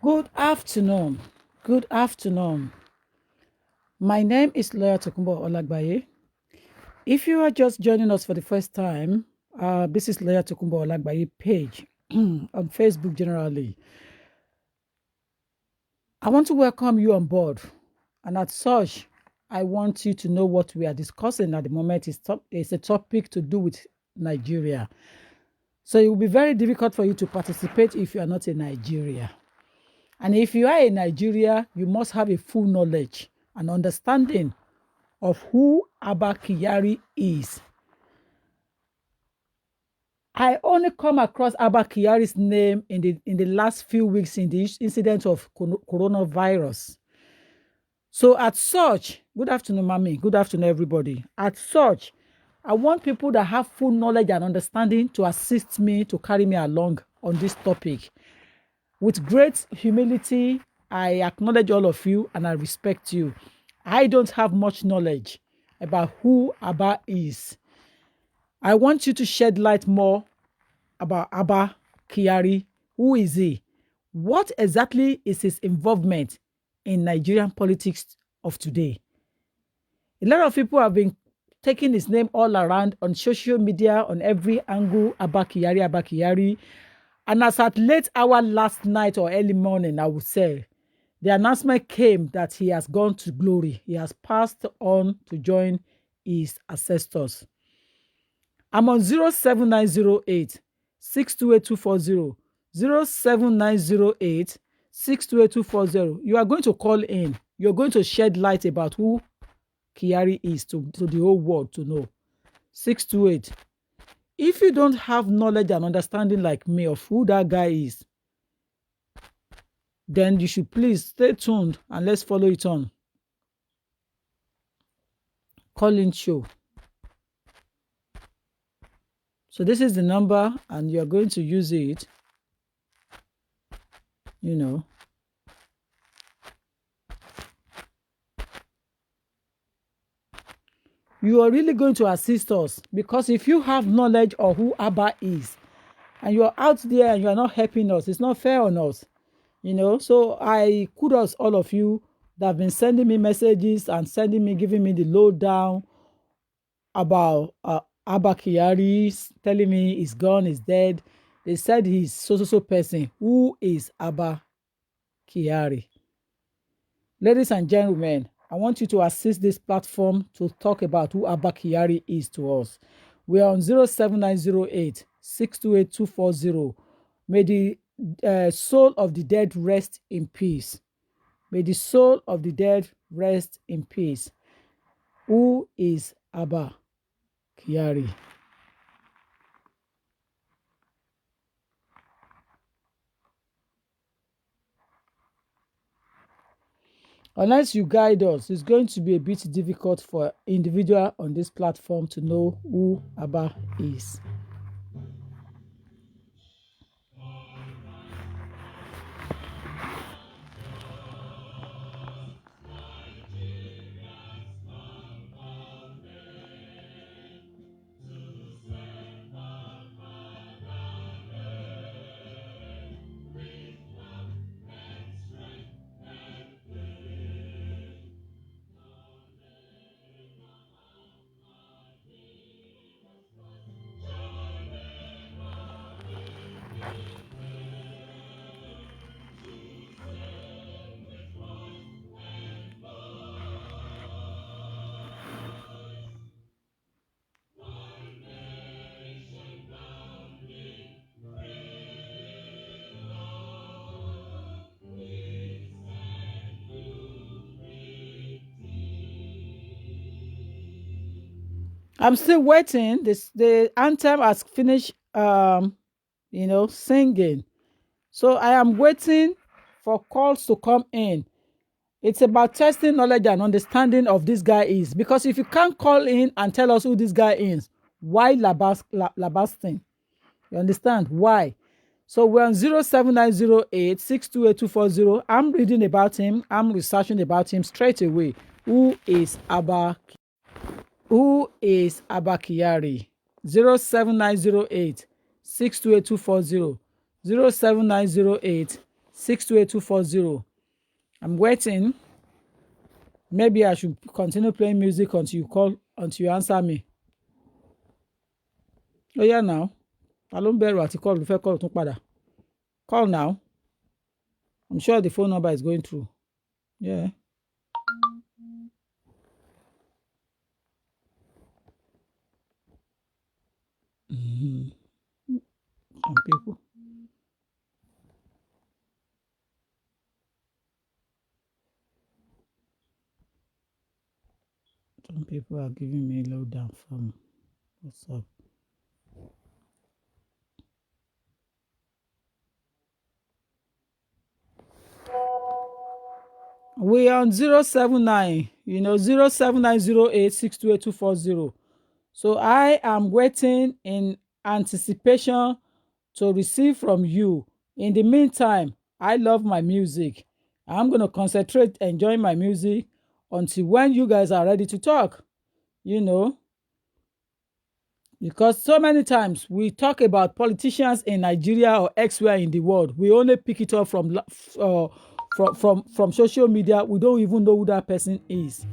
Good afternoon. Good afternoon. My name is Lawyer Tokunbo Olagbaye. If you are just joining us for the first time, this is Lawyer Tokunbo Olagbaye page on Facebook generally. I want to welcome you on board, and as such, I want you to know what we are discussing at the moment is a topic to do with Nigeria. So it will be very difficult for you to participate if you are not in Nigeria. And if you are in Nigeria, you must have a full knowledge and understanding of who Abba Kyari is. I only come across Abba Kyari's name in the last few weeks in the incident of coronavirus. So at such, good afternoon, Mami. Good afternoon, everybody. At such, I want people that have full knowledge and understanding to assist me, to carry me along on this topic. With great humility, I acknowledge all of you and I respect you. I don't have much knowledge about who Abba is. I want you to shed light more about Abba Kyari. Who is he? What exactly is his involvement in Nigerian politics of today? A lot of people have been taking his name all around on social media, on every angle, Abba Kyari, Abba Kyari. And as at late hour last night or early morning, I would say, the announcement came that he has gone to glory. He has passed on to join his ancestors. I'm on 07908 628240. 07908 628240. You are going to call in. You're going to shed light about who Kyari is to the whole world to know. 628. If you don't have knowledge and understanding like me of who that guy is, then you should please stay tuned and let's follow it on. Call-in show. So this is the number and you're going to use it, you are really going to assist us, because if you have knowledge of who Abba is and you're out there and you're not helping us, it's not fair on us. So I kudos all of you that have been sending me messages and giving me the lowdown about Abba Kyari, telling me he's gone, he's dead. They said he's so person. Who is Abba Kyari? Ladies and gentlemen, I want you to assist this platform to talk about who Abba Kyari is to us. We are on 07908 628240. May the soul of the dead rest in peace. May the soul of the dead rest in peace. Who is Abba Kyari? Unless you guide us, it's going to be a bit difficult for individual on this platform to know who Abba is. I'm still waiting. The anthem has finished, singing. So I am waiting for calls to come in. It's about testing knowledge and understanding of this guy is. Because if you can't call in and tell us who this guy is, why labasting? You understand? Why? So we're on 07908 628240. I'm reading about him. I'm researching about him straight away. Who is Abba Kyari? 07908 628240. 07908 628240. I'm waiting. Maybe I should continue playing music until you answer me. Oh yeah, now. Call now. I'm sure the phone number is going through. Yeah. Some people. Some people are giving me low down from WhatsApp. We are on 079, 07908628240. So I am waiting in anticipation to receive from you. In the meantime, I love my music. I'm going to concentrate enjoying my music until when you guys are ready to talk, because so many times we talk about politicians in Nigeria or elsewhere in the world. We only pick it up from social media. We don't even know who that person is.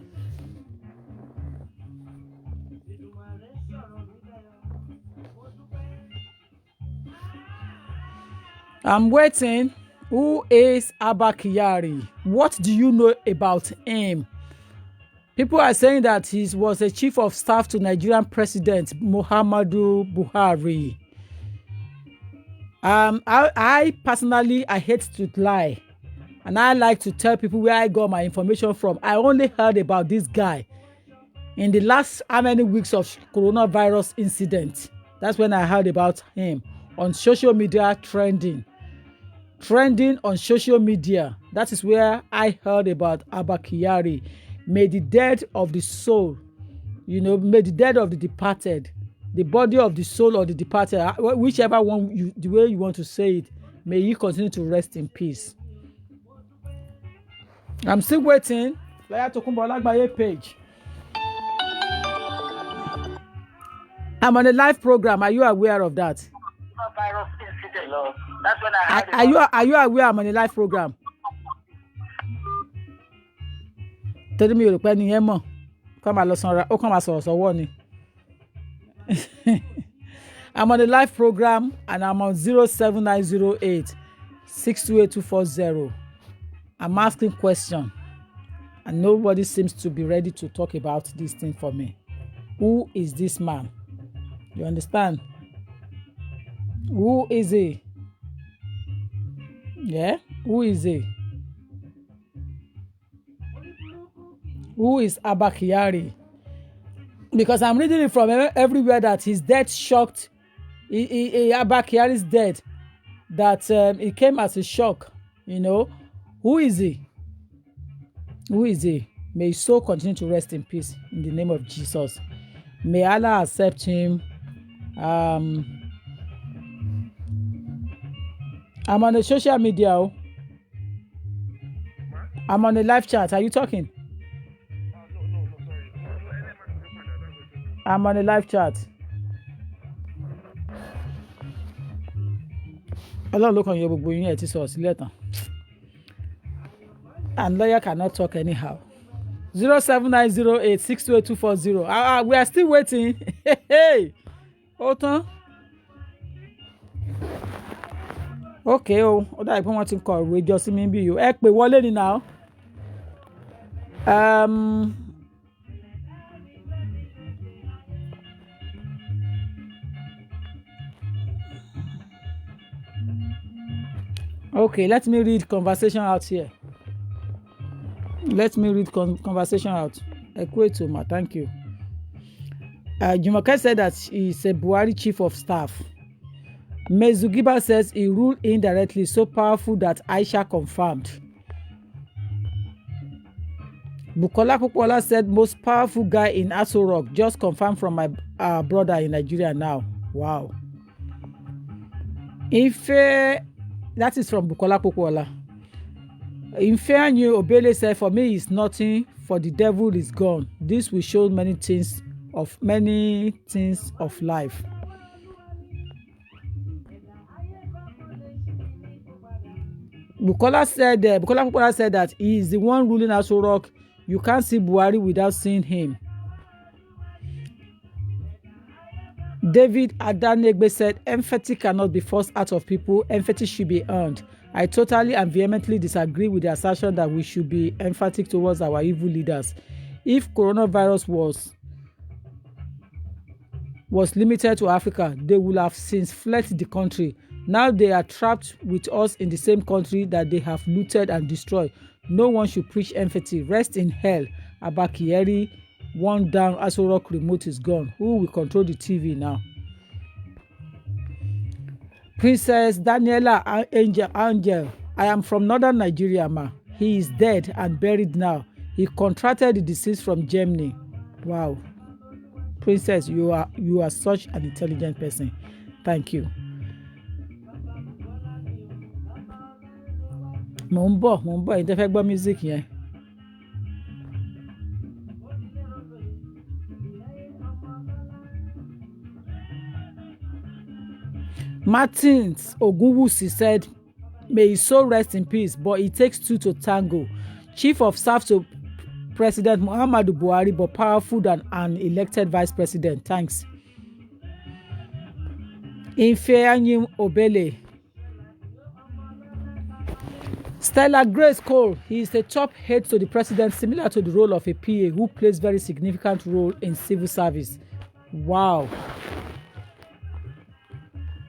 I'm waiting. Who is Abba Kyari? What do you know about him? People are saying that he was a chief of staff to Nigerian President Muhammadu Buhari. I personally, I hate to lie. And I like to tell people where I got my information from. I only heard about this guy in the last how many weeks of coronavirus incident. That's when I heard about him on social media trending on social media. That is where I heard about Abba Kyari. May the dead of the soul, may the dead of the departed, the body of the soul of the departed, whichever one, the way you want to say it, may you continue to rest in peace. I'm still waiting. Lawyer Tokunbo Olagbaye page. I'm on a live program. Are you aware of that? Virus incident. That's when I heard are you aware I'm on a live program? Torí mi ò rò pé ẹni yẹn mọ̀. Kọ́ máa lọ sanra, ó kàn máa sọ̀rọ̀ sọ́wọ́ ni. I'm on a live program and I'm on 07908 628240. I'm asking questions and nobody seems to be ready to talk about this thing for me. Who is this man? You understand? Who is he? Yeah? Who is he? Who is Abba Kyari? Because I'm reading it from everywhere that his death shocked. Abba Kyari's death, that it came as a shock. Who is he? Who is he? May his soul continue to rest in peace in the name of Jesus. May Allah accept him. I'm on the social media. I'm on the live chat. Are you talking? No, sorry. I'm on the live chat. Ọlọ́run ló kàn yọ gbogbo yín ẹ̀ tí sọ̀rọ̀ sílẹ̀ tán. And lawyer cannot talk anyhow. 07908 628240. We are still waiting. Hey, ó tán. Okay, ó dàbí pé wọ́n ti kọ ìwé jọ sí mi bí yìí. Ẹ pè wọlé ni now. Okay, let me read conversation out here. Let me read conversation out. Equatoma, thank you. Jumoke said that he's a Buhari chief of staff. Mezugiba says he ruled indirectly so powerful that Aisha confirmed. Bukola Popola said most powerful guy in Aso Rock, just confirmed from my brother in Nigeria now. Wow. That is from Bukola Popola. Ifeanyi Obele said, for me it's nothing, for the devil is gone. This will show many things of life. Bukola Popola said that he is the one ruling Aso Rock. You can't see Buhari without seeing him. David Adanegbe said, empathy cannot be forced out of people. Empathy should be earned. I totally and vehemently disagree with the assertion that we should be emphatic towards our evil leaders. If coronavirus was limited to Africa, they would have since fled the country. Now they are trapped with us in the same country that they have looted and destroyed. No one should preach empathy. Rest in hell. Abba Kyari, one down, Aso Rock remote is gone. Who will control the TV now? Princess Daniela Angel, I am from northern Nigeria, ma. He is dead and buried now. He contracted the disease from Germany. Wow. Princess, you are such an intelligent person. Thank you. Mo ń bọ̀, ẹ̀yin tẹ́ fẹ́ gbọ́ music yẹn. Martins Ogunwusi said, may his soul rest in peace, but it takes two to tango. Chief of Staff to President Muhammadu Buhari, but powerful than an elected vice president. Thanks. Ifeanyi Obele. Stella Grace Cole, he is a top head to the president, similar to the role of a PA who plays very significant role in civil service. Wow.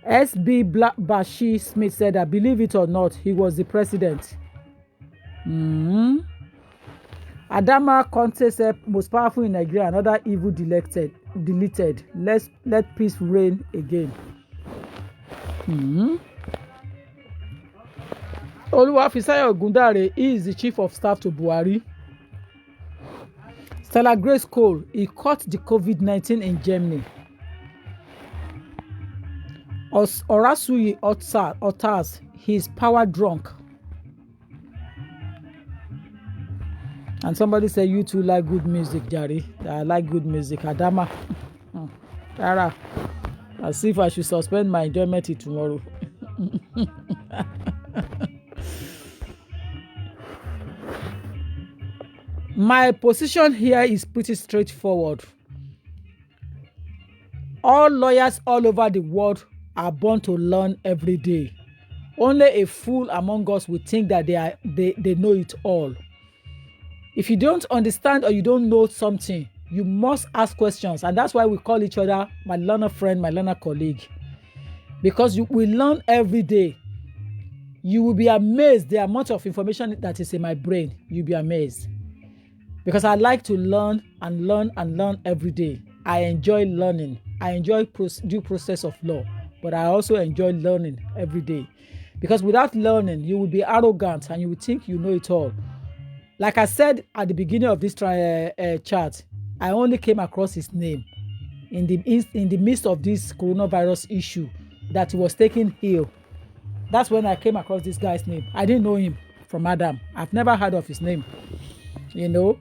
SB Bashi Smith said, I believe it or not, he was the president. Adama Conte said, most powerful in Nigeria, another evil deleted. Let peace reign again. Oluwafisayo Ogundare is the chief of staff to Buhari. Stella Grace Cole, he caught the COVID-19 in Germany. Orasuyi Otas, he is power drunk. And somebody said, you too like good music, Kyari. I like good music. Adama. Rara. As if I should suspend my enjoyment till tomorrow. My position here is pretty straightforward. All lawyers all over the world are born to learn every day. Only a fool among us would think that they know it all. If you don't understand or you don't know something, you must ask questions. And that's why we call each other my learner friend, my learner colleague. Because we learn every day. You will be amazed the amount of information that is in my brain. You'll be amazed. Because I like to learn and learn and learn every day. I enjoy learning. I enjoy due process of law. But I also enjoy learning every day. Because without learning, you will be arrogant and you will think you know it all. Like I said at the beginning of this chat, I only came across his name in the midst of this coronavirus issue that he was taking ill. That's when I came across this guy's name. I didn't know him from Adam. I've never heard of his name. You know,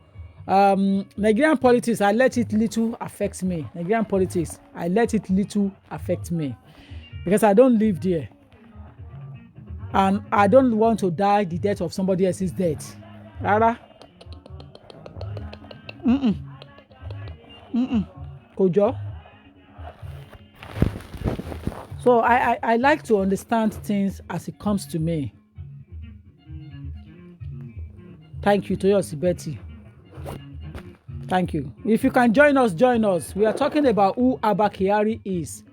Nigerian politics, I let it little affect me. Nigerian politics, I let it little affect me because I don't live there. And I don't want to die the death of somebody else's death. Rara. Kojo. So I like to understand things as it comes to me. Thank you, Toyosi Betty. Thank you. If you can join us, join us. We are talking about who Abba Kyari is.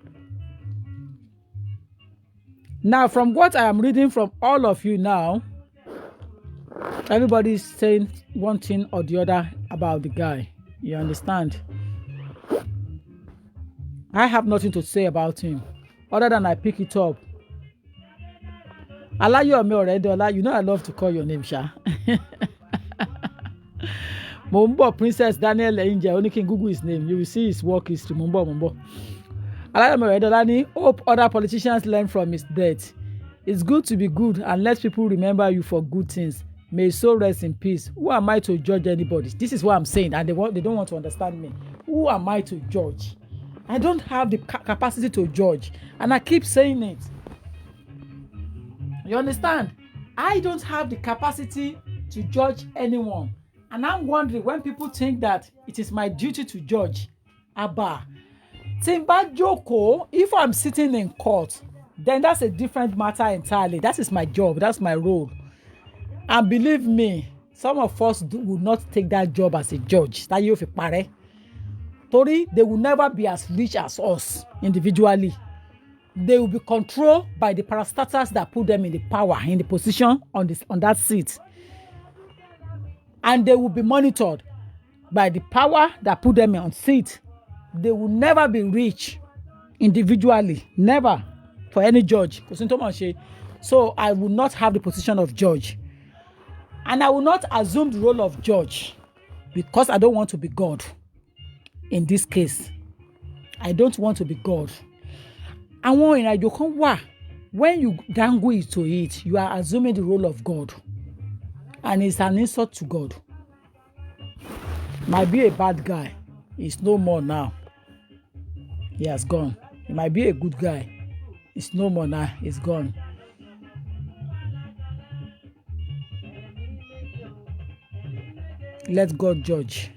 Now, from what I am reading from all of you now, everybody is saying one thing or the other about the guy. You understand? I have nothing to say about him other than I pick it up. Alayomi Oredola, you know I love to call your name, Sha. Mombo Princess Daniel Angel, only can Google his name. You will see his work history. Mombo. Alayomi Oredola, hope other politicians learn from his death. It's good to be good and let people remember you for good things. May soul rest in peace. Who am I to judge anybody? This is what I'm saying, and they don't want to understand me. Who am I to judge? I don't have the capacity to judge, and I keep saying it. You understand? I don't have the capacity to judge anyone. And I'm wondering when people think that it is my duty to judge. Abba, Timba Joko, if I'm sitting in court, then that's a different matter entirely. That is my job. That's my role. And believe me, some of us will not take that job as a judge. That you pare. Tori, they will never be as rich as us individually. They will be controlled by the parastatals that put them in the power, in the position on that seat. And they will be monitored by the power that put them on seat. They will never be rich individually. Never. For any judge. So I will not have the position of judge. And I will not assume the role of judge because I don't want to be God. In this case, I don't want to be God. And when you dangle it to it, you are assuming the role of God. And it's an insult to God. Might be a bad guy. He's no more now. He has gone. He might be a good guy. He's no more now. He's gone. Let God judge.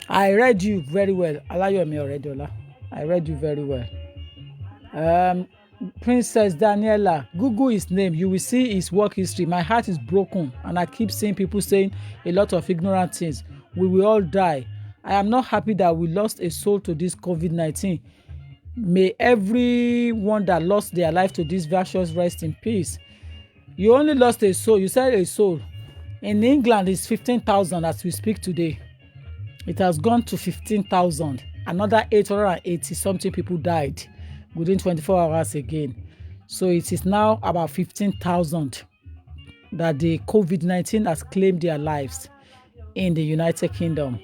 I read you very well. Alayomi Oredola. I read you very well. Princess Daniela, Google his name. You will see his work history. My heart is broken and I keep seeing people saying a lot of ignorant things. We will all die. I am not happy that we lost a soul to this COVID-19. May everyone that lost their life to this virus rest in peace. You only lost a soul. You said a soul. In England, it's 15,000 as we speak today. It has gone to 15,000. Another 880 something people died within 24 hours again. So it is now about 15,000 that the COVID-19 has claimed their lives in the United Kingdom.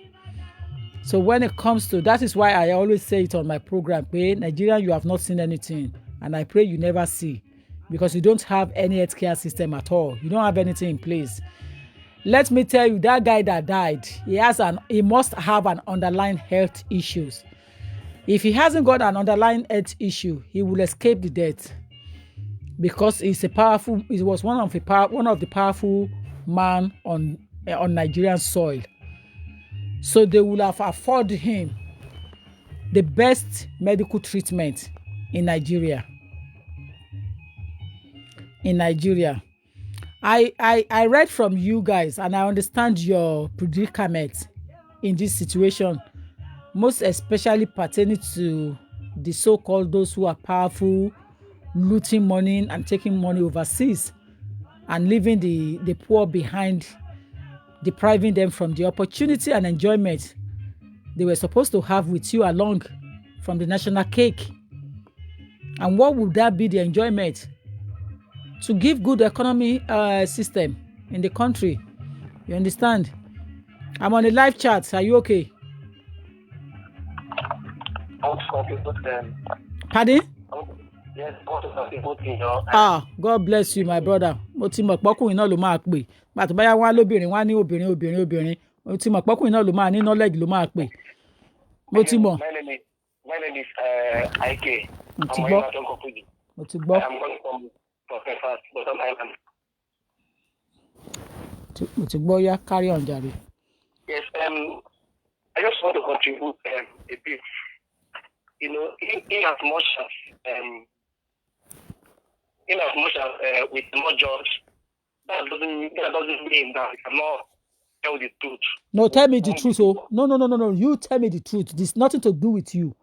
So when it comes to, that is why I always say it on my program, Nigeria, you have not seen anything. And I pray you never see, because you don't have any healthcare system at all. You don't have anything in place. Let me tell you, that guy that died, he must have an underlying health issues. If he hasn't got an underlying health issue, he will escape the death, because he was one of the powerful man on Nigerian soil. So they will have afforded him the best medical treatment in Nigeria. I read from you guys and I understand your predicament in this situation, most especially pertaining to the so-called those who are powerful, looting money and taking money overseas and leaving the poor behind, depriving them from the opportunity and enjoyment they were supposed to have with you along from the national cake. And what would that be the enjoyment? To give good economy system in the country. You understand? I'm on a live chat. Are you okay? Pardon? Yes, God bless you, my brother. Mo ti mọ̀ pọ́kùnrin náà ló máa pè. Bàtí báyà wá lóbìnrin wá ní obìnrin. Mo ti mọ̀ pọ́kùnrin náà ló máa ní knowledge ló máa pè. Mo ti mọ̀. My name is Ike. Mo ti gbọ́. I'm calling from Fast, Bottom Island. Mo ti gbọ́, yá, carry on, Jare. Yes, I just want to contribute a bit. You know, in as much as with no judge, that doesn't mean that we cannot tell the truth. No, tell me the truth. Oh, no. You tell me the truth. This nothing to do with you.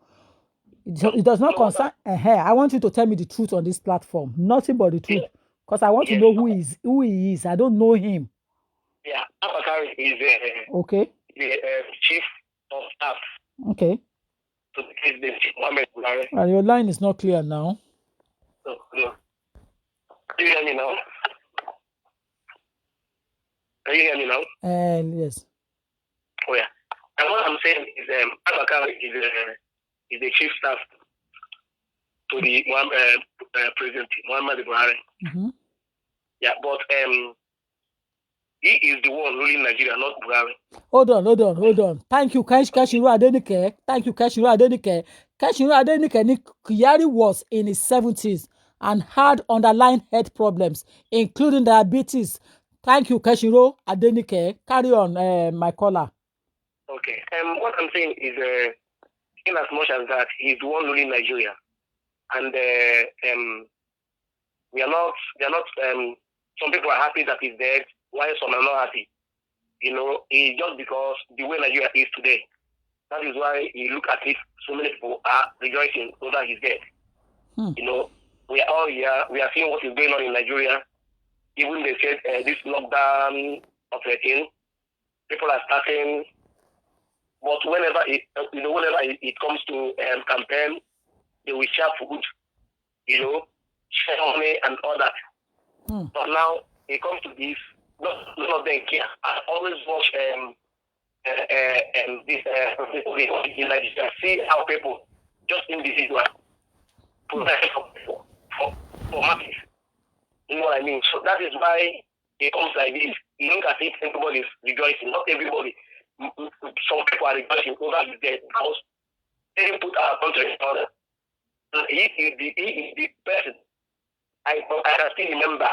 It does not concern. I want you to tell me the truth on this platform. Nothing but the truth, because I want to know who he is. I don't know him. Yeah, Abba Kyari is okay. The chief of staff. Okay. To the President Muhammad Buhari. And your line is not clear now. No. Do you hear me now? Can you hear me now? Yes. Oh yeah. And what I'm saying is, Abba Kyari is the chief staff to the President Muhammad Buhari. Mm-hmm. Yeah, but he is the one ruling Nigeria, not Buhari. Hold on. Thank you, Kashiru Adenike. Kashiru Adenike. Kyari was in his 70s and had underlying health problems, including diabetes. Thank you, Keshiro Adenike. Carry on, my caller. Okay. What I'm saying is, in as much as that he's the one ruling Nigeria, and we are not. Some people are happy that he's dead, while some are not happy. It's just because the way Nigeria is today. That is why you look at it. So many people are rejoicing over his death. We are all here. We are seeing what is going on in Nigeria. Even they said this lockdown of 13, people are starting. But whenever it comes to campaign, they will share food, share money and all that. But now it comes to this, none of them care. I always watch this in Nigeria. See how people, just individual, provide for masses. You know what I mean? So that is why it comes like this. You look at it, everybody is rejoicing. Not everybody. Some people are rejoicing over his death because they didn't put our country in order. He is the person. I can still remember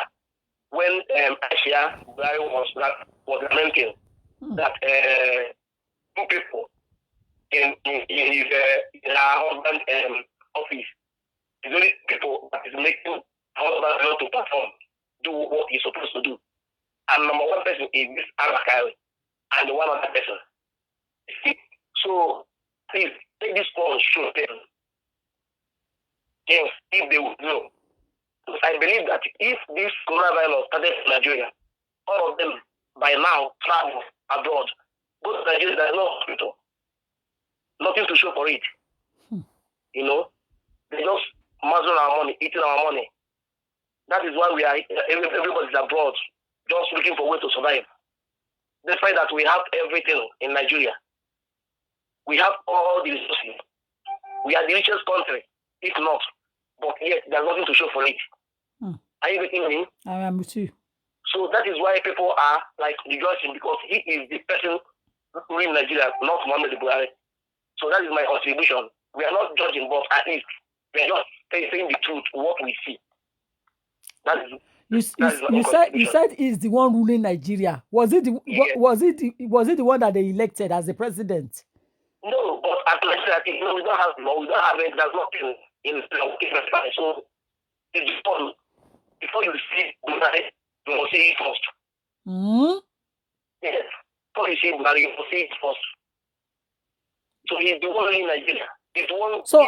when Asia Buhari was lamenting that two people in her husband's office, the only people that is making her husband not to perform, do what he's supposed to do. And number one person is this Abba Kyari, and the one other person. So please take this phone, show them. Yes, if they would know. Because I believe that if this coronavirus started in Nigeria, all of them by now travel abroad. Go to Nigeria, there's no hospital. Nothing to show for it. They just muzzle our money, eating our money. That is why everybody's abroad, just looking for a way to survive. Despite that we have everything in Nigeria. We have all the resources. We are the richest country, if not. But yet, there's nothing to show for it. Are you getting me? I am with you. So that is why people are rejoicing, because he is the person ruling Nigeria, not Muhammad Buhari. So that is my contribution. We are not judging, but at least we are just saying the truth, what we see. That is. You said he's the one ruling Nigeria. Was it the one that they elected as the president? No, but at Nigeria, we don't have law, we don't have it. There's nothing in the so before you see Buhari, you must see it first. Yes, before you see Buhari, you must see it first. So he's the one ruling Nigeria. So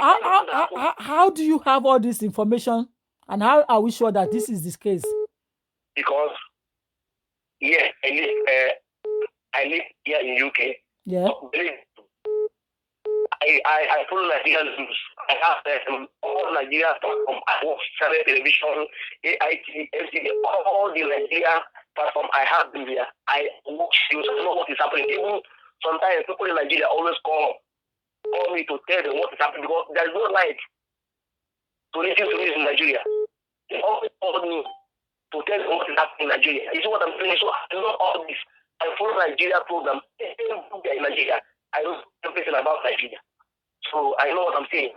how do you have all this information, and how are we sure that this is the case? Because I live here in UK. Yeah. I follow Nigerian news. I have all Nigeria platform. I watch Channel Television, AIT, MCD, all the Nigeria platform. I have them here. I watch news. I know what is happening. Even sometimes people in Nigeria always call me to tell them what is happening, because there is no light to listen to news in Nigeria. They always call me to tell them what is happening in Nigeria. You see what I'm saying? So I know all this. I follow Nigeria program. In Nigeria, I know everything about Nigeria. So I know what I'm saying.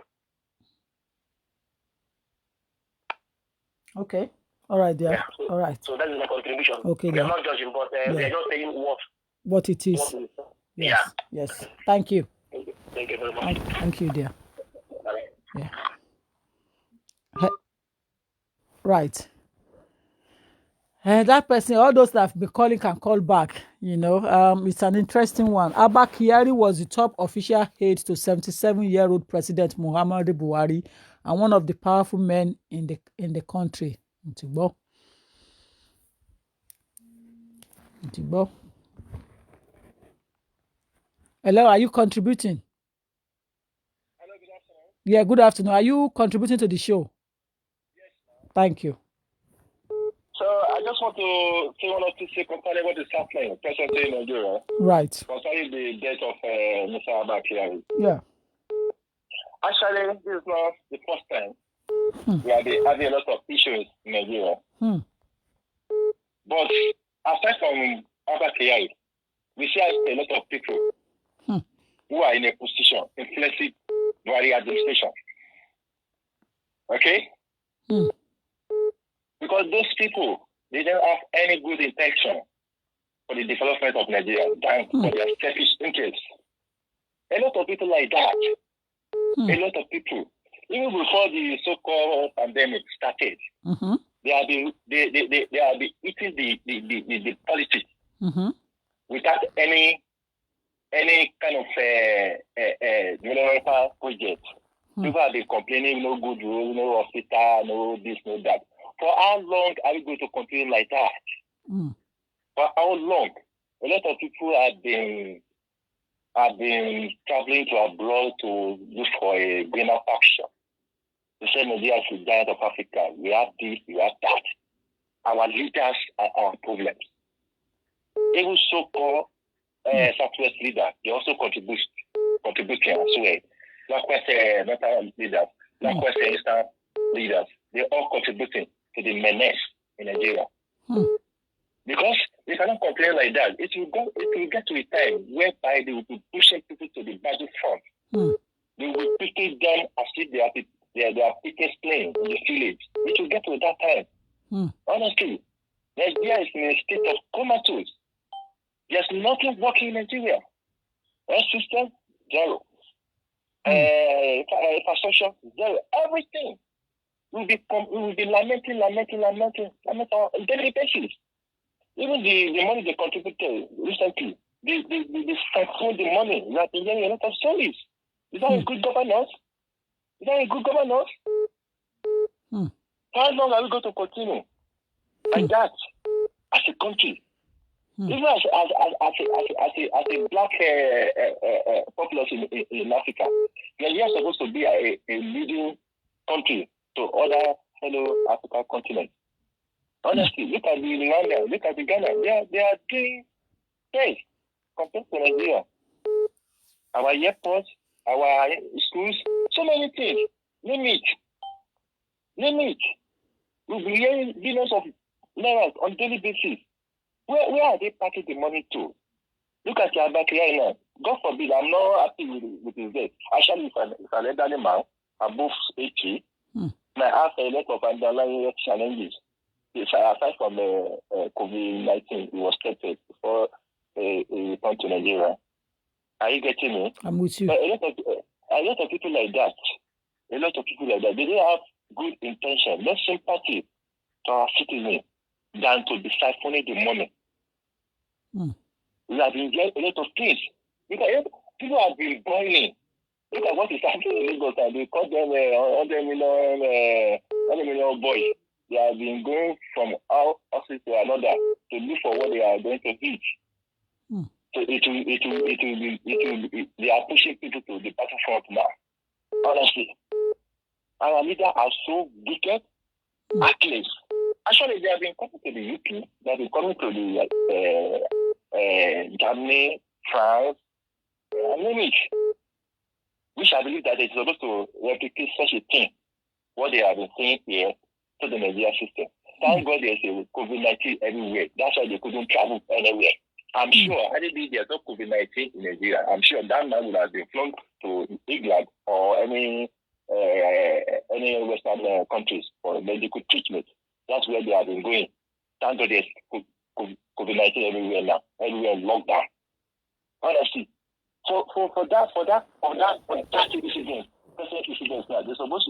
Okay. All right, dear. Yeah. All right. So that is my contribution. Okay, we are not judging, but we are just saying what it is. Yes. Yes. Thank you. Thank you very much. Thank you, dear. Bye. Yeah. Right. That person, all those that have been calling can call back. It's an interesting one. Abba Kyari was the top official aide to 77-year-old President Muhammadu Buhari and one of the powerful men in the country. Ntigbo. Hello, are you contributing? Hello, good afternoon. Yeah, good afternoon. Are you contributing to the show? Yes, ma'am. Thank you. So I just want to say one or two things concerning what is happening presently in Nigeria. Right. Concerning the death of Mr. Abba Kyari. Yeah. Actually, this is not the first time we are having a lot of issues in Nigeria. But aside from Abba Kyari, we see a lot of people who are in a position influencing Buhari administration. Okay? because those people, they don't have any good intention for the development of Nigeria than for their selfish interests. A lot of people like that. A lot of people, even before the so-called pandemic started, they have been eating the politics without any kind of developmental project. People have been complaining, no good road, no hospital, no this, no that. For how long are we going to continue like that? For how long? A lot of people have been traveling to abroad to look for a greener pasture. They say Nigeria is the giant of Africa. We have this, we have that. Our leaders are our problems. Even so-called Southwest leaders, they also contributing as well. Likewise, Northern leaders, likewise, Eastern leaders, they're all contributing to the menace in Nigeria. Because they cannot complain like that. It will get to a time whereby they will be pushing people to the battlefront. They will be picking them as if they are pickets playing in the village. It will get to that time. Honestly, Nigeria is in a state of comatose. There's nothing working in Nigeria. Health system, zero. Infrastructure, zero. Everything. We will be lamenting on a daily basis. Even the money they contributed recently, they spent the money. We have been getting a lot of stories. Is that a good governance? How long are we going to continue like that as a country? Even as a black population in Africa, Nigeria is supposed to be a leading country to other fellow African continents. Honestly, look at the Rwanda, look at the Ghana. They are doing great compared to Nigeria. Our airports, our schools, so many things. Name it. We'll be hearing billions of naira on daily basis. Where are they packing the money to? Look at Abba Kyari now. God forbid, I'm not happy with his death. Actually, if an elderly man above 80, might have a lot of underlying challenges. Aside from COVID-19, he was tested before he returned to Nigeria. Are you getting me? I'm with you. But a lot of people like that, they don't have good intention, no sympathy to our citizens than to be siphoning the money. We have been getting a lot of things. Because people have been boiling. Look at what is happening in Lagos, and they call them 100 million boys. They have been going from one office to another to look for what they are going to eat. So they are pushing people to the battlefront now. Honestly, our leaders are so wicked, heartless. Actually, they have been coming to the UK, they have been coming to the Germany, France, Munich, which I believe that they're supposed to replicate such a thing, what they have been saying here to the Nigeria system. Thank God there's a COVID-19 everywhere. That's why they couldn't travel anywhere. I'm sure, had it been there's no COVID-19 in Nigeria, I'm sure that man would have been flown to England or any Western countries for medical treatment. That's where they have been going. Thank God there's COVID-19 everywhere now. Everywhere lockdown. Honestly. So for that incident now, they're supposed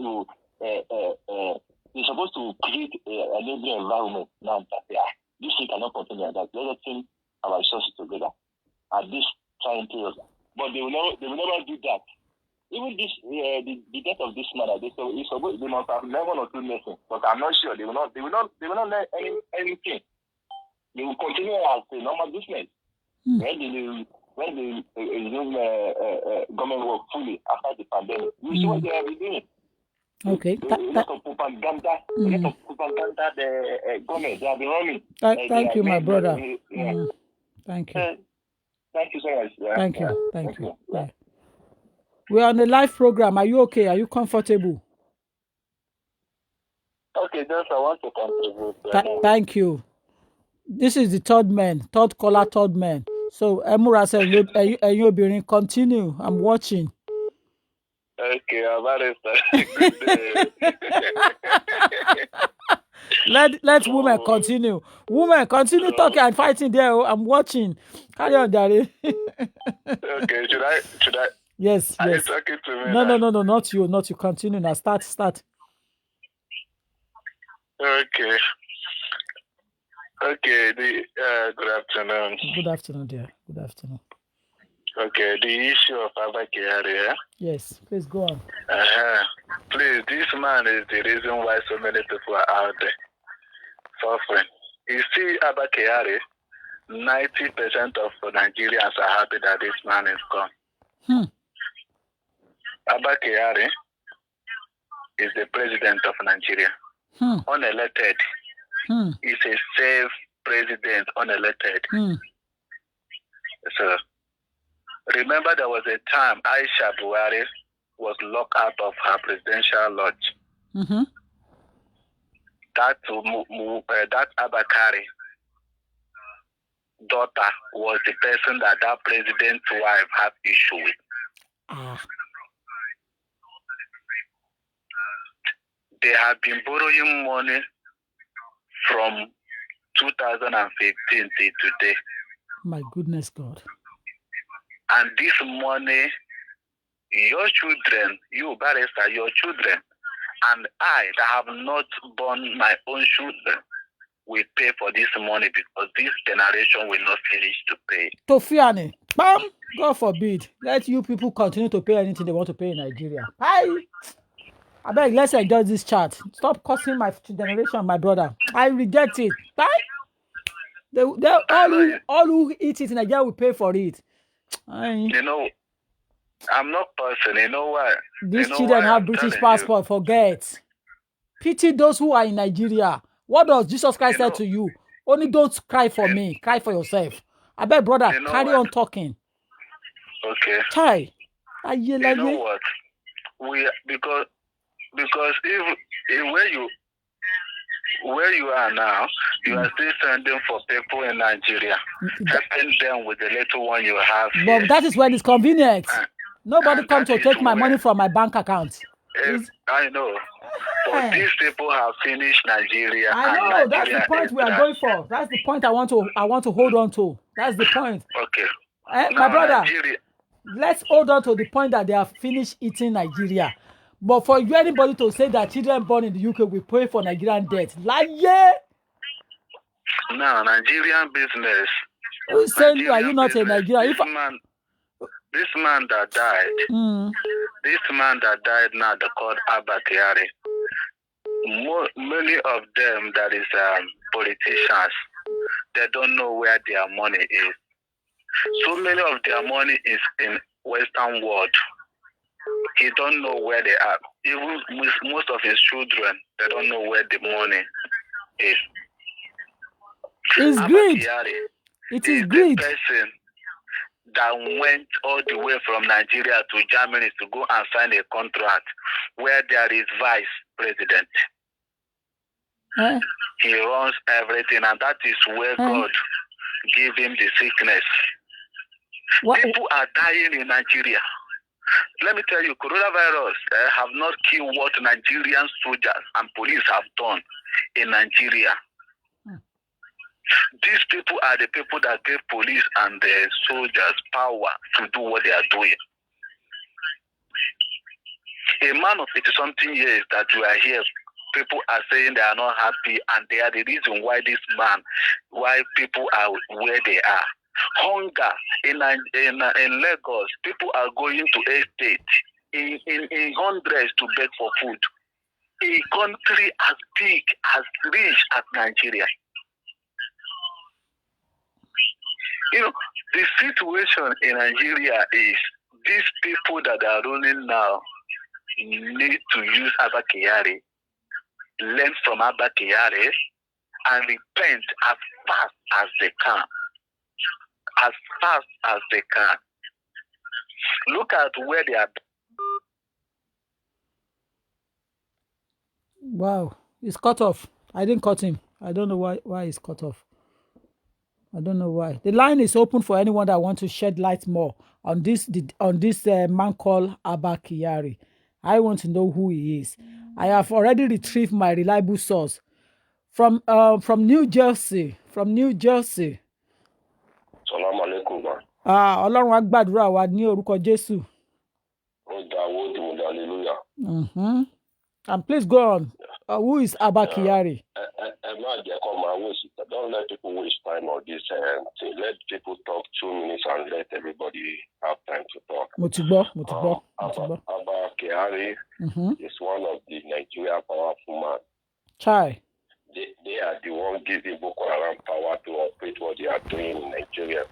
to create a living environment now that this thing cannot continue like that. Let us think our resources together at this trying period. But they will never do that. Even this the death of this man, they must have learned one or two lessons, but I'm not sure they will not learn anything. They will continue as a normal business. When they resume government work fully after the pandemic, we see what they have been doing. Okay. A lot of propaganda, the government they have been running. Thank you, my brother. Thank you. Thank you so much. Thank you. Yeah. We're on a live program. Are you okay? Are you comfortable? Okay, just I want to contribute. Thank you. This is the third man. So, Emura said, you continue. I'm watching. Okay, I'm Good day. Let women continue. Women continue talking and fighting there. I'm watching. Carry on, Daddy. Okay, should I? Yes, Are you yes. talking to me No, now? no, not you. Continue now. Start. Okay. Okay. Good afternoon. Good afternoon, dear. Good afternoon. Okay, the issue of Abba Kyari, yeah? Yes, please go on. Please, this man is the reason why so many people are out there suffering. You see, Abba Kyari, 90% of Nigerians are happy that this man is gone. Abba Kyari is the president of Nigeria, unelected. He's a safe president, unelected. So, remember there was a time Aisha Buhari was locked out of her presidential lodge. That Abba Kyari daughter was the person that president's wife had issue with. They have been borrowing money from 2015 till today. My goodness God. And this money, your children, you barrister, your children, and I that have not born my own children will pay for this money because this generation will not finish to pay. Tofiani, bam, God forbid. Let you people continue to pay anything they want to pay in Nigeria. Bye. I beg, let's enjoy this chat. Stop cursing my generation, my brother. I reject it. Bye. All who eat it in Nigeria will pay for it. You know, I'm not person. You know why? These children have British passport. Forget. Pity those who are in Nigeria. What does Jesus Christ say to you? Only don't cry for me. Cry for yourself. I beg, brother, carry on talking. Okay. Chai. You know what? Because if where you are now, you are still sending for people in Nigeria, helping them with the little one you have here. But that is when it's convenient. Nobody comes to take my money from my bank account. I know. But these people have finished Nigeria. I know. That's the point we are going for. That's the point I want to hold on to. That's the point. Okay. My brother, let's hold on to the point that they have finished eating Nigeria. But for anybody to say that children born in the UK will pay for Nigerian debt, like no, Nigerian business. Who's saying are you not a Nigerian? This man that died, now, they called Abba Kyari. Many of them that is politicians, they don't know where their money is. So many of their money is in Western world. He don't know where they are. Even most of his children, they don't know where the money is. It's greed. It is greed. The person that went all the way from Nigeria to Germany to go and sign a contract where there is vice president. He runs everything, and that is where God gave him the sickness. People are dying in Nigeria. Let me tell you, coronavirus have not killed what Nigerian soldiers and police have done in Nigeria. These people are the people that gave police and the soldiers power to do what they are doing. A man of 80-something years that you are here, people are saying they are not happy, and they are the reason why why people are where they are. Hunger in Lagos, people are going to estate in hundreds to beg for food. A country as big, as rich as Nigeria. You know, the situation in Nigeria is these people that are ruling now need to use Abba Kyari, learn from Abba Kyari, and repent as fast as they can. As fast as they can. Look at where they are. Wow, he's cut off. I didn't cut him. I don't know why he's cut off. I don't know why. The line is open for anyone that wants to shed light more on this man called Abba Kyari. I want to know who he is. I have already retrieved my reliable source From New Jersey. From New Jersey. Salam alaikum, man. Ọlọ́run á gbàdúrà wa ní orúkọ Jésù. Hallelujah. Mm-hmm. And please go on. Who is Abba Kyari? Don't let people waste time on this. Let people talk 2 minutes and let everybody have time to talk. Abba Kyari is one of the Nigeria powerful men. Chai. They are the one giving Boko Haram power to operate what they are doing in Nigeria.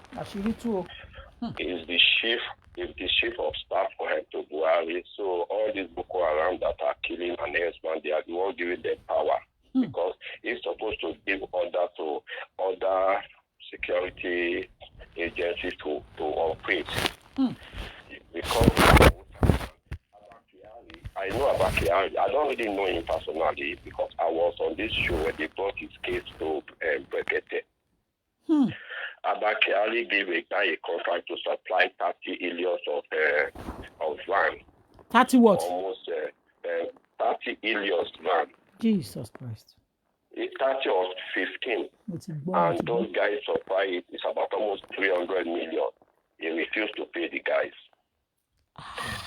He's the chief of staff for him to Buhari. So all these Boko Haram that are killing an husband, they are the one giving them power. Because he's supposed to give order to other security agencies to operate. Because I know about Kyari. I don't really know him personally because I was on this show when they brought his case to Brekete. Abba Kyari gave a guy a contract to supply 30 illions of van. 30 what? Almost 30 illions van. Jesus Christ. 30 or 15. And those guys supply it. It's about almost 300 million. He refused to pay the guys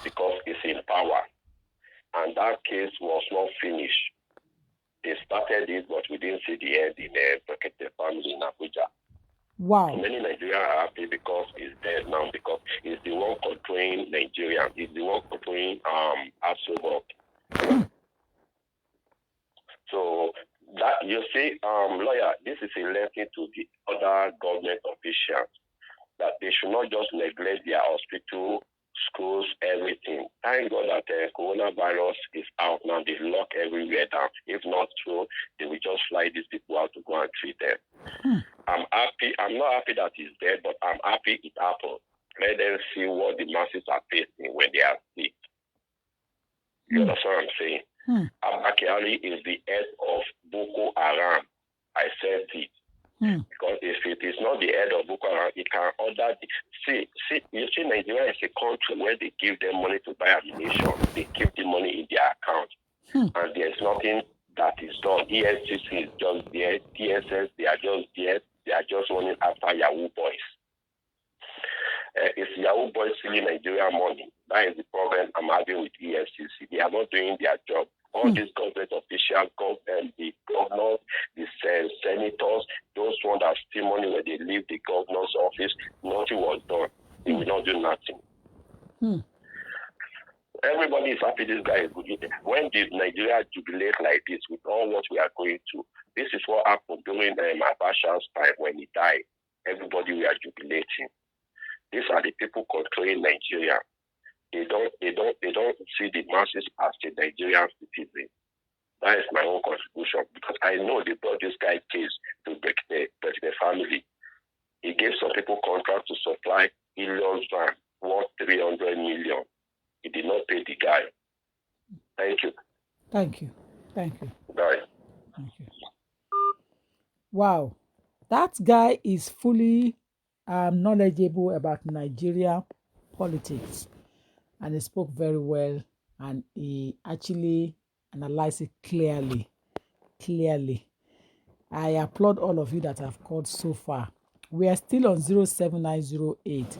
because he's in power. And that case was not finished. They started it, but we didn't see the end in the family in Abuja. Wow. Many Nigerians are happy because he's dead now, because he's the one controlling Nigeria. He's the one controlling Abba. So that you see, lawyer, this is a lesson to the other government officials that they should not just neglect their hospital, schools, everything. Thank God that coronavirus is out now. They lock everywhere down. If not so, they will just fly these people out to go and treat them. I'm happy. I'm not happy that he's dead, but I'm happy it happened. Let them see what the masses are facing when they are sick. You understand what I'm saying? Abba Kyari is the head of Boko Haram. I said it. Because if it is not the head of Boko Haram, it can order. You see, Nigeria is a country where they give them money to buy ammunition. They keep the money in their account. And there's nothing that is done. ESCC is just there. TSS, they are just there. They are just running after Yahoo boys. It's Yahoo boys stealing Nigerian money. That is the problem I'm having with ESCC. They are not doing their job. All these government officials, the governors, the senators, those ones that steal money when they leave the governor's office, nothing was done. They will not do nothing. Everybody is happy this guy is good. When did Nigeria jubilate like this with all what we are going through? This is what happened during Abacha's time when he died. Everybody were jubilating. These are the people controlling Nigeria. They don't see the masses as the Nigerian citizen. That is my own contribution because I know they brought this guy case to break the family. He gave some people contract to supply millions van worth 300 million. He did not pay the guy. Thank you. Thank you. Bye. Thank you. Wow. That guy is fully knowledgeable about Nigeria politics. And he spoke very well, and he actually analyzed it clearly. I applaud all of you that have called so far. We are still on 07908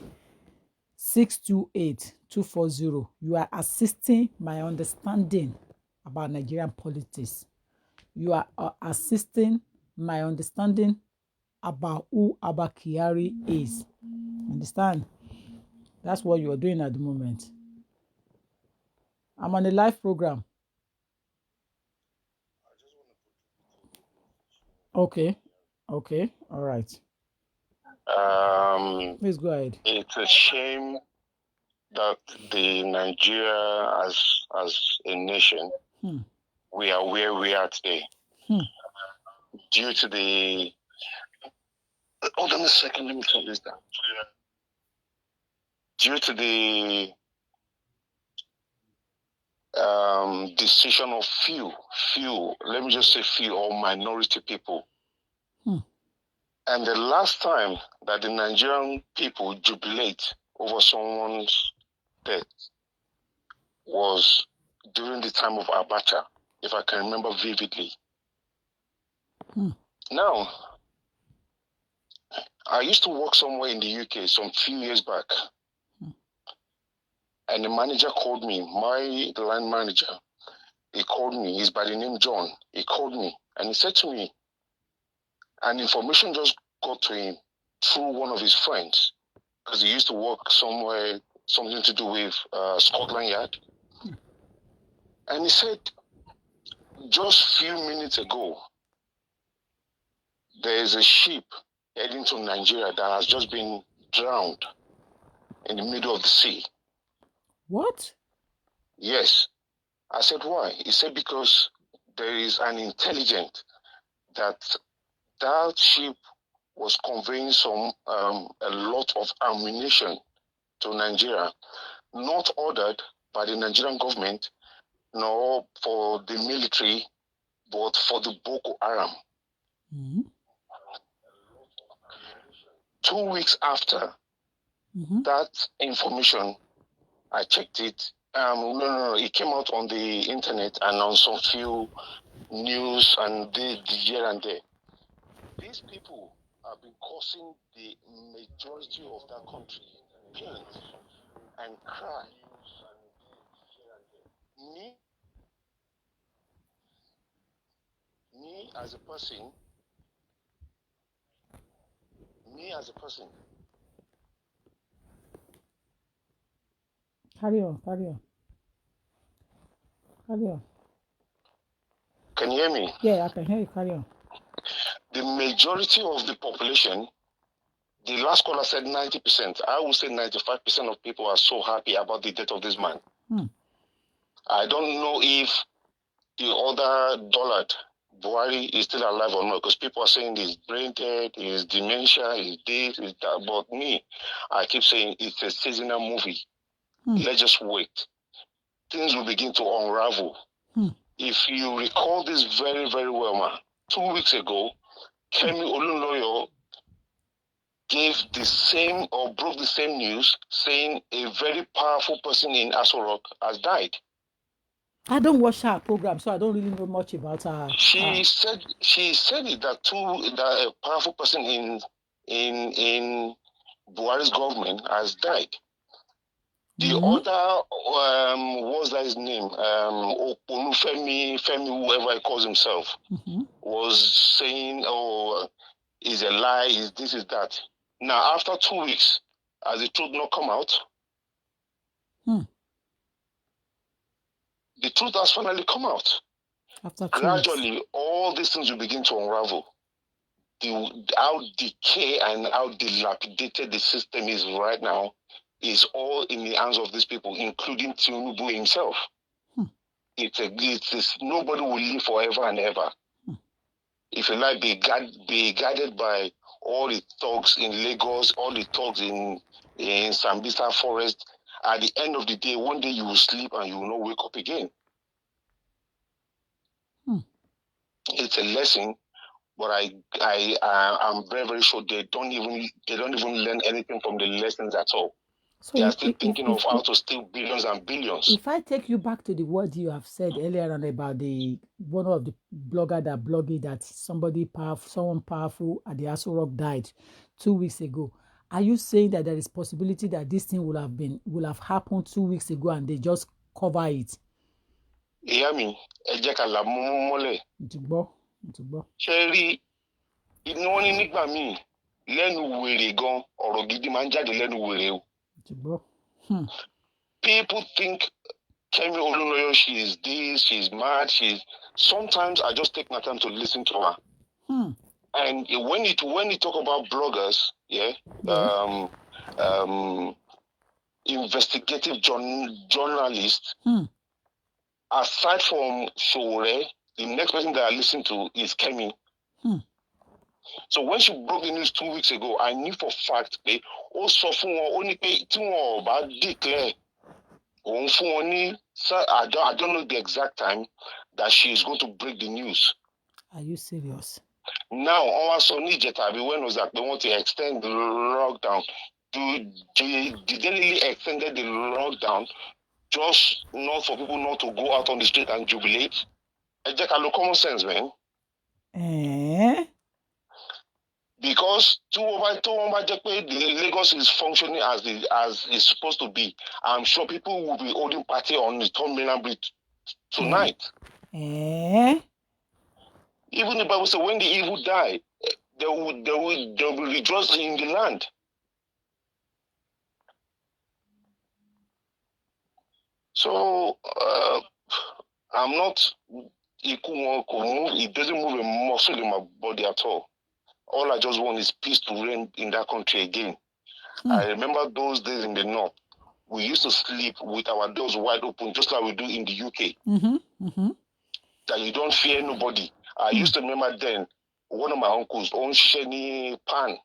628 240. You are assisting my understanding about Nigerian politics. You are assisting my understanding about who Abba Kyari is. Understand? That's what you are doing at the moment. I'm on a live program. Okay. All right. Please go ahead. It's a shame that the Nigeria as a nation, we are where we are today. Due to the hold on a second, let me turn this down. Due to the decision of few, let me just say few or minority people. And the last time that the Nigerian people jubilate over someone's death was during the time of Abacha, if I can remember vividly. Now, I used to work somewhere in the UK some few years back, and the manager called me, the line manager. He called me. He's by the name John. He called me, and he said to me, and information just got to him through one of his friends, because he used to work somewhere, something to do with Scotland Yard. And he said, just a few minutes ago, there's a ship heading to Nigeria that has just been drowned in the middle of the sea. What? Yes. I said, why? He said, because there is an intelligence that ship was conveying a lot of ammunition to Nigeria, not ordered by the Nigerian government, nor for the military, but for the Boko Haram. 2 weeks after that information, I checked it. No, it came out on the internet and on some few news and here and there. These people have been causing the majority of that country pain and cry. Me as a person. Carry on. Can you hear me? Yeah, I can hear you. Carry on. The majority of the population, the last caller said 90%. I would say 95% of people are so happy about the death of this man. I don't know if the other Dollard, Buhari, is still alive or not, because people are saying he's brain dead, he's dementia, he's this, he's that. But me, I keep saying it's a seasonal movie. Let's just wait. Things will begin to unravel. If you recall this very, very well, man, 2 weeks ago, Kemi Olunloyo gave the same or broke the same news, saying a very powerful person in Aso Rock has died. I don't watch her program, so I don't really know much about her. She said it that a powerful person in Buhari's government has died. The other, what's that his name? Femi, whoever he calls himself, was saying, "Oh, is a lie, is this, is that." Now, after 2 weeks, has the truth not come out? The truth has finally come out. After gradually, all these things will begin to unravel. How decay and how dilapidated the system is right now is all in the hands of these people, including Tinubu himself. It's nobody will live forever and ever. If you like, be guided by all the thugs in Lagos, all the thugs in Sambisa Forest. At the end of the day, one day you will sleep and you will not wake up again. It's a lesson, but I'm very, very sure they don't even learn anything from the lessons at all. So they are still thinking of how to steal billions and billions. If I take you back to the word you have said earlier on about one of the blogger that blogged that someone powerful at the Aso Rock died 2 weeks ago, are you saying that there is possibility that this thing will have happened 2 weeks ago and they just cover it? Ìyá mi, ẹ jẹ́ ká là mú mọ́lẹ̀. Ṣé rí inú wọn ní nígbà míì lẹ́nu wèrè gan ọ̀rọ̀ gidi máa ń jáde lẹ́nu wèrè o. People think Kemi Olunloyo, she is this, she's mad, sometimes I just take my time to listen to her. And when you talk about bloggers, investigative journalists, aside from Sowore, the next person that I listen to is Kemi. So when she broke the news 2 weeks ago, I knew for fact pé ó sọ fún wọn, ó ní pé tí wọn ò bá declare òun fún wọn ní, I don't know the exact time that she is going to break the news. Are you serious? Now, wọ́n wá sọ ní ìjẹta àbí when was that they want to extend the lockdown? Did they really extended the lockdown just not for people not to go out on the street and jubilate? Ẹ jẹ́ ká lo common sense, man. Because the Lagos is functioning as it's supposed to be, I'm sure people will be holding party on the Third Mainland Bridge tonight. Even the Bible says when the evil die, they will rejoice in the land. So I'm not equal. It doesn't move a muscle in my body at all. All I just want is peace to reign in that country again. I remember those days in the north. We used to sleep with our doors wide open, just like we do in the UK. That you don't fear nobody. I used to remember then, one of my uncles owned Sheni Pan.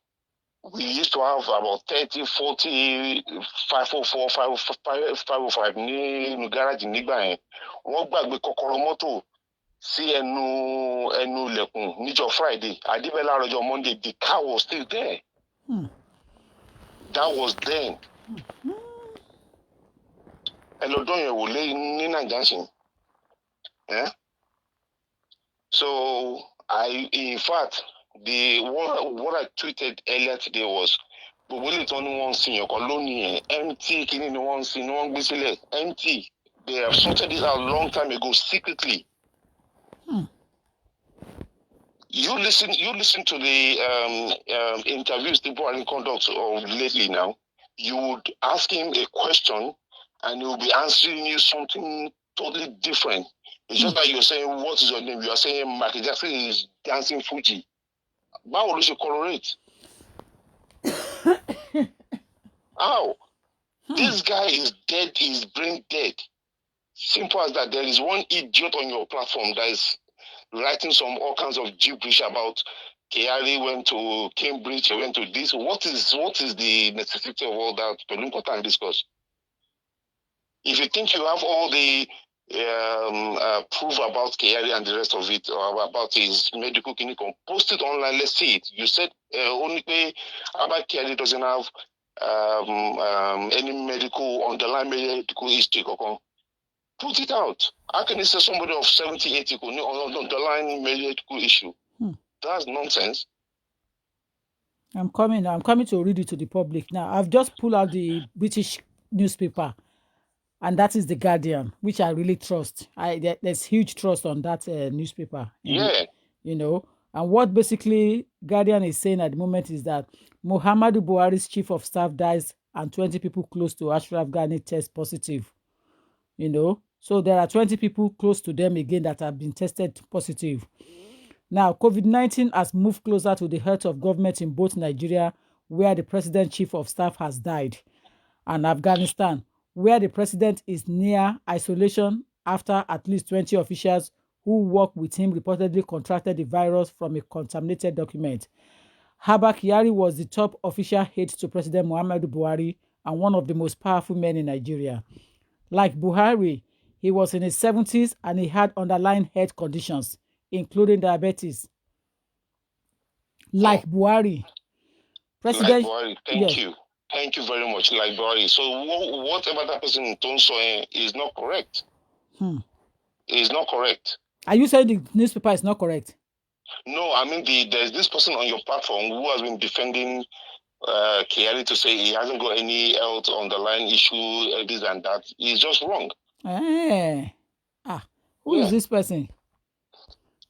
We used to have about 30, 40, 504, 505 ní garage nígbà yẹn. Wọ́n gbàgbé kọ́kọ́rọ́ mọ́tò sí ẹnu ilẹ̀kùn níjọ́ Friday. Adébẹ́lá ọjọ́ Monday, the car was still there. That was then. Ẹlọ́dún yẹn wò lé ní Nàìjíríà sìn. So in fact, what I tweeted earlier today was, but will it only one thing? Your colony empty, killing the one thing, no one basically empty. They have sorted it out a long time ago, secretly. You listen to the interviews the Buhari conducts of lately now. You would ask him a question, and he will be answering you something totally different. It's just like you're saying, what is your name? You are saying Michael Jackson is dancing Fuji. How do you correlate? How? This guy is dead, his brain dead. Simple as that. There is one idiot on your platform that is writing all kinds of gibberish about Kyari went to Cambridge, he went to this. What is the necessity of all that? To discuss. If you think you have all the proof about Kyari and the rest of it, or about his medical clinic, post it online, let's see it. You said only Abba Kyari doesn't have any underlying medical history. Put it out. How can you say somebody of 70, 80 on underlying medical issue? That's nonsense. I'm coming to read it to the public now. I've just pulled out the British newspaper, and that is the Guardian, which I really trust. There's huge trust on that newspaper. And what basically Guardian is saying at the moment is that Muhammadu Buhari's chief of staff dies and 20 people close to Ashraf Ghani test positive. So there are 20 people close to them again that have been tested positive. Now, COVID-19 has moved closer to the heart of government in both Nigeria, where the president chief of staff has died, and Afghanistan, where the president is near isolation after at least 20 officials who work with him reportedly contracted the virus from a contaminated document. Abba Kyari was the top official aide to President Muhammadu Buhari and one of the most powerful men in Nigeria. Like Buhari, he was in his 70s and he had underlying health conditions, including diabetes. Like Buhari. President, like Buhari, thank you. Thank you very much, like Buhari. So whatever that person told is not correct. Is not correct. Are you saying the newspaper is not correct? No, I mean there's this person on your platform who has been defending Kyari to say he hasn't got any health underlying issue, this and that. He's just wrong. Who is this person?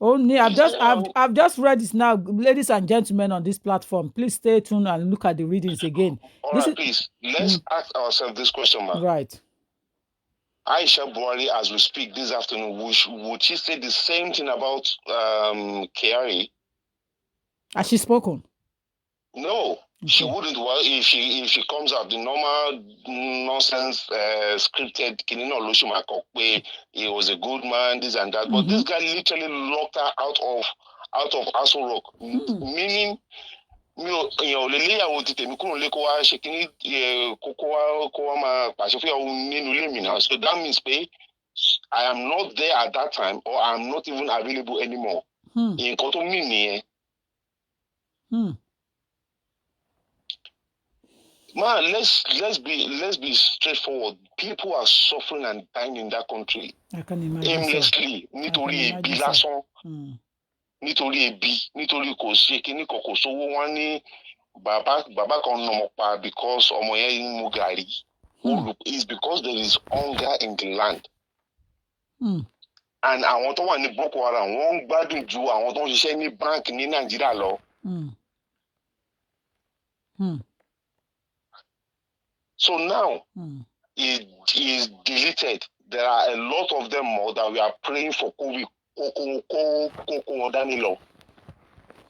I've just read this now, ladies and gentlemen on this platform. Please stay tuned and look at the readings again. Please let's ask ourselves this question, man. Right. Aisha Buhari, as we speak this afternoon, would she say the same thing about Kyari? Has she spoken? No, she wouldn't. Well, if she comes out the normal nonsense scripted, he was a good man, this and that. But this guy literally locked her out of Aso Rock, meaning leleyawo ti tèmi kúrò lé kó wá ṣe kíní kó wá máa pàṣẹ fún ìyàwó nínú ilé mi now. So that means I am not there at that time, or I am not even available anymore. Nǹkan tó mean nìyẹn. Man, let's be straightforward. People are suffering and dying in that country I can imagine aimlessly, nítorí ebi lásán. nítorí ebi nítorí kò sí kíní kan kò sówó wọn ní bàbá kan nà ọmọ pa because ọmọ yẹn ń mu gàrí. It's because there is hunger in the land. And àwọn tó wà ní Boko Haram wọ́n ń gbádùn ju àwọn tó ń ṣiṣẹ́ ní báńkì ní Nàìjíríà lọ. So now it is deleted. There are a lot of them more that we are praying for COVID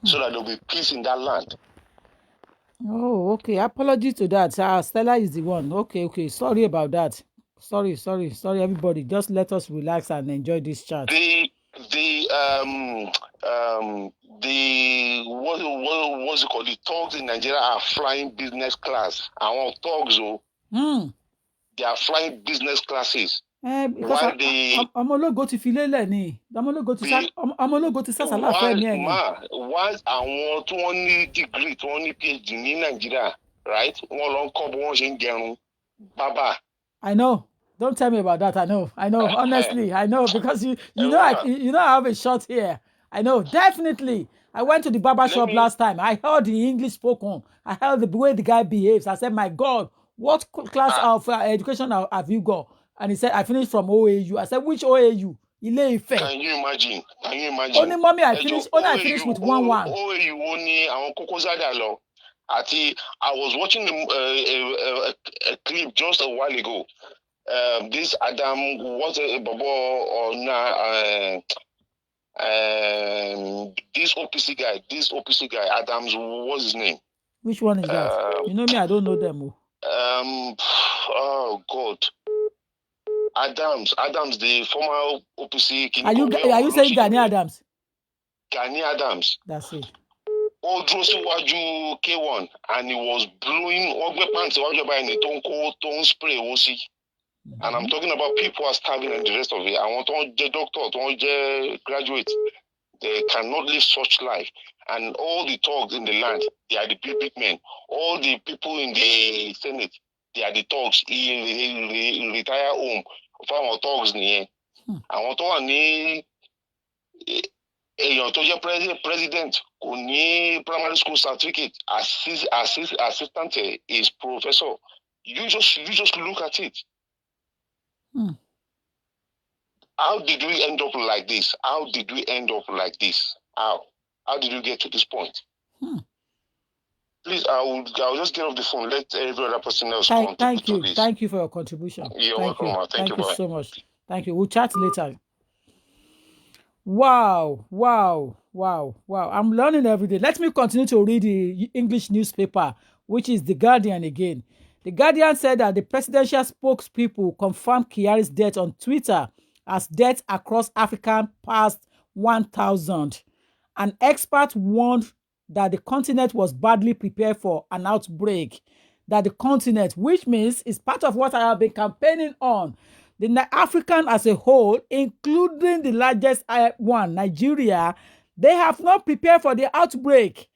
so that there will be peace in that land. Oh, okay. Apology to that. Stella is the one. Okay. Sorry about that. Sorry, everybody. Just let us relax and enjoy this chat. What's it called? The thugs in Nigeria are flying business class. Our thugs, they are flying business classes. Because I'm only go to Filele ni. I'm only go to Sasala fẹ́ mi ẹ̀ ni. Once àwọn tí wọ́n ní degree tí wọ́n ní PhD ní Nigeria, right? Wọ́n lọ ń kọ́ bí wọ́n ṣe ń gẹrun bàbá. I know. Don't tell me about that. I know. Honestly, I know because you know I have a shot here. I know definitely. I went to the barber shop last time. I heard the English spoken. I heard the way the guy behaves. I said, "My God, what class of education have you got?" And he said, "I finished from OAU." I said, "Which OAU?" Ile-Ife. Can you imagine? Only mommy, I finished with 1-1. OAU only àwọn Koko Zaria lọ. I was watching a clip just a while ago. This Adam was a Bobo or this OPC guy, Adams, what's his name? Which one is that? You know me, I don't know them. Oh God. Adams, the former OPC. Are you saying Gani Adams? Gani Adams. That's it. Odrosiwaju K1, and he was blowing Ogbe pants don't spray OC. And I'm talking about people who are starving and the rest of it. I want to doctor, to graduate. They cannot live such life. And all the thugs in the land, they are the big men. All the people in the Senate, they are the thugs. He retire home. From thugs near. I want to èèyàn tó jẹ́ president kò ní primary school certificate, assistant is professor. You just look at it. How did we end up like this? How did you get to this point? Please, I'll just get off the phone. Let every other person else thank you. Thank you for your contribution. You're welcome. Thank you so much. Thank you. We'll chat later. Wow. I'm learning every day. Let me continue to read the English newspaper, which is The Guardian again. The Guardian said that the presidential spokespeople confirmed Kyari's death on Twitter as deaths across Africa passed 1,000. An expert warned that the continent was badly prepared for an outbreak. That the continent, which means is part of what I have been campaigning on, the African as a whole, including the largest one, Nigeria, they have not prepared for the outbreak.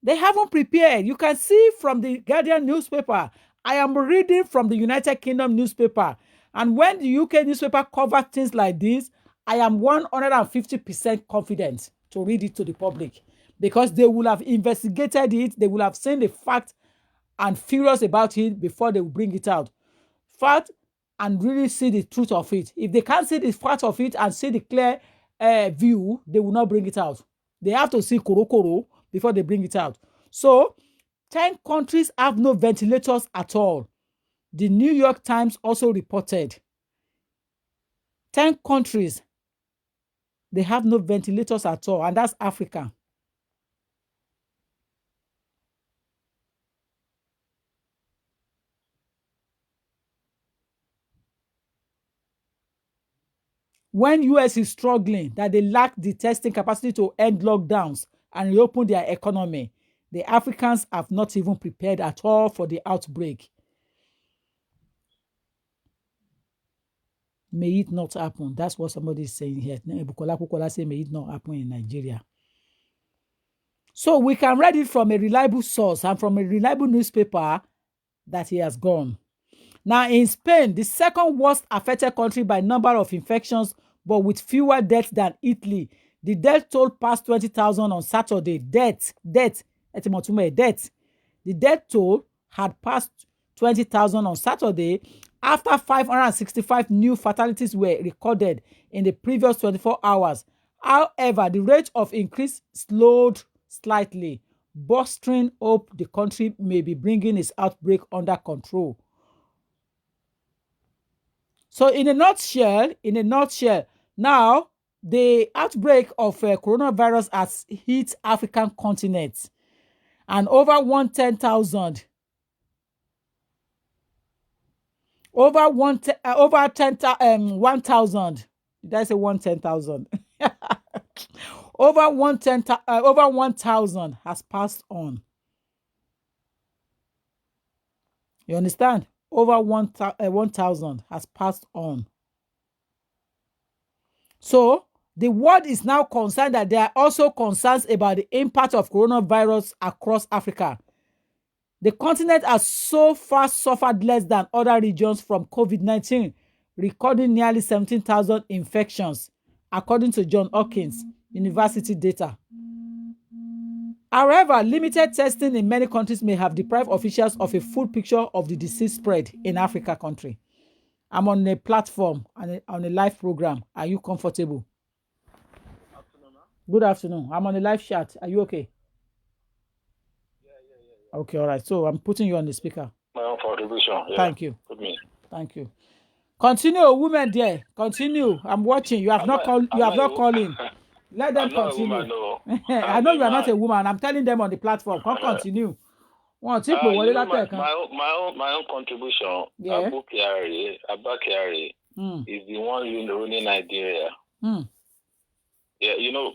They haven't prepared. You can see from the Guardian newspaper. I am reading from the United Kingdom newspaper. And when the UK newspaper covers things like this, I am 150% confident to read it to the public because they will have investigated it. They will have seen the fact and furious about it before they will bring it out. Fact and really see the truth of it. If they can't see the fact of it and see the clear view, they will not bring it out. They have to see koro before they bring it out. So, 10 countries have no ventilators at all. The New York Times also reported 10 countries, they have no ventilators at all, and that's Africa. When US is struggling, that they lack the testing capacity to end lockdowns and reopen their economy, the Africans have not even prepared at all for the outbreak. May it not happen. That's what somebody is saying here. Bukola say, may it not happen in Nigeria. So we can read it from a reliable source and from a reliable newspaper that he has gone. Now, in Spain, the second worst affected country by number of infections, but with fewer deaths than Italy, The death toll passed 20,000 on Saturday. Death. The death toll had passed 20,000 on Saturday after 565 new fatalities were recorded in the previous 24 hours. However, the rate of increase slowed slightly, bolstering hope the country may be bringing its outbreak under control. So in a nutshell, now the outbreak of coronavirus has hit African continent, and over 1,000. Over 1,000. Did I say 110,000? Over 1,000 has passed on. You understand? Over 1,000 has passed on. So the world is now concerned that there are also concerns about the impact of coronavirus across Africa. The continent has so far suffered less than other regions from COVID-19, recording nearly 17,000 infections, according to Johns Hopkins University data. However, limited testing in many countries may have deprived officials of a full picture of the disease spread in Africa country. I'm on a platform and on a live program. Are you comfortable? Good afternoon. I'm on a live chat. Are you okay? Okay, all right. So I'm putting you on the speaker. My own contribution. Yeah. Thank you. With me. Thank you. Continue, women there. Continue. I'm watching. You have not called. You have not called in. Let them continue. Woman, no. I know you are not a woman. I'm telling them on the platform. Come continue. My own contribution. Yeah. Abba Kyari is the one running Nigeria. Yeah, you know,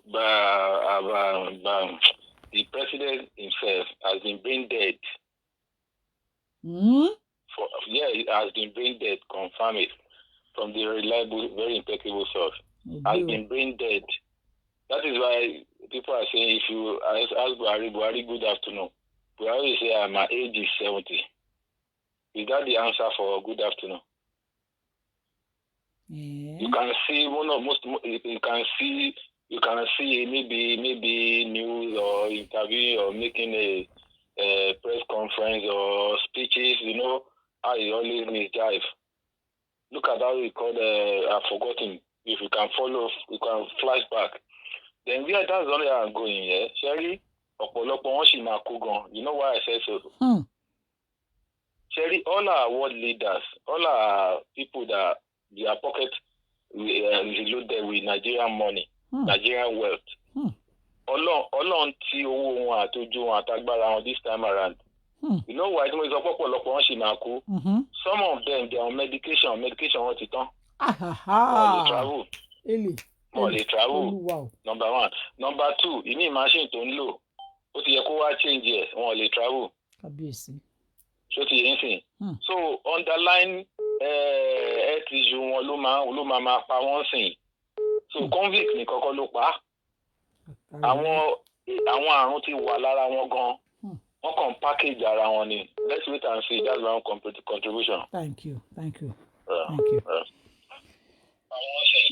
the president himself has been brain dead. It has been brain dead, confirm it from the reliable, very impeccable source. Has been brain dead. That is why people are saying, if you ask Buhari, good afternoon. Buhari will say, my age is 70. Is that the answer for good afternoon? Yeah. You can see maybe news or interview or making a press conference or speeches, you know, how he always misjive. Look at how he called, I've forgotten. If you can follow, you can flash back. Then that's only I'm going, yeah. Sherry, you know why I said so? Sherry, all our world leaders, all our people that their pocket is loaded with Nigerian money, Nigerian wealth. Ọlọ́run tí owó wọn àtọ́jú wọn àtagbára wọn this time around. You know why? Some of them, they are on medication wọn ti tán. They travel. Wow. Number one. Number two, ìní machine tó ń lò. Ó ti yẹ kó wá change ẹ̀, wọn lè travel. Kábíyèsí. So ti yẹn sìn. So underline health issue wọn ló máa pa wọ́n sìn. So convict ní kọ́kọ́ ló pa. Àwọn àrùn ti wà lára wọn gan. Wọ́n kàn package ara wọn ni. Let's wait and see. That's my own contribution. Thank you.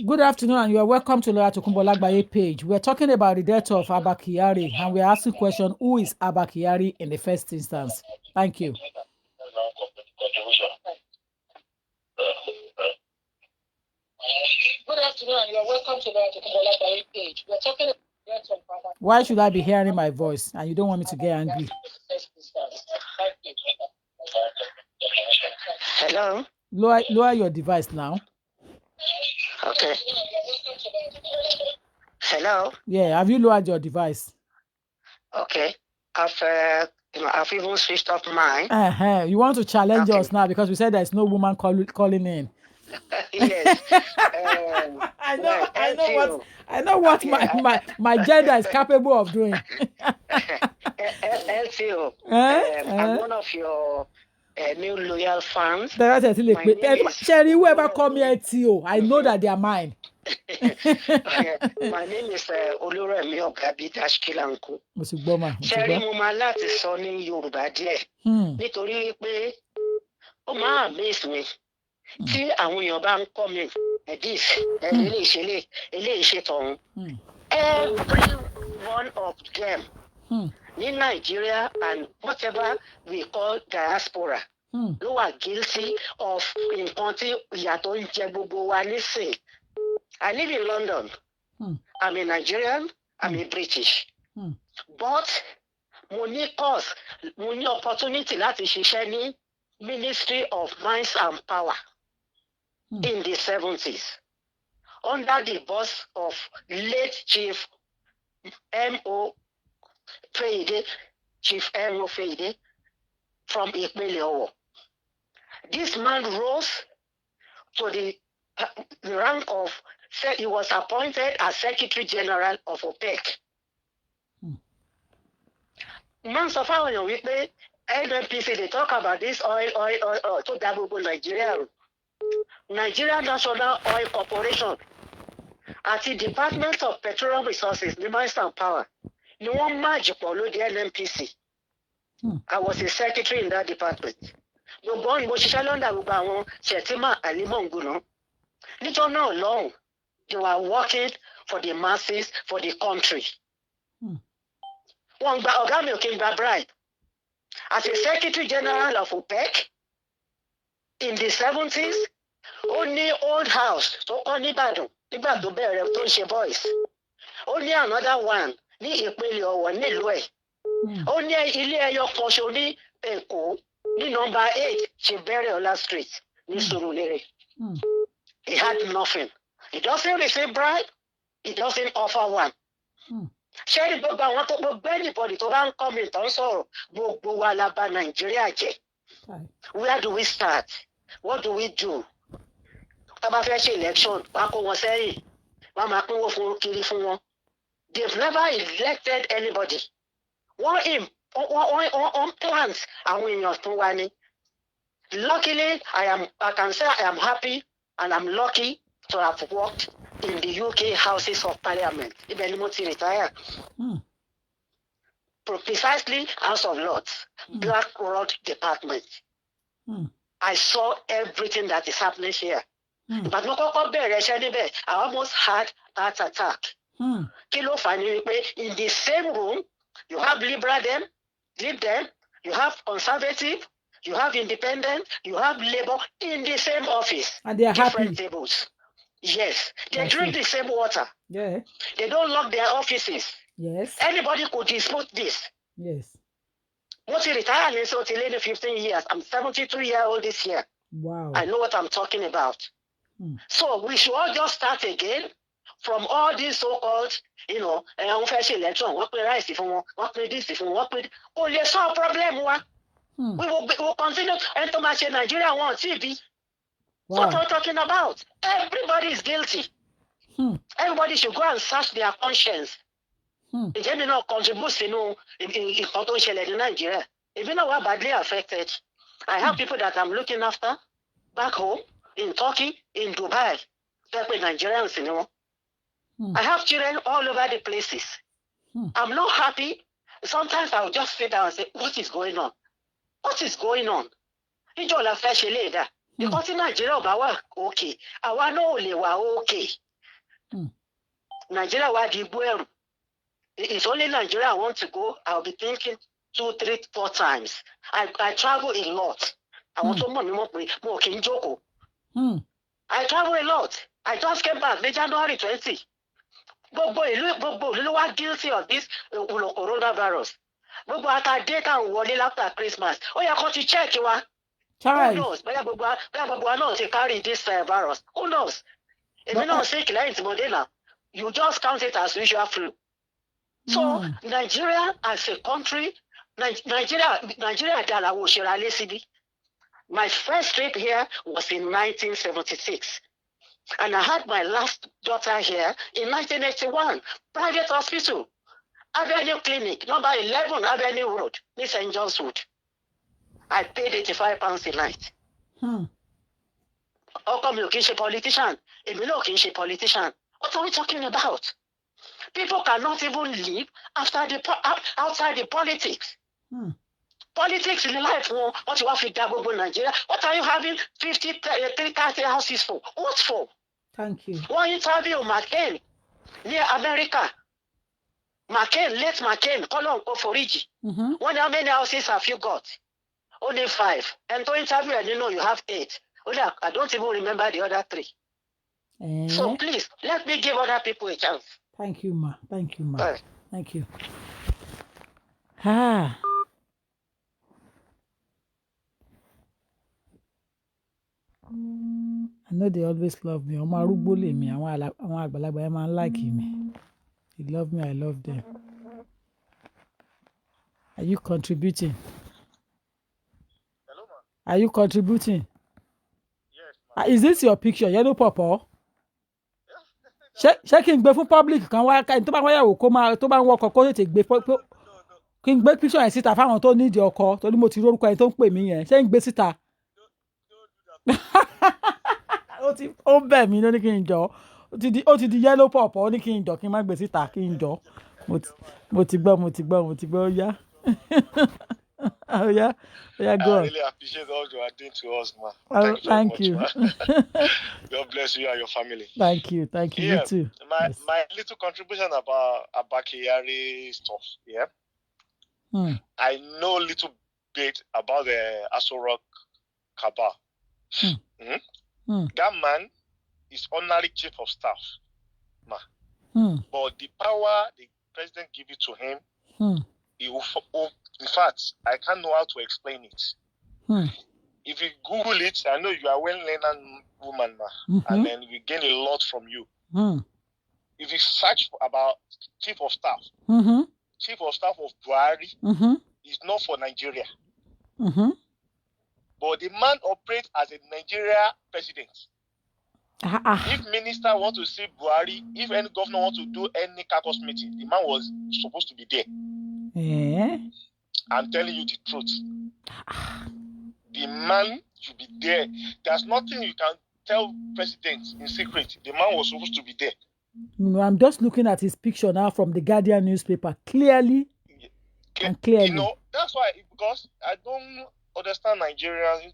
Good afternoon, and you are welcome to Lawyer Tokunbo Lagbaye page. We're talking about the death of Abba Kyari, and we're asking the question, who is Abba Kyari in the first instance? Thank you. Good afternoon, and you are welcome to Lawyer Tokunbo Lagbaye page. We're talking about the death of Abba. Why should I be hearing my voice, and you don't want me to get angry? Hello? Lower your device now. Okay. Hello? Yeah, have you lowered your device? Okay. I've even switched off mine. You want to challenge us now because we said there's no woman calling in. Yes. I know what my gender is capable of doing. LTO. I'm one of your new loyal fans. Sherry, whoever call me LTO, I know that they are mine. My name is Oluremi Ogabi Tashkilanku. Sherry, mo máa láti sọ ní Yorùbá díẹ̀. Nítorí pé ó máa amaze me. Tí àwọn èèyàn bá ń comment this, eléyìí ṣe tọ̀hún. every one of them in Nigeria and whatever we call diaspora ló wà guilty of nǹkan tí ìyà tó ń jẹ gbogbo wa nísìn. I live in London. I'm a Nigerian. I'm a British. But mo ní course, mo ní opportunity láti ṣiṣẹ́ ní Ministry of Mines and Power in the 70s under the boss of late Chief M.O. Fayide, Chief M.O. Fayide from Ìpínlẹ̀ Ọ̀wọ̀. This man rose to the rank of, he was appointed as Secretary General of OPEC. Months of our wípé NNPC, they talk about this oil to dá gbogbo Nigeria. Nigeria National Oil Corporation àti Department of Petroleum Resources, the Mines and Power, ni wọ́n merge pọ̀ lórí NNPC. I was a secretary in that department. Gbogbo òyìnbó ṣiṣẹ́ lọ́ndà gbogbo àwọn Shettima Alimonguna. Níjọ́ náà lọ́hùn, they were working for the masses, for the country. Wọ́n gba ọ̀gá mi ò kí n gba bribe. As a Secretary General of OPEC in the 70s, ó ní old house tó kọ́ nìbàdàn nígbà tó bẹ̀rẹ̀ tó ń ṣe boys. Ó ní another one ní Ìpínlẹ̀ Ọ̀wọ̀ nílùú ẹ̀. Ó ní ilé ẹyọ kan ṣo ní Èkó ní number 8 Chibereola Street ní Surulere. He had nothing. He doesn't receive bribe. He doesn't offer one. Ṣé ní gbogbo àwọn tó gbogbo anybody tó bá ń kọ́ mi tó ń sọ̀rọ̀ gbogbo wa la bà Nàìjíríà jẹ́. Where do we start? What do we do? Tá bá fẹ́ ṣe election, wá kó wọn sẹ́yìn. Wọ́n máa pínwó fún kiri fún wọn. They've never elected anybody. Wọ́n plant àwọn èèyàn fún wa ni. Luckily, I can say I am happy and I'm lucky to have worked in the UK Houses of Parliament. Ibẹ̀ ni mo ti retire. Precisely House of Lords, Black Road Department. I saw everything that is happening here. But mo kọ́kọ́ bẹ̀rẹ̀ iṣẹ́ níbẹ̀, I almost had heart attack. Kí ló fà ní wípé in the same room, you have Lib Dem, you have Conservative, you have Independent, you have Labour in the same office. And they are different happy. Tables. Yes, they drink the same water. Yeah. They don't lock their offices. Yes. Anybody could dispute this. Yes. Once you retire, so till 15 years. I'm 72-year-old this year. Wow. I know what I'm talking about. So we should all just start again from all these so-called, unfair election. What we rice if what we this if what we only solve problem one. We will continue and to match Nigeria one TV. What we're talking about. Everybody is guilty. Everybody should go and search their conscience. If you not contribute in Nigeria, if you know what badly affected, I have people that I'm looking after back home, in Turkey, in Dubai, with Nigerians, I have children all over the places. I'm not happy. Sometimes I'll just sit down and say, what is going on? What is going on? Because in Nigeria, okay. Àwa náà ò lè wà okay. Nigeria wa di bueru. It's only Nigeria I want to go. I'll be thinking 2, 3, 4 times. I travel a lot. I want to more Joko. I travel a lot. I just came back January 20. Gbogbo ìlú wa guilty of this coronavirus. Gbogbo ata data and wọlé after Christmas. Ó yẹ kó ti check wa. Who knows? Bóyá gbogbo wa náà ti carry this virus. Who knows? If you not sick like Modena, you just count it as usual flu. So Nigeria as a country, Nigeria dalawo ṣeralé síbí. My first trip here was in 1976. And I had my last daughter here in 1981. Private hospital, Avenue Clinic, number 11 Avenue Road, in St. John's Wood. I paid £85 a night. How come you can't be a politician? If you can't be a politician, what are we talking about? People cannot even live outside the politics. Politics in life, what you have in Nigeria, what are you having 50, 30 houses for? What for? Thank you. One interview, McCain, near America, Late McCain, Colon Oforiji. Wonder how many houses have you got? Only 5. And to interview, I didn't know you have 8. I don't even remember the other 3. So please, let me give other people a chance. Thank you, ma. Thank you, ma. Right. Thank you. Ah. I know they always love me. Ọmọ arúgbó lèmi, àwọn àgbàlagbà ẹ máa ń like me. They love me, I love them. Are you contributing? Hello, ma. Are you contributing? Yes, ma. Is this your picture? Yellow pọ̀pọ̀? Ṣé kí n gbé fún public kan wá tó bá wáyàwó kó máa tó bá ń wọkọ̀ kó tètè gbé kí n gbé picture yẹn síta fáwọn tó nídìí ọkọ torí mo ti rí orúkọ yẹn tó ń pè mí yẹn ṣé n gbé síta? Ó bẹ̀ mí ló ní kí n jọ ó ti di yellow pọ̀pọ̀ ó ní kí n jọ kí n má gbé síta kí n jọ mo ti gbọ́ ó yá. Oh yeah, go on. I really appreciate all you are doing to us, Oh, ma. thank you. God bless you and your family. Thank you. Yeah, You too. my little contribution about Abba Kyari stuff. Yeah, I know a little bit about the Aso Rock Cabal. That man is honorary chief of staff, ma. But the power the president give it to him, he will, in fact, I can't know how to explain it. If you Google it, I know you are a well-learned woman, ma, and then we gain a lot from you. If you search about chief of staff of Buhari is not for Nigeria. But the man operates as a Nigeria president. If minister want to see Buhari, if any governor want to do any caucus meeting, the man was supposed to be there. I'm telling you the truth. The man should be there. There's nothing you can tell president in secret. The man was supposed to be there. I'm just looking at his picture now from the Guardian newspaper clearly. And clearly. You know, that's why, because I don't understand Nigerian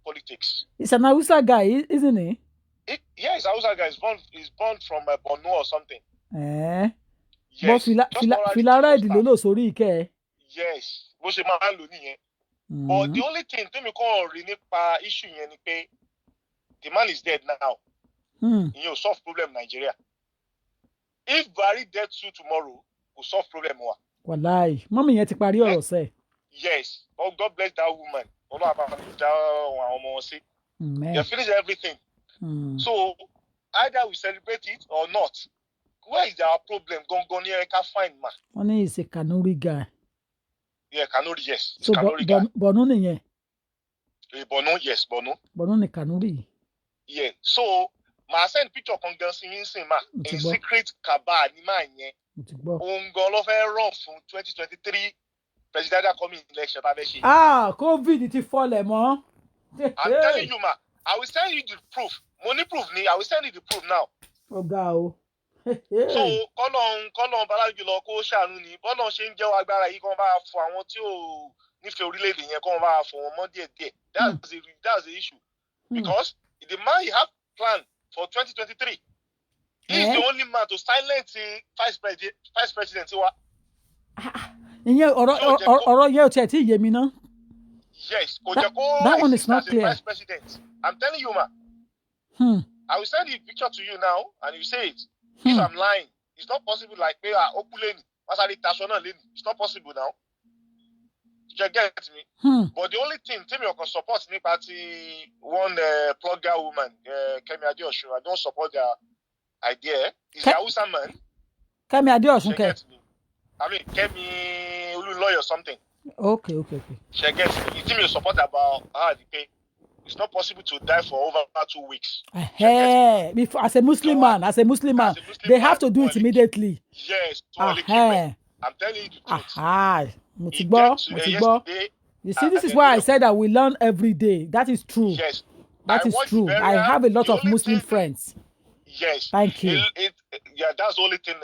politics. It's an Hausa guy, isn't he? Yeah, it's a Hausa guy. He's born from Borno or something. Yes. But Filara Idilolo sórí ike. Yes. But the only thing me call nípa issue yẹn ni pé the man is dead now. You solve problem Nigeria. If Buhari dead soon tomorrow, we'll solve problem wa. Wallahi, mommy yẹn ti parí ọ̀rọ̀ sẹ́. Yes. Oh, God bless that woman. They finish everything. So either we celebrate it or not. Where is our problem? Go near can find man. Only is a Kanuri guy. Yeah, Kanuri, yes. So Bono nìyẹn. Bono, yes, Bono. Bono ni Kanuri. Yeah. So my send picture kan gan sin ma in secret cabal ni ma yẹn. Ongo ló fẹ́ run fún 2023 presidential coming election ta fẹ́ ṣe. COVID ti fọlẹ̀ mọ́. I'm telling you, ma. I will send you the proof. Money proof ni. I will send you the proof now. Ọ̀gá o. So kọ́lọ́n Bọ́lájú lọ kó ṣàánú ni. Bọ́lá ṣe ń jẹ́wọ́ agbára yìí kọ́ bá fọ àwọn tí ò nífẹ̀ẹ́ orílẹ̀-èdè yẹn kọ́ bá fọ wọn mọ́ díẹ̀díẹ̀. That's the issue. Because the man you have planned for 2023. He's the only man to silence the vice president wa. Ìyẹn ọ̀rọ̀ yẹn ò tiẹ̀ tí ì yé mi ná. Yes, that one is not clear. Vice president. I'm telling you, ma. I will send the picture to you now, and you say it. If I'm lying, it's not possible. Like me, it's not possible now. You get me? But the only thing, tell me, you can support me party one plugger woman, Kemi Adeosun. I don't support their idea. Is a Hausa man. Kemi Adeosun, okay. I mean, Kemi Ululoy or something. Okay. She gets me. You think you support about the pay? It's not possible to die for over 2 weeks. As a Muslim man, they have to do it immediately. Yes, I'm telling you the truth. You see, this is why I said that we learn every day. That is true. Yes. That is true. I have a lot of Muslim friends. Yes. Thank you. That's the only thing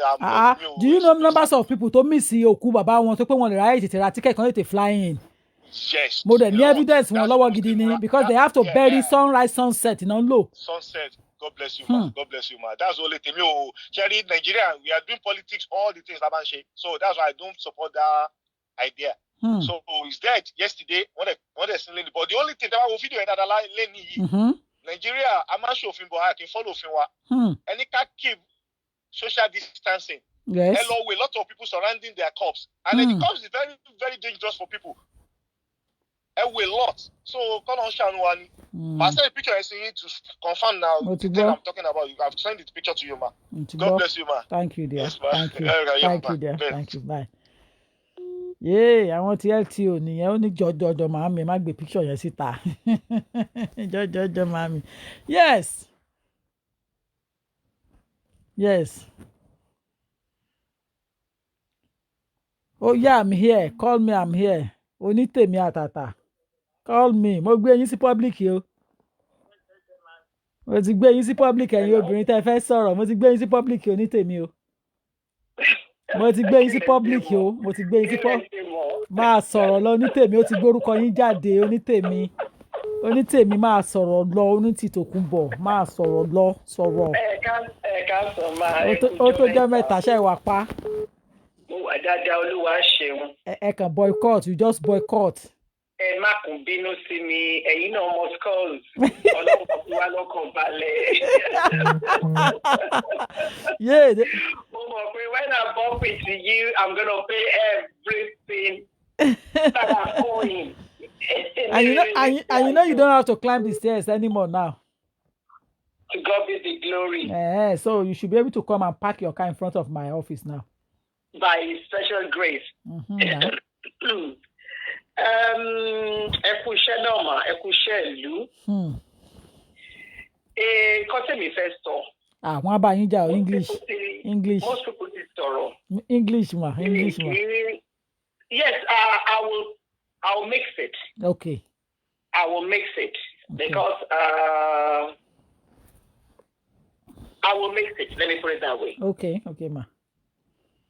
do you know numbers of people to miss òkú bàbá wọn tó pé wọn lè ráyè tètè ra ticket kan tètè fly in? Yes. Mo dẹ̀ ní evidence wọn lọ́wọ́ gidi ni because they have to bury sunrise sunset iná lò. Sunset. God bless you, man. God bless you, man. That's the only thing. Kyari, Nigeria, we are doing politics, all the things Abba say. So that's why I don't support that idea. So he's dead yesterday. What they but the only thing that I will video in that line, Nigeria, I'm not sure if I can follow him. And it can keep social distancing. Yes. Hello, a lot of people surrounding their cops. And then the cops is very, very dangerous for people. A lot. So come on, Shan one. But I sent a picture I see to confirm now the thing I'm talking about. You have sent the picture to you, man. God bless you, man. Thank you, dear. Yes, man. Thank you. Thank you, dear. Thank you. Bye. Yeah, I want to LTO nìyẹn ó ní jọjọjọ màámi má gbé picture yẹn síta. Jọjọjọ màámi. Yes. Yes. Oh yeah, I'm here. Call me, I'm here. Onítèmi àtàtà. Call me. Mo gbé yín sí public o. Mo ti gbé yín sí public ẹ̀yin obìnrin tẹ́ fẹ́ sọ̀rọ̀. Mo ti gbé yín sí public onítèmi o. Mo ti gbé yín sí public o. Mo ti gbé yín sí public. Máa sọ̀rọ̀ lọ onítèmi. Ó ti gbórúkọ yín jáde onítèmi. Onítèmi máa sọ̀rọ̀ lọ onítìtòkùnbọ̀. Máa sọ̀rọ̀ lọ sọ̀rọ̀. Ẹ̀ka sọ máa. Ó tó jẹ́ mẹ́ta ṣe ìwà pa. Dáadáa Olúwa ṣeun. Ẹ kàn boycott, you just boycott. Ẹ má kún bínú sí mi, ẹ̀yin náà mọ skulls. Ọlọ́run kan wá lọ́kàn balẹ̀. Yeah. Mo mọ̀ pé when I bump into you, I'm gonna pay everything that I'm owing. And you know you don't have to climb the stairs anymore now. To God be the glory. So you should be able to come and park your car in front of my office now. By His special grace. Ẹ kú iṣẹ́ náà mà, ẹ kú iṣẹ́ ìlú. Kọ́tẹ́mi fẹ́ sọ. Wọ́n á bá yín jà o, English. Most people ti sọ̀rọ̀. English ma. Yes, I will mix it. Okay. I will mix it because I will mix it. Let me put it that way. Okay, ma.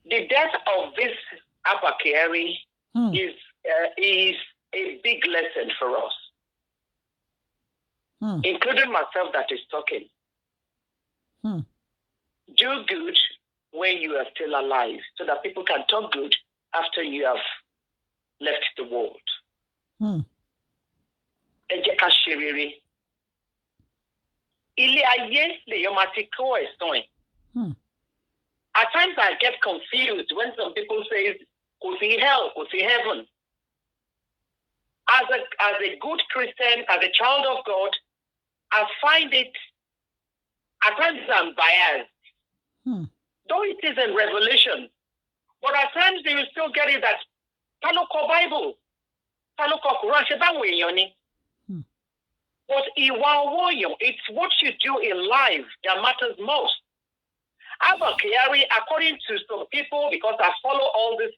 The death of this Abba Kyari is a big lesson for us, including myself that is talking. Do good when you are still alive so that people can talk good after you have left the world. Ẹ jẹ́ ká ṣe rere. Ilé ayé lèèyàn máa ti kó ẹ̀san ẹ̀. At times I get confused when some people say, kò sí hell, kò sí heaven. As a good Christian, as a child of God, I find it, at times I'm biased. Though it is in Revelation, but at times you will still get it that, ta ló kọ Bible, ta ló kọ Quran, ṣe báwo èèyàn ni? But ìwà ọwọ́ èèyàn, it's what you do in life that matters most. Abba Kyari, according to some people, because I follow all this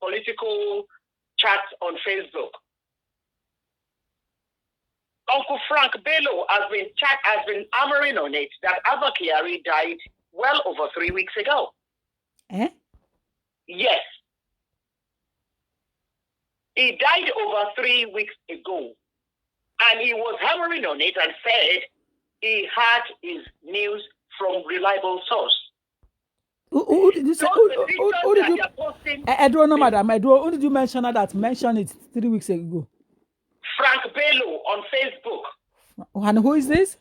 political chats on Facebook, Uncle Frank Bello has been hammering on it that Abba Kyari died well over 3 weeks ago. Yes. He died over 3 weeks ago. And he was hammering on it and said he had his news from reliable source. Who did you say? Who did you? I don't know, madam. Who did you mention that mentioned it 3 weeks ago? Frank Bello on Facebook. And who is this?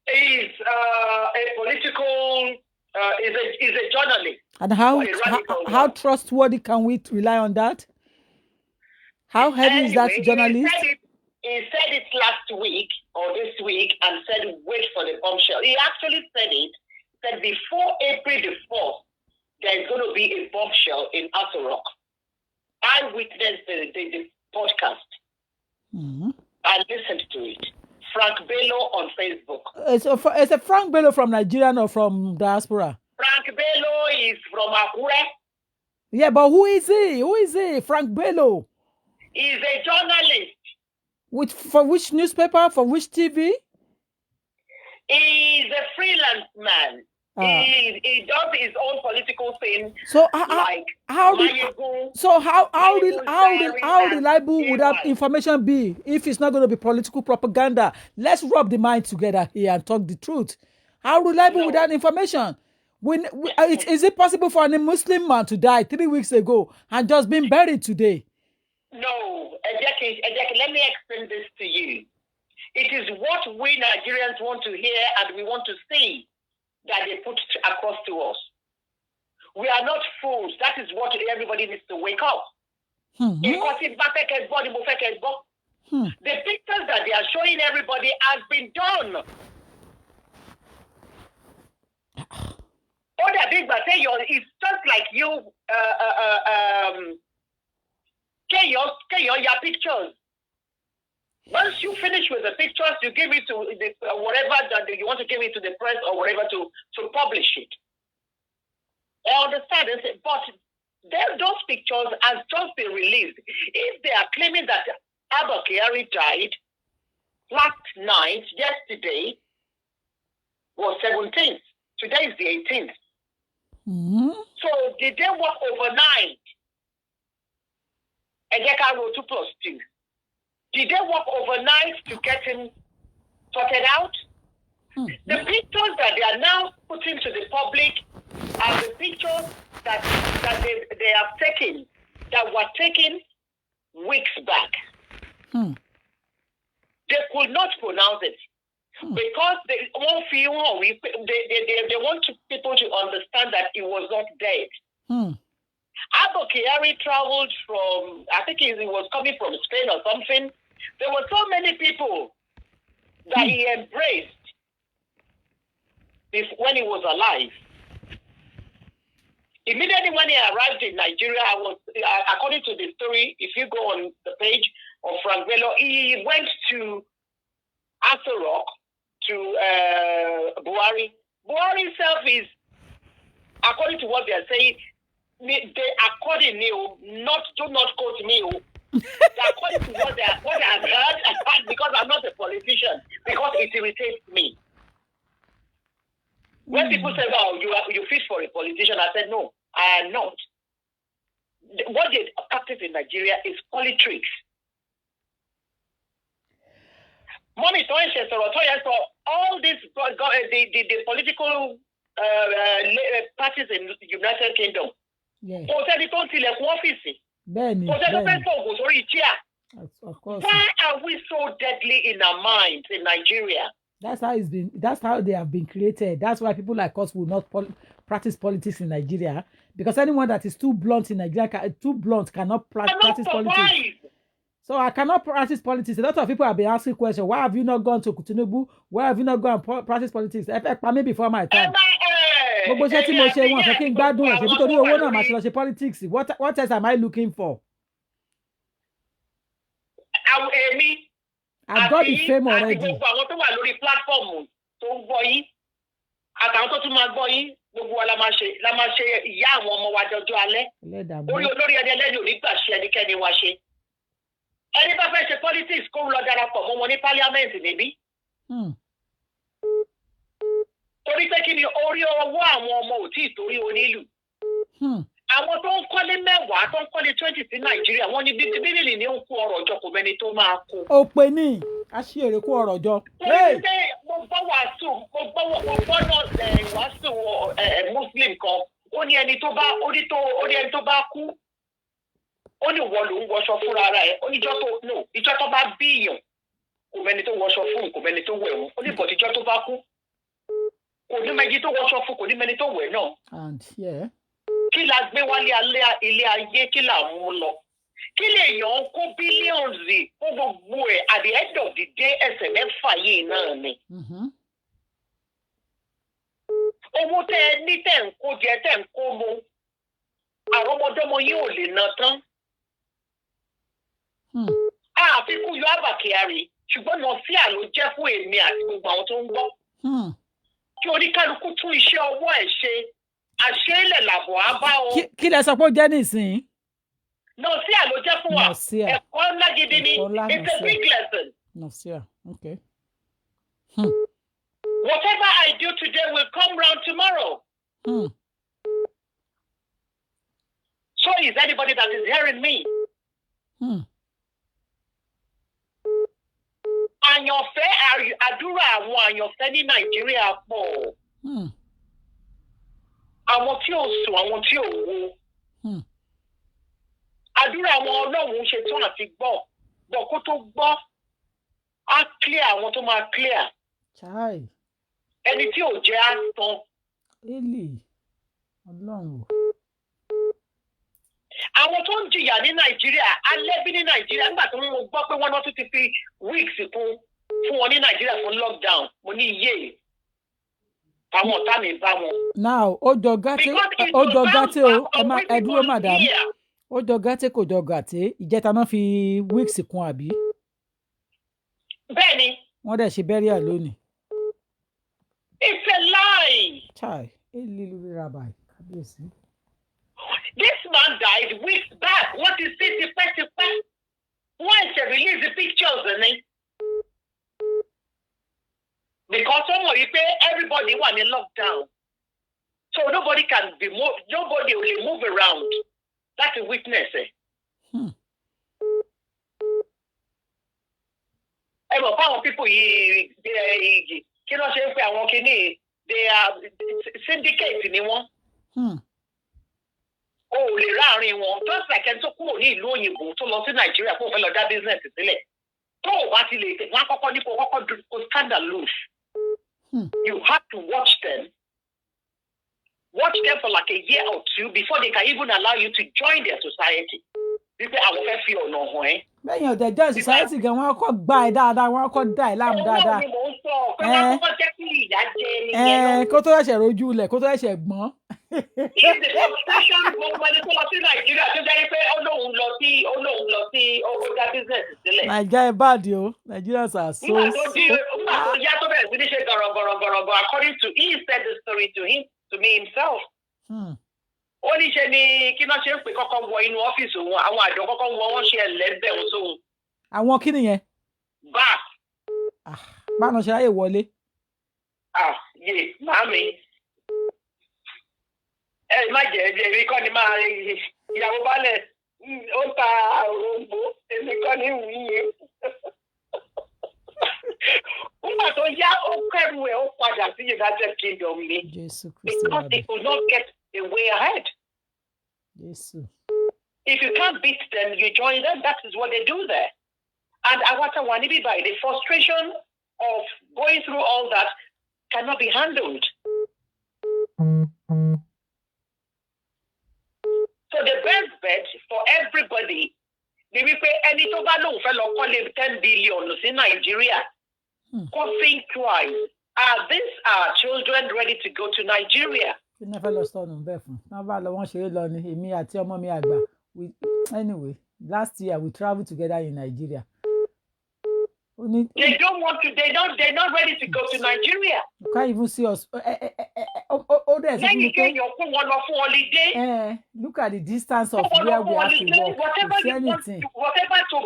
He's a political. He's a journalist. And how trustworthy can we rely on that? How heavy is that journalist? He said it last week or this week and said, wait for the bombshell. He actually said it, that before April the 4th, there's going to be a bombshell in Aso Rock. I witnessed the podcast. I listened to it. Frank Bello on Facebook. It's a Frank Bello from Nigeria or from diaspora? Frank Bello is from Akure. Yeah, but who is he? Who is he? Frank Bello. He's a journalist. For which newspaper? For which TV? He's a freelance man. He does his own political thing. So like how reliable would that A1. information be if it's not going to be political propaganda? Let's rub the mind together here and talk the truth. How reliable would that information? Is it possible for a Muslim man to die 3 weeks ago and just been buried today? No, let me explain this to you. It is what we Nigerians want to hear and we want to see that they put across to us. We are not fools. That is what everybody needs to wake up. The pictures that they are showing everybody has been done. It's just like you your pictures. Once you finish with the pictures, you give it to whatever that you want to give it to the press or whatever to publish it. I understand this, but those pictures has just been released. If they are claiming that Abba Kyari died last night, yesterday was 17th. Today is the 18th. So did they work overnight? And they can roll 2 + 2. Did they work overnight to get him sorted out? The pictures that they are now putting to the public are the pictures that they have taken, that were taken weeks back. They could not pronounce it because they want people to understand that he was not dead. Abba Kyari traveled from, I think he was coming from Spain or something. There were so many people that he embraced when he was alive. Immediately when he arrived in Nigeria, according to the story, if you go on the page of Frank Bello, he went to Rock to Buhari. Buhari himself is, according to what they are saying, according to do not quote me. According to what I've heard, because I'm not a politician, because it irritates me. When people say, "Oh, you fit for a politician," I said, "No, I am not." What they practice in Nigeria is politics. Mommy, all these the political parties in the United Kingdom. Yes. Of course. Why are we so deadly in our minds in Nigeria? That's how it's been. That's how they have been created. That's why people like us will not practice politics in Nigeria, because anyone that is too blunt in Nigeria cannot practice politics. So I cannot practice politics. A lot of people have been asking questions. Why have you not gone to Tinubu? Why have you not gone and practice politics? Me before my time. What else am I looking for? I've got the fame already. Ẹni bá fẹ́ ṣe politics kó lọ darapọ̀ mọ́ wọn ní parliament níbí. Torí pé kí ni orí ọwọ́ àwọn ọmọ ò tí ì torí onílù. Àwọn tó ń kọ́lé 10 tó ń kọ́lé 20 sí Nàìjíríà wọ́n ní bíbélì ní ó kó ọrọ̀ jọ kò mẹ́ni tó máa kó. Ó pe ní aṣèrè kó ọrọ̀ jọ. Mo gbọ́ wàásù Muslim kan ó ní ẹni tó bá kú. Ó ní wọ́n ló ń wọṣọ fúnra ara ẹ̀ ó ní ìjọ tó bá bí èèyàn kò mẹ́ni tó wọṣọ fún kò mẹ́ni tó wẹ̀ wọ́n ó ní bọ̀dí ìjọ tó bá kú kò ní mẹ́ni tó wọṣọ fún kò ní mẹ́ni tó wẹ̀ náà. Kí la gbé wálé ilé ayé kí là ń mú lọ kí lè yàn kó bílíọ̀nù fún gbogbo ẹ̀ at the end of the day ẹsẹ̀ mẹ́fà yìí náà ni. Owó tẹ ẹ ní tẹ̀ ń kó jẹ tẹ̀ ń kó mu àrọ́mọdọ́mọ yìí ò lè ná tán. Àfikún yọ Abba Kyari ṣùgbọ́n náà sí àlọ́ jẹ́ fún èmi àti gbogbo àwọn tó ń gbọ́. Kí oníkálukú tún iṣẹ́ ọwọ́ ẹ̀ ṣe àṣeélẹ̀ làbọ̀ á bá o. Kí lẹ sọ pé ó jẹ́ nísìnyí? Náà sí àlọ́ jẹ́ fún wa ẹ̀kọ́ ńlá gidi ni it's a big lesson. Okay. Whatever I do today will come come round tomorrow. So is anybody that is hearing me? Àyànfẹ́ àdúrà àwọn àyànfẹ́ ní Nàìjíríà pọ̀. Àwọn tí ò sùn, àwọn tí ò wo. Àdúrà àwọn Ọlọ́run ṣe tán àti gbọ́. Bọ̀ kó tó gbọ́, á clear àwọn tó máa clear. Ẹni tí ò jẹ́ á tán. Ọlọ́run. Àwọn tó ń jìyà ní Nàìjíríà, alẹ́bí ní Nàìjíríà, nígbà tó ń gbọ́ pé wọ́n náà tún ti fi weeks kún fún wọn ní Nàìjíríà fún lockdown, mo ní iye àwọn ọ̀tá mi bá wọn. Now, ó jọ gàtè o, ẹ dúró madam. Ó jọ gàtè kò jọ gàtè, ìjẹta náà fi weeks kún àbí? Bẹ́ẹ̀ni. Wọ́n dẹ̀ ṣe burial lónìí. It's a lie. Chai, little rabbi, kábíyèsí. This man died weeks back. What is it? Why to release the pictures, isn't it? Because everybody was in lockdown. So nobody will move around. That's a witness. People they are syndicate in one. Lè ráàrin wọn just like ẹni tó kúrò ní ìlú òyìnbó tó lọ sí Nàìjíríà kó fẹ́ lọ dá business sílẹ̀ tó o bá ti lè wọ́n á kọ́kọ́ ní kó kọ́kọ́ stand aloof. You have to watch them for like a year or two before they can even allow you to join their society. Wípé àwọn fẹ́ fi ọ̀nà hàn ẹ́. Lẹ́yìn ọ̀dẹ̀ join society gan wọ́n á kọ́ gbá ẹ dáadáa wọ́n á kọ́ dá ẹ láàmú dáadáa. Ọlọ́run ni mò ń sọ pé wọ́n kọ́kọ́ jẹ́ kí ìyá jẹ ẹni. Kó tó ẹ̀ṣẹ̀ rojú ilẹ̀ kó tó ẹ̀ṣẹ̀ gbọ́n. Ìdè frustration gbogbo ẹni tó lọ sí Nàìjíríà tó jẹ́ pé olóhùn lọ sí owó dá business sílẹ̀. Nàìjíríà ẹ báàdì o, Nàìjíríà sà so. Nígbà tó yá tó bẹ̀rẹ̀ sí ní ṣe gọ̀rọ̀gọ̀rọ̀ according to he said the story to me himself. Ó ní ṣe ni kí náà ṣe ń pè kọ́kọ́ wọ inú ọ́fíìsì òun àwọn àjọ kọ́kọ́ wọ wọ́n ṣe ẹlẹ́gbẹ̀ òun sóhun. Àwọn kí nìyẹn? Back. Báwo ṣe ráyè wọlé? Màámi. Ẹ má jẹ́ èmi kọ́ ni máa ìyàwó balẹ̀ ó ń ta òròǹbó èmi kọ́ ni wíyẹ. Nígbà tó yá ó kẹ́rù ẹ̀ ó padà sí United Kingdom ni. Because they could not get a way ahead. If you can't beat them, you join them. That is what they do there. And the frustration of going through all that cannot be handled. So the best bet for everybody, ni wípé ẹni tó bá lóun fẹ́ lọ kọ́lé 10 billion sí Nàìjíríà, kó think twice. Are these our children ready to go to Nigeria? Kí ni ẹ fẹ́ lọ sọnù bẹ́ẹ̀ fún? Wọ́n bá lọ wọ́n ṣeré lọ ni èmi àti ọmọ mi àgbà. Anyway, last year we traveled together in Nigeria. They don't want to. They're not ready to go to Nigeria. You can't even see us. Then you get your phone on holiday. Look at the distance of where we have to walk. Whatever to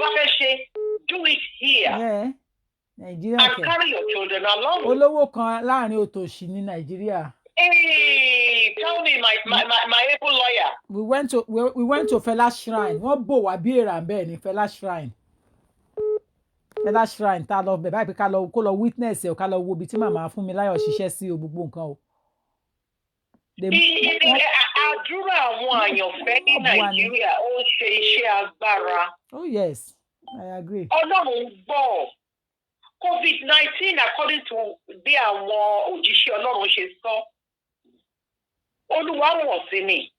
do it here. Nigeria. And carry your children along. Olówó kan láàrin òtòṣì ní Nigeria. Hey, tell me, my able lawyer. We went to Fela Shrine. Wọ́n bò wá bí èèrà bẹ́ẹ̀ ni Fela Shrine. Fela Shrine tá lọ bẹ̀ báyìí pé kó lọ witness ẹ̀ ká lọ wo ibi tí màmá fún mi láyọ̀ ṣiṣẹ́ sí o gbogbo nǹkan o. Àdúrà àwọn àyànfẹ́ ní Nàìjíríà ó ń ṣe iṣẹ́ agbára. Oh yes, I agree. Ọlọ́run gbọ́. COVID-19 according to bí àwọn òjíṣẹ́ Ọlọ́run ṣe sọ. Olúwa wọ̀n sí ni.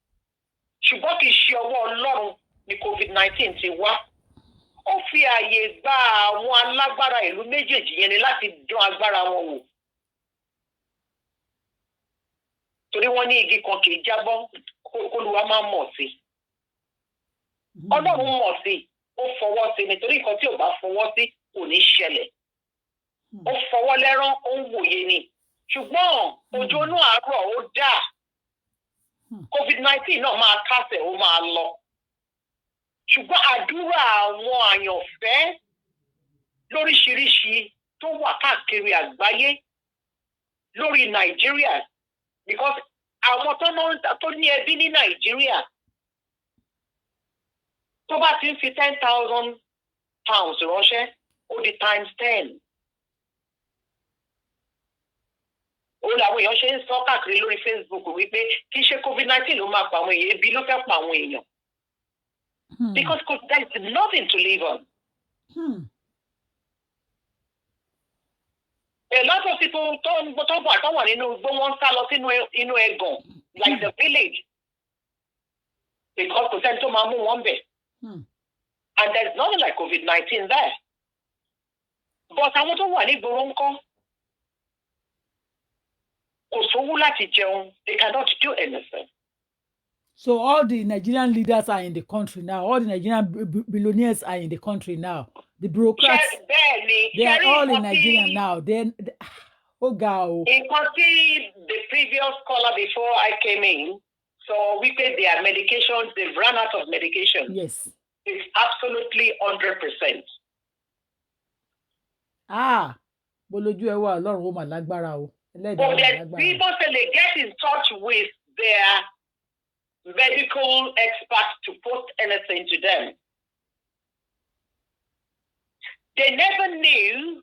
Ṣùgbọ́n kì í ṣe ọwọ́ Ọlọ́run ni COVID-19 ti wá. Ó fi àyè gba àwọn alágbára ìlú méjèèjì yẹn ni láti dán agbára wọn wò. Torí wọ́n ní igi kan kì í jábọ́ k'Olúwa máa mọ̀ sí. Ọlọ́run mọ̀ sí, ó fọwọ́ sí nítorí nǹkan tí ò bá fọwọ́ sí kò ní ṣẹlẹ̀. Ó fọwọ́ lẹ́rán, ó ń wòye ni. Ṣùgbọ́n òjò inú àárọ̀ ó dà. COVID-19 náà máa kásẹ̀, ó máa lọ. Ṣùgbọ́n àdúrà àwọn àyànfẹ́ lóríṣiríṣi tó wà káàkiri àgbáyé lórí Nàìjíríà because àwọn tó ní ẹbí ní Nàìjíríà tó bá ti ń fi £10,000 ránṣẹ́ ó di times 10. ó làwọn èèyàn ṣe ń sọ káàkiri lórí Facebook wípé kí ṣe COVID-19 ló máa pa àwọn èèyàn, ebi ló fẹ́ pa àwọn èèyàn. Because there is nothing to live on. A lot of people tó wà nínú igbó wọn sá lọ sínú inú ẹ̀gàn like the village because kò sẹ́ni tó máa mú wọn bẹ̀. And there is nothing like COVID-19 there. But àwọn tó wà ní ìgboro ńkọ́ kò sówó láti jẹun, they cannot do anything. So all the Nigerian leaders are in the country now. All the Nigerian billionaires are in the country now. The bureaucrats, they are all in Nigeria now. Then, oh God. The previous caller before I came in, so we paid their medications. They've run out of medication. Yes. It's absolutely 100%. Boloju ewa Ọlọ́run ó mà lágbára o. But the people say they get in touch with their medical experts to post anything to them. They never knew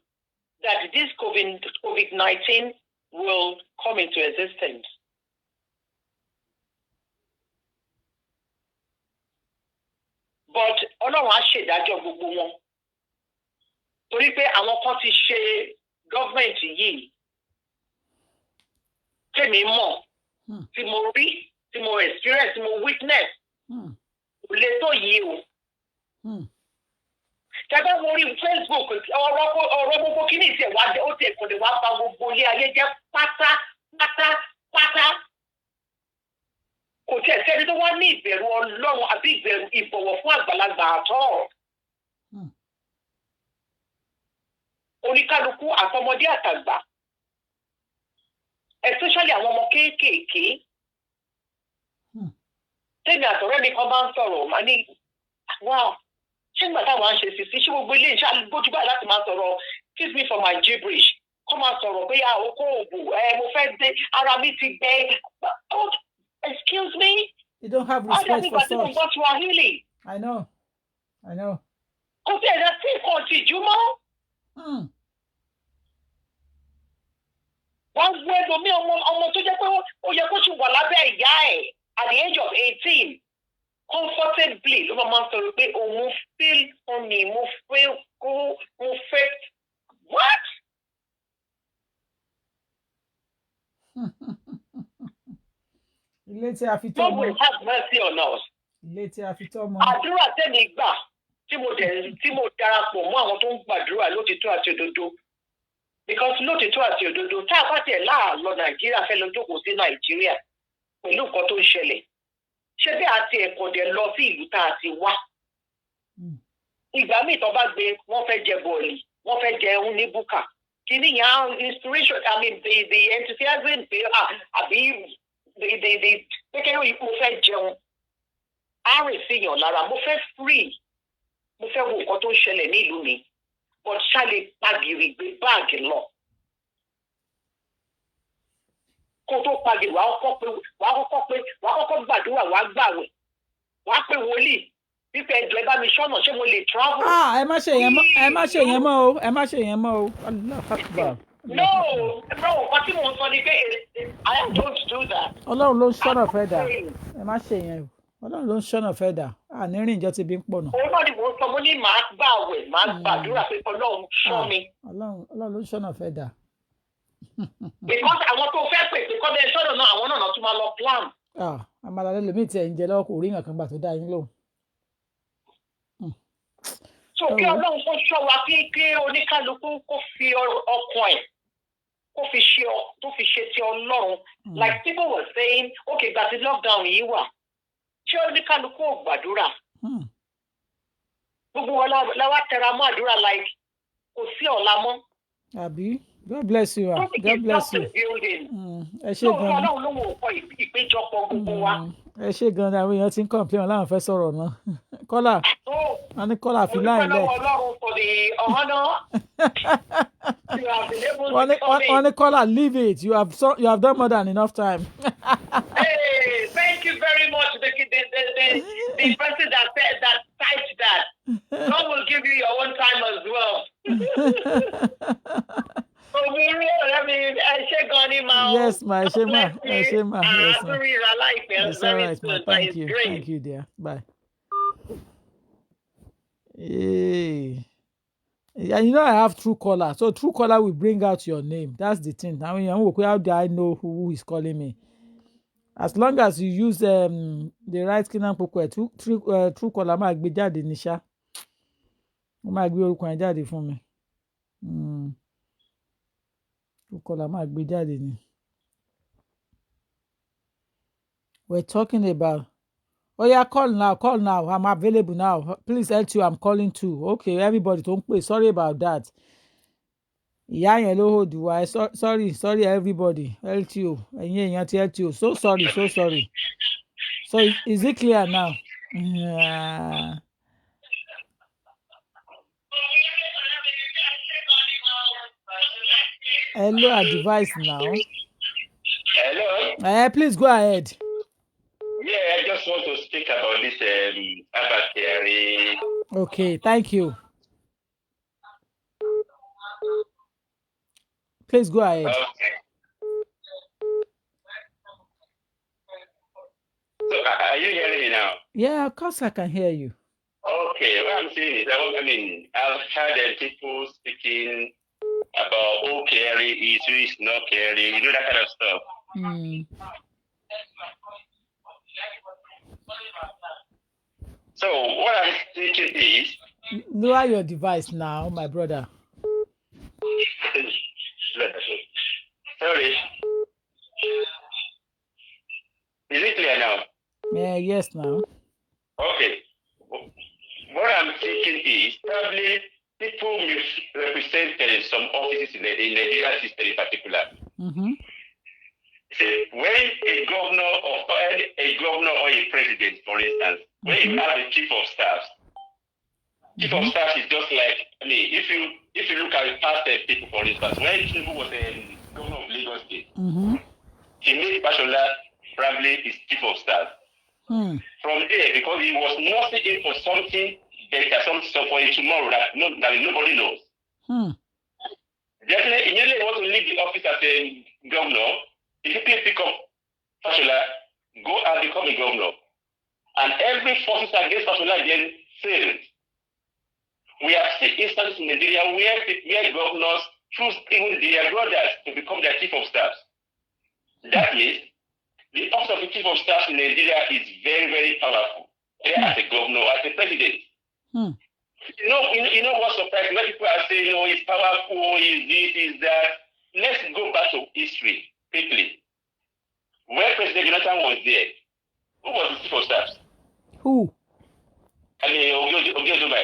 that this COVID-19 will come into existence. But Ọlọ́run á ṣèdájọ́ gbogbo wọn. Torí pé àwọn kan ti ṣe gọ́ọ̀mẹ̀ntì yìí. Tèmi mọ̀, tí mo rí, tí mo experience, tí mo witness, kò lè tó yìí o. Tẹ́gbẹ́ wo orí Facebook, ọ̀rọ̀ gbogbo kìíní ìtẹ̀ wá ó tẹ̀ kò lè wá ba gbogbo ilé ayé jẹ́ pátápátá. Kò tiẹ̀ sẹ́ni tó wá ní ìbẹ̀rù Ọlọ́run àbí ìbọ̀wọ̀ fún àgbàlagbà àtọ́. Oníkálukú àtọmọdé àtàgbà. Especially àwọn ọmọ kéékèèké. Tẹ́mi àtọ̀rẹ́ mi kan bá ń sọ̀rọ̀, màá ní, wow, ṣé nígbà táwọn ń ṣe ṣe gbogbo ilé iṣẹ́ àgbójú báyìí láti máa sọ̀rọ̀, excuse me for my gibberish, kọ́ máa sọ̀rọ̀ pé okó òbò, mo fẹ́ dé, ara mi ti gbẹ. Oh, excuse me? You don't have respect for such. I know. Kò sí ẹ̀dá sí nǹkan tìjú mọ́. Wọ́n gbé ẹlòmí ọmọ tó jẹ́ pé ó yẹ kó ti wà lábẹ́ ìyá ẹ̀ at the age of 18 comfortably ló máa ń sọ̀rọ̀ pé òun feel funny, mo fẹ́ what? Ilé tí a fi tọ́ mọ́. God will have mercy on us. Ilé tí a fi tọ́ mọ́. Àdúrà tẹ́mi gbà tí mo darapọ̀ mọ́ àwọn tó ń gbàdúrà lótìtọ́ àti òdodo. Because lótìtọ́ àti òdodo tá a bá tiẹ̀ láàlọ́ Nàìjíríà fẹ́ lọ jókòó sí Nàìjíríà pẹ̀lú nǹkan tó ń ṣẹlẹ̀. Ṣé bí àti ẹ̀kọ́ dẹ̀ lọ sí ìlú tá a ti wá? Ìgbà míì tó bá gbé wọ́n fẹ́ jẹ bọ̀ọ̀lì, wọ́n fẹ́ jẹ ẹun ní búkà. Kìíní yẹn inspiration, I mean the enthusiasm pé àbí kékeré mo fẹ́ jẹun. Á rìn sí yàn lára, mo fẹ́ free, mo fẹ́ wo nǹkan tó ń ṣẹlẹ̀ ní ìlú mi. But ṣáàlè pagìrì gbé báàgì lọ. Kó tó pagìrì wàá kọ́kọ́ gbàdúrà wàá gbàwẹ̀ wàá pè wòlíì wípé ẹjọ́ ẹ bá mi ṣọ́nà ṣé mo lè travel. ẹ má ṣe yẹn mọ́ o ẹ má ṣe yẹn mọ́ o. No, nǹkan tí mo sọ ni pé I don't do that. Ọlọ́run ló ń ṣọ́nà fẹ́ dà ẹ má ṣe yẹn o. Ọlọ́run ló ń ṣọ́nà fẹ́ dà àní rìn ìjọ ti bí ń pọ̀ nà. Òun náà ni mo sọ mo ní màá gbàwẹ̀ màá gbàdúrà pé Ọlọ́run ṣọ́ mi. Ọlọ́run ló ń ṣọ́nà fẹ́ dà. Because àwọn tó fẹ́ pèsè kọ́bẹ̀ sọ́dọ̀ náà àwọn náà tún máa lọ plan. Àmàlà lẹ́lòmíì tiẹ̀ ń jẹ lọ́wọ́ kò rí nǹkan kan gbà tó dá yín lóhùn. So kí Ọlọ́run kó ṣọ́ wa kí oníkálukú kó fi ọkàn ẹ̀ tó fi ṣe ti Ọlọ́run. Like people were saying, okay, gbà tí lockdown yìí wà. Ṣé oníkálukú ò gbàdúrà? Gbogbo wọn la wá tẹra mọ́ àdúrà like kò sí ọ̀la mọ́. Àbí? God bless you. God bless you. Ẹ ṣé gan-an. Ọlọ́run ló wò ó ìpéjọpọ̀ gbogbo wa. Ẹ ṣé gan-an àwọn èèyàn ti ń complain wọn láwọn fẹ́ sọ̀rọ̀ náà. Kọ́là. A ní Kọ́là fi láì lẹ̀. Ọlọ́run for the honor You have been able to come in. On the caller, leave it. You have done more than enough time. Hey, thank you very much. The person that said that typed that. God will give you your own time as well. Yes, my Shema. Yes, ma. Very Alright, ma. soon. Thank you. Great. Thank you, dear. Bye. Hey. Yeah, you know I have Truecaller. So Truecaller will bring out your name. That's the thing. I mean, how do I know who is calling me? As long as you use the right key number, Truecaller máa gbé jáde ní ṣá. Ó máa gbé orúkọ yẹn jáde fún mi. Truecaller máa gbé jáde ni. We're talking about. Oh yeah, call now. I'm available now. Please, L2, I'm calling too. Okay, everybody, don't play. Sorry about that. Ìyá yẹn ló hold wa. Sorry, everybody. L2, ẹ̀yin èèyàn ti L2. So sorry. So is it clear now? Hello, our device now. Hello. Please go ahead. Yeah, I just want to speak about this Abba Kyari. Okay, thank you. Please go ahead. Okay. So, are you hearing me now? Yeah, of course I can hear you. Okay, what I'm saying is, I've heard people speaking about who Kyari is, who is not Kyari, you know, that kind of stuff. So what I'm thinking is, lower your device now, my brother. Sorry. Is it clear now? Yes, now. Okay. What I'm thinking is, probably people represented some offices in the Nigerian system in particular. See, when a governor or a president, for instance, when you have a chief of staff is just like, if you look at past people, for instance, when Tinubu was a governor of Lagos State, he made Bashola probably his chief of staff. From there, because he was not in for something better, something for tomorrow that nobody knows. Definitely, immediately want to leave the office as a governor. If you pick up Fashola, go and become a governor. And every forces against Fashola then failed. We have seen instances in Nigeria where governors choose even their brothers to become their chief of staff. That means the office of the chief of staff in Nigeria is very, very powerful. As a governor, as a president. You know what's surprising? When people are saying, he's powerful, he's this, he's that. Let's go back to history quickly. When President Jonathan was there, who was the chief of staff? Who? Ogi Odume.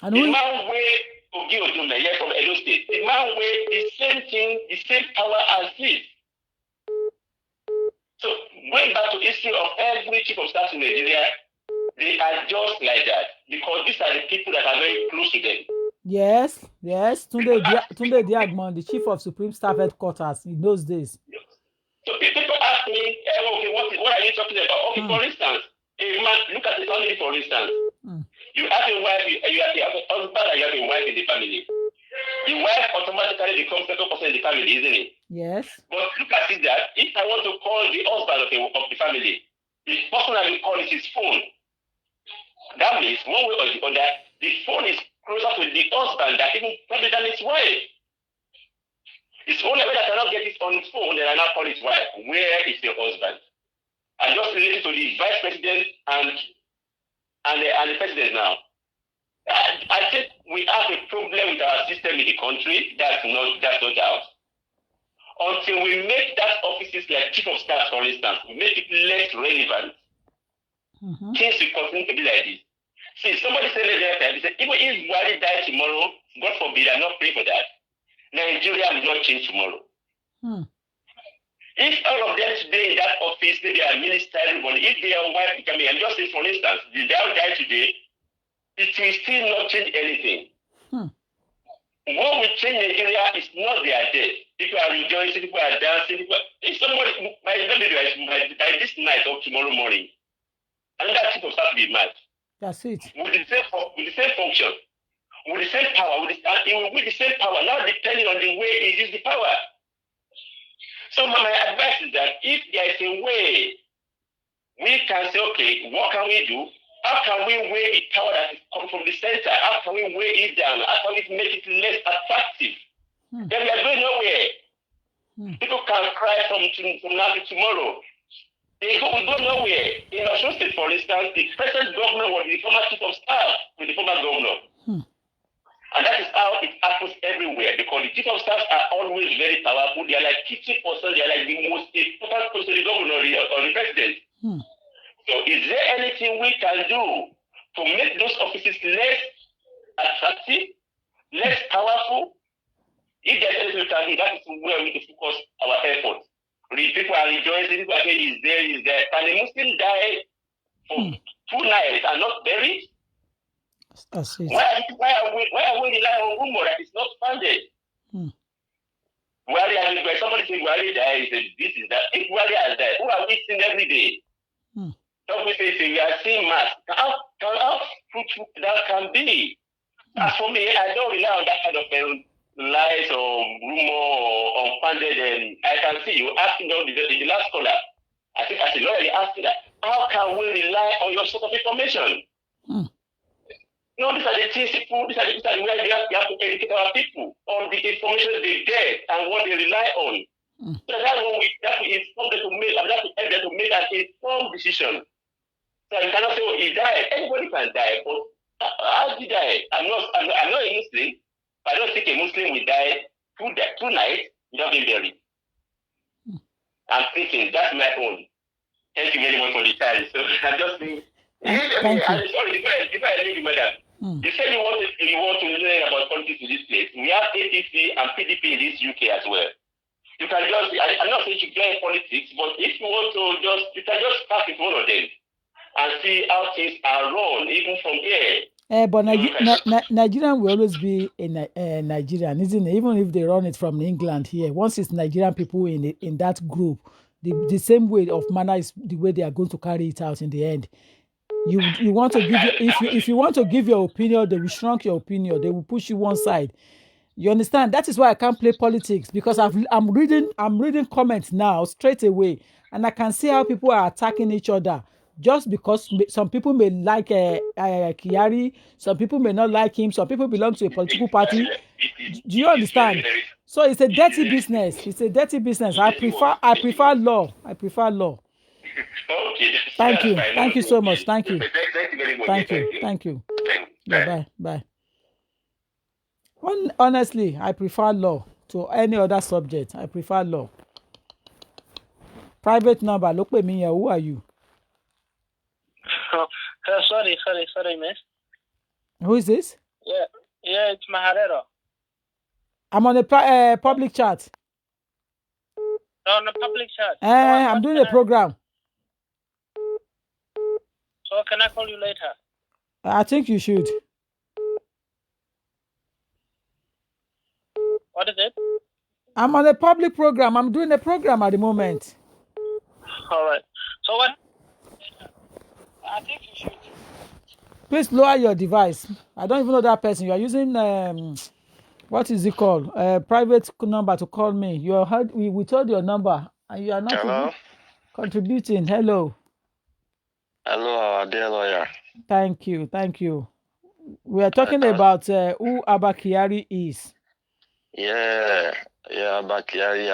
The man weighed Ogi Odume, from Edo State. The man weighed the same thing, the same power as this. So going back to history of every chief of staff in Nigeria, they are just like that because these are the people that are very close to them. Yes. Tunde Diagmon, the chief of Supreme Staff Headquarters in those days. So people ask me, okay, what are you talking about? Okay, for instance, a man, look at the family, for instance. You have a wife, you have a husband, and you have a wife in the family. The wife automatically becomes second person in the family, isn't it? Yes. But look at it that if I want to call the husband of the family, the person I will call is his phone. That means one way or the other, the phone is closer to the husband probably than his wife. It's only way that I cannot get it on his phone, then I now call his wife. Where is your husband? I just related to the vice president and the president now. I think we have a problem with our system in the country. That's no doubt. Until we make that offices like chief of staff, for instance, we make it less relevant. Things will continue to be like this. See, somebody said last time, they said, even if Buhari dies tomorrow, God forbid, I'm not praying for that. Nigeria will not change tomorrow. If all of them today in that office, maybe are minister, everybody, if they are white, and just say, for instance, the guy die today, it will still not change anything. What will change Nigeria is not their death. People are rejoicing, people are dancing. If somebody, by this night or tomorrow morning, another people start to be mad. That's it. With the same function, with the same power, with the same power, now depending on the way he uses the power. So my advice is that if there is a way we can say, okay, what can we do? How can we weigh the power that is coming from the center? How can we weigh it down? How can we make it less attractive? Then we are going nowhere. People can cry from now to tomorrow. We go nowhere. In Osun State, for instance, the present governor was the former chief of staff with the former governor. And that is how it happens everywhere, because the chief of staff are always very powerful. They are like 50%, they are like the most important person, the governor or the president. So is there anything we can do to make those offices less attractive, less powerful? If there's anything we can do, that is where we can focus our efforts. People are rejoicing, people are saying, is there. Can a Muslim die for 2 nights and not buried? That's it. Why are we relying on rumor that is not founded? Where somebody says Buhari died, this is that. If Buhari has died, who are we seeing every day? Some people say we are seeing mass. How fruitful that can be? As for me, I don't rely on that kind of lies or rumor or unfounded. I can see you asking the last caller. I think as a lawyer, you asked that. How can we rely on your sort of information? No, these are the things people, these are the ways we have to educate our people on the information they get and what they rely on. So that's what we have to inform them to make, and that's to help them to make an informed decision. So you cannot say, oh, he died. Anybody can die, but how did he die? I'm not a Muslim. I don't think a Muslim will die 2 nights without being buried. I'm thinking that's my own. Thank you very much for the time. So I'm just saying. Thank you. Sorry, before I leave you, madam. You said you want to learn about politics in this place. We have APC and PDP in this UK as well. You can just, I'm not saying you should join politics, but if you want to you can just start with one of them and see how things are run, even from here. But Nigerian will always be a Nigerian, isn't it? Even if they run it from England here, once it's Nigerian people in that group, the same way of manner is the way they are going to carry it out in the end. You want to give if you want to give your opinion, they will shrunk your opinion. They will push you one side. You understand? That is why I can't play politics, because I'm reading comments now straight away, and I can see how people are attacking each other just because some people may like Kyari, some people may not like him, some people belong to a political party. Do you understand? So it's a dirty business. It's a dirty business. I prefer law. Okay. Thank you so much. Thank you. Thank you. Yeah, bye. Honestly, I prefer law to any other subject. I prefer law. Private number, look at me here. Who are you? Sorry, miss. Who is this? Yeah, it's Maharero. I'm on a public chat. On a public chat. I'm doing a program. So can I call you later? I think you should. What is it? I'm on a public program. I'm doing a program at the moment. All right. So what? I think you should. Please lower your device. I don't even know that person. You are using what is it called? Private number to call me. We told your number and you are not contributing. Hello. Hello, our dear lawyer. Thank you. We are talking about who Abba Kyari is. Yeah, Abba Kyari.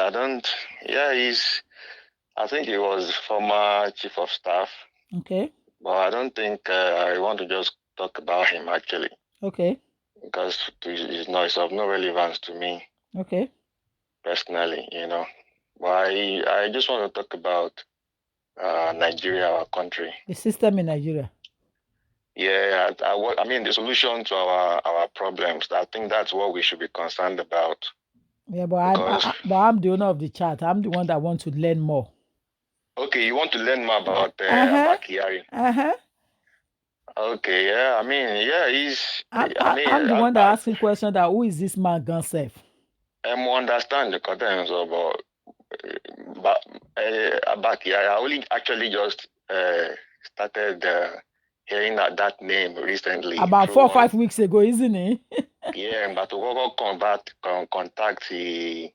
I think he was former chief of staff. Okay. But I don't think I want to just talk about him actually. Okay. Because it's of no relevance to me. Okay. Personally, But I just want to talk about Nigeria, our country. The system in Nigeria. Yeah, I mean the solution to our problems. I think that's what we should be concerned about. Yeah, but I'm the owner of the chat. I'm the one that wants to learn more. Okay, you want to learn more about Abba Kyari? Okay, yeah. I mean, yeah, I'm the one that asking question that who is this man gun self? I understand the contents of, but Abba Kyari, I only actually just started hearing that name recently. About 4 or 5 weeks ago, isn't it? Yeah, but to contact the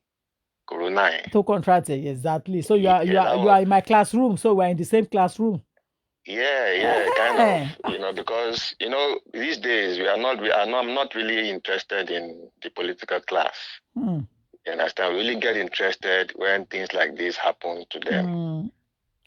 Corona. To contract it, exactly. So you are in my classroom. So we're in the same classroom. Yeah, kind of. Because these days I'm not really interested in the political class. You understand? I really get interested when things like this happen to them.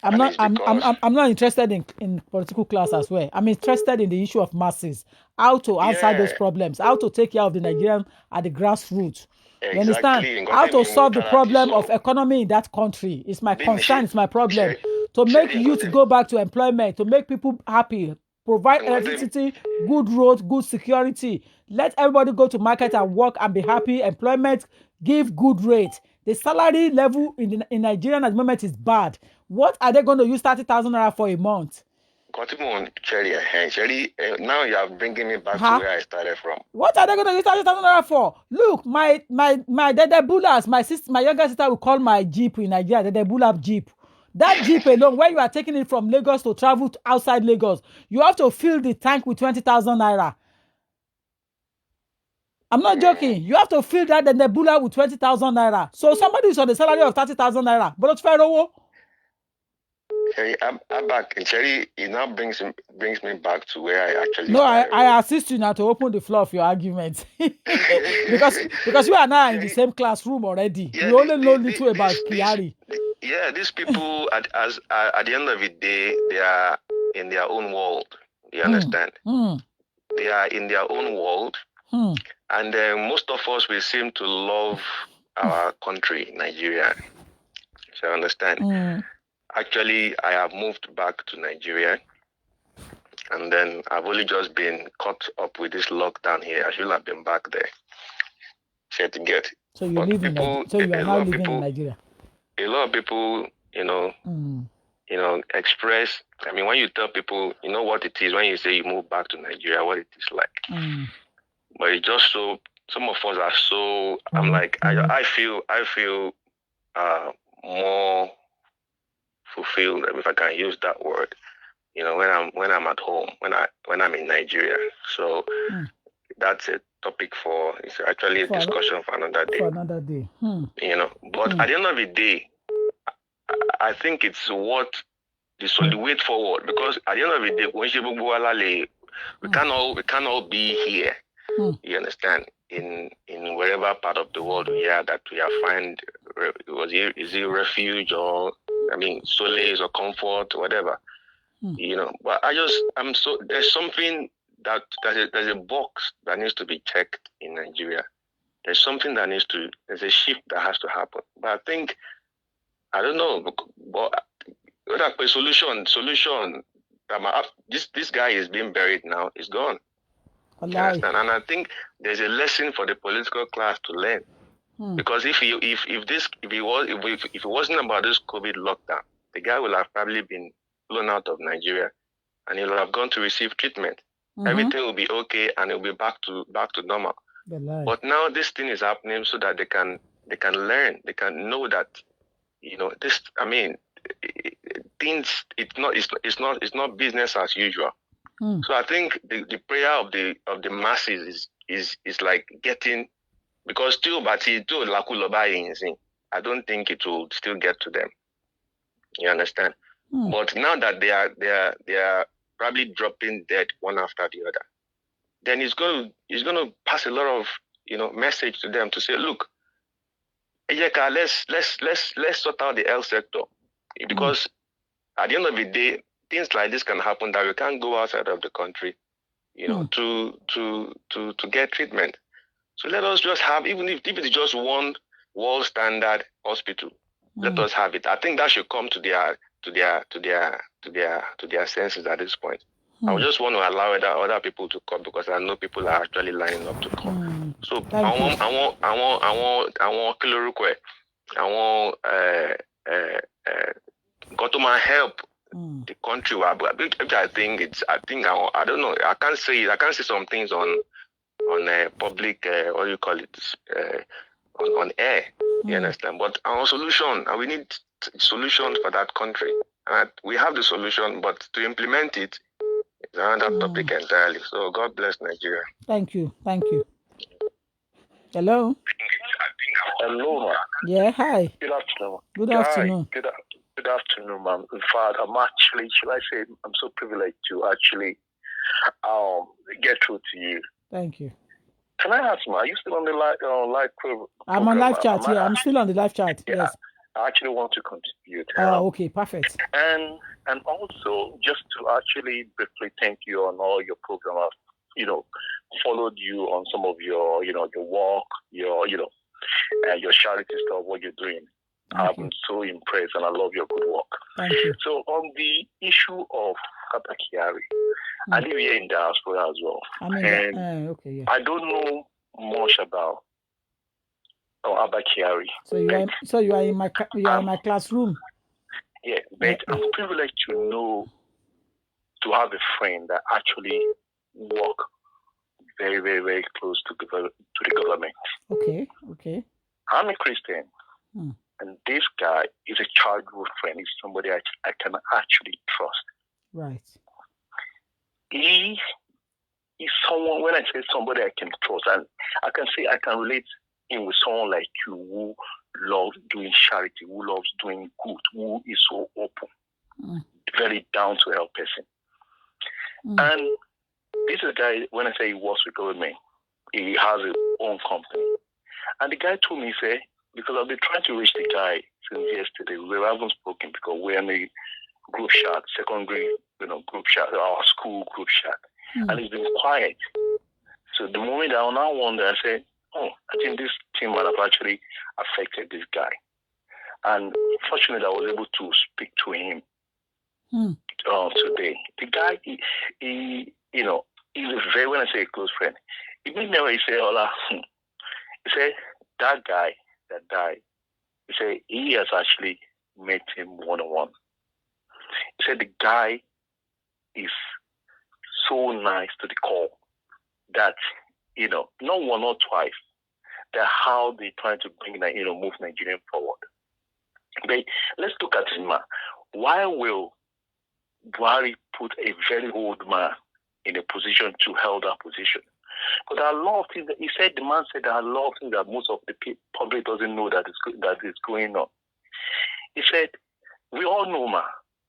I'm not interested in political class as well. I'm interested in the issue of masses, how to answer those problems, how to take care of the Nigerian at the grassroots. Exactly. You understand? How to solve the problem of economy in that country. It's my concern, it's my problem. To make youth go back to employment, to make people happy, provide electricity, good roads, good security. Let everybody go to market and work and be happy. Employment, give good rate. The salary level in Nigeria at the moment is bad. What are they going to use 30,000 naira for a month? Kyari, now you are bringing me back to where I started from. What are they going to use 30,000 naira for? Look, my Dede Bulas, my younger sister will call my Jeep in Nigeria, Dede Bulab Jeep. That Jeep alone, when you are taking it from Lagos to travel to outside Lagos, you have to fill the tank with 20,000 naira. I'm not joking. You have to fill that the Nebula with 20,000 naira. So somebody is on the salary of 30,000 naira. But it's fair. Kyari, it now brings me back to where I actually started. I assist you now to open the floor of your argument. because you are now in the same classroom already. Yeah, you only know little about Kyari. These people at the end of the day, they are in their own world. You understand? They are in their own world. And most of us, we seem to love our country, Nigeria. So I understand. Actually, I have moved back to Nigeria, and then I've only just been caught up with this lockdown here. I should have been back there. So to get. So you live in Nigeria. So you are now living in Nigeria. A lot of people, express. I mean, when you tell people, you know what it is when you say you move back to Nigeria, what it is like. But it's just so. Some of us are so. I'm like, I feel more fulfilled, if I can use that word, when I'm at home, when I'm in Nigeria. So that's a topic it's actually a discussion for another day. But at the end of the day, I think it's what the way forward, because at the end of the day, we can't all be here. You understand? In wherever part of the world we are, that we have find is it refuge or solace or comfort, whatever. But there's something there's a box that needs to be checked in Nigeria. There's something there's a shift that has to happen. But I think, I don't know, but a solution this guy is being buried now, is gone. And I think there's a lesson for the political class to learn, because if it wasn't about this COVID lockdown, the guy will have probably been blown out of Nigeria, and he'll have gone to receive treatment. Everything will be okay, and it'll be back to normal. But now this thing is happening so that they can learn, they can know that this. I mean, things. It's not business as usual. So I think the prayer of the masses is like getting, because still, but I don't think it will still get to them. You understand? But now that they are probably dropping dead one after the other, then it's going to pass a lot of message to them to say, look, let's sort out the health sector, because at the end of the day, things like this can happen that we can't go outside of the country, to get treatment. So let us just have, even if it's just one world standard hospital, let us have it. I think that should come to their senses at this point. I would just want to allow other people to come, because I know people are actually lining up to come. So I want Kilorukwe, I want got to my help the country. I don't know. I can't say it. I can't say some things on public. What do you call it? On air. You understand? But our solution, and we need solutions for that country. And we have the solution, but to implement it is another topic entirely. So God bless Nigeria. Thank you. Hello. Hello, ma'am. Yeah. Hi. Good afternoon. Good afternoon. Good afternoon, ma'am. In fact, I'm actually, should I say, I'm so privileged to actually get through to you. Thank you. Can I ask, ma'am, are you still on the live program? I'm on live chat. Yeah, I'm still on the live chat. Yeah, Yes. I actually want to contribute. Okay, perfect. And also, just to actually briefly thank you on all your program. I've, followed you on some of your, your work, your charity stuff, what you're doing. I'm so impressed, and I love your good work. Thank you. So on the issue of Abba Kyari, I live here in diaspora as well. I don't know much about Abba Kyari. So you are in my classroom. Yeah, but I'm privileged to have a friend that actually work very, very, very close to the government. Okay. I'm a Christian, and this guy is a childhood friend. He's somebody I can actually trust. Right. He is someone, when I say somebody I can trust, and I can say I can relate him with someone like you who loves doing charity, who loves doing good, who is so open, very down-to-earth person. And this is a guy, when I say he works with government, he has his own company. And the guy told me, because I've been trying to reach the guy since yesterday, we haven't spoken because we're in a group chat, secondary, group chat, our school group chat. And it's been quiet. So the moment I now wonder, I said, I think this thing might have actually affected this guy. And fortunately, I was able to speak to him today. The guy, he he's a very, when I say a close friend, he never say, he said, that guy that died, he said he has actually met him one-on-one. He said the guy is so nice to the core that, not one or twice, that how they try to bring, move Nigeria forward. But let's look at him, man. Why will Buhari put a very old man in a position to hold that position? Because there are a lot of things that the man said there are a lot of things that most of the public doesn't know that is going on. He said, we all know, man,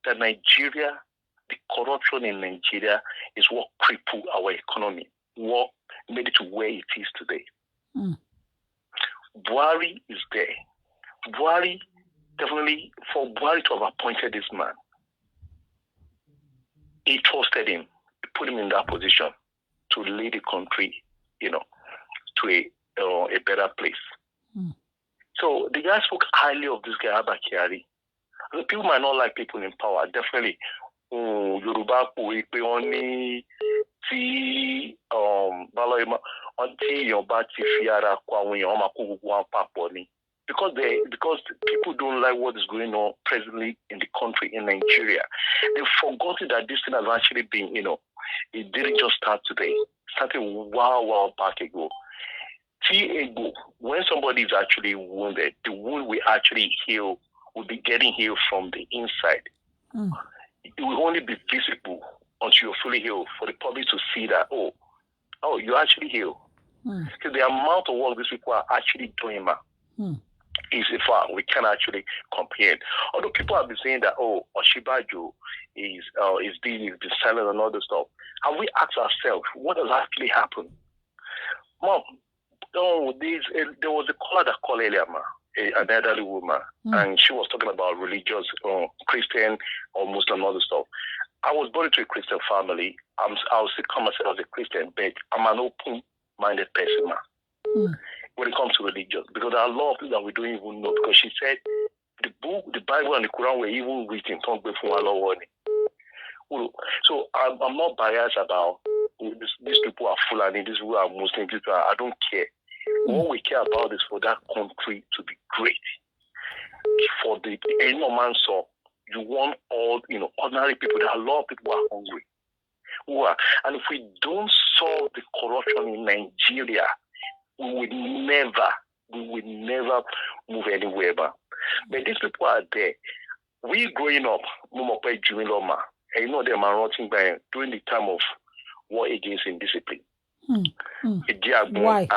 that Nigeria, the corruption in Nigeria is what crippled our economy, what made it to where it is today. Buhari is there. Buhari, definitely, for Buhari to have appointed this man, he trusted him, he put him in that position to lead the country, to a better place. So the guy spoke highly of this guy, Abba Kyari. The people might not like people in power, definitely. Yoruba pe oni ti until your bati fiara kwa because people don't like what is going on presently in the country, in Nigeria. They've forgotten that this thing has actually been, it didn't just start today. It started a while back ago. When somebody is actually wounded, the wound will actually heal, will be getting healed from the inside. It will only be visible until you're fully healed for the public to see that, oh, you actually healed. Because the amount of work these people are actually doing, is in fact we can actually compare. Although people have been saying that, Oshibajo is being silent and all this stuff. Have we asked ourselves what has actually happened? Mom, there was a caller that called earlier, an elderly woman, and she was talking about religious, Christian or Muslim, all this stuff. I was born into a Christian family. I'll still call myself as a Christian, but I'm an open-minded person, when it comes to religion, because there are a lot of things that we don't even know. Because she said the Bible and the Quran were even written. So I'm not biased about these people are Fulani, these people are Muslim, I don't care. What we care about is for that country to be great. For the man saw, You want all, ordinary people. There are a lot of people who are hungry. And if we don't solve the corruption in Nigeria, we will never move anywhere. But these people are there. We growing up, and them are rotting by during the time of war against indiscipline. Why?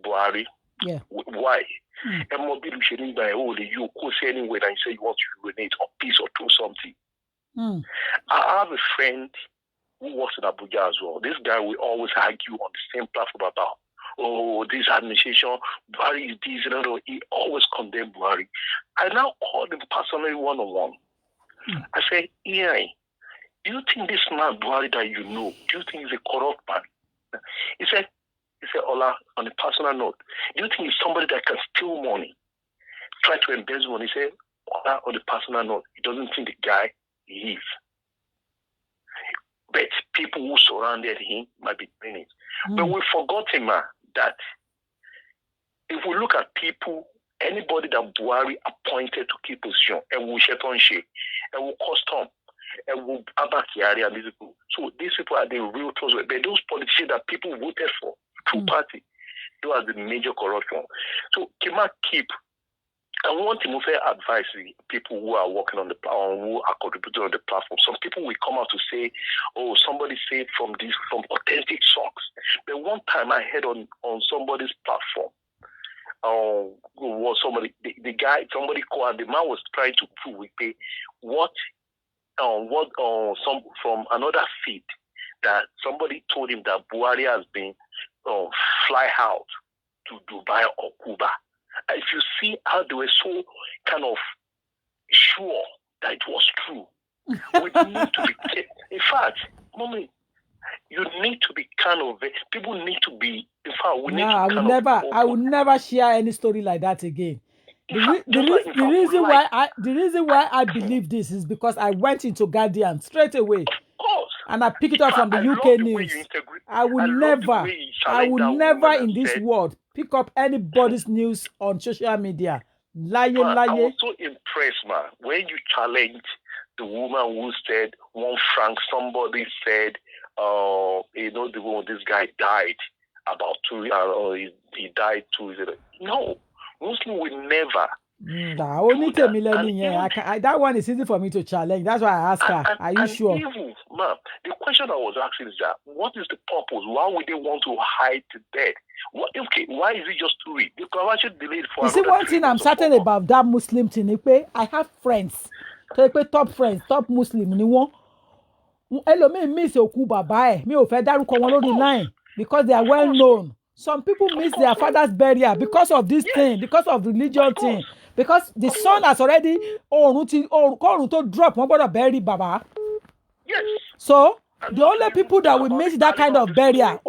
Buhari. Yeah. Why? And more people sharing by you go say anywhere and you say you want to urinate or piece or do something. I have a friend who works in Abuja as well. This guy will always argue on the same platform about, this administration, Buhari is this, he always condemned Buhari. I now called him personally one-on-one. I said, do you think this man Buhari that you know, do you think he's a corrupt man? He said, Ola, on a personal note, do you think he's somebody that can steal money, try to embezzle money? He said, Ola, on a personal note, he doesn't think the guy he is. But people who surrounded him might be doing it. But we forgot him, that if we look at people, anybody that Buhari appointed to key position, and will Shetonche, and will custom, and will Abba Kyari and these people. So these people are the real trustworthy. But those politicians that people voted for, through party, those are the major corruption. So Kima keep. I want to advise the people who are working on the platform, who are contributing on the platform. Some people will come out to say, somebody said from authentic source. But one time I heard on somebody's platform, was somebody called, the man was trying to prove from another feed that somebody told him that Buhari has been fly out to Dubai or Cuba. If you see how they were so kind of sure that it was true, we need to be. In fact, mommy, you need to be kind of. People need to be. In fact, we need to. I will never share any story like that again. The reason why I believe this is because I went into Guardian straight away. Of course. And I pick it up from the UK news. I will never in this world pick up anybody's news on social media. I was so impressed, man, when you challenged the woman who said 1 franc. Somebody said, this guy died about 2 years. He died 2 years ago. No, Muslim will never. That one is easy for me to challenge. That's why I asked her, are you sure? Ma'am, the question I was asking is that, what is the purpose? Why would they want to hide the dead? Why is it just 2 weeks? They could have actually delayed for. You see, one thing I'm certain about that Muslim thing, I have friends, top Muslim, miss Okuba, me line because they are well known. Some people miss their father's burial because of this thing, because of religion thing. Because the son has already drop, one brother bury Baba. Yes. So the only people that will miss that kind of burial,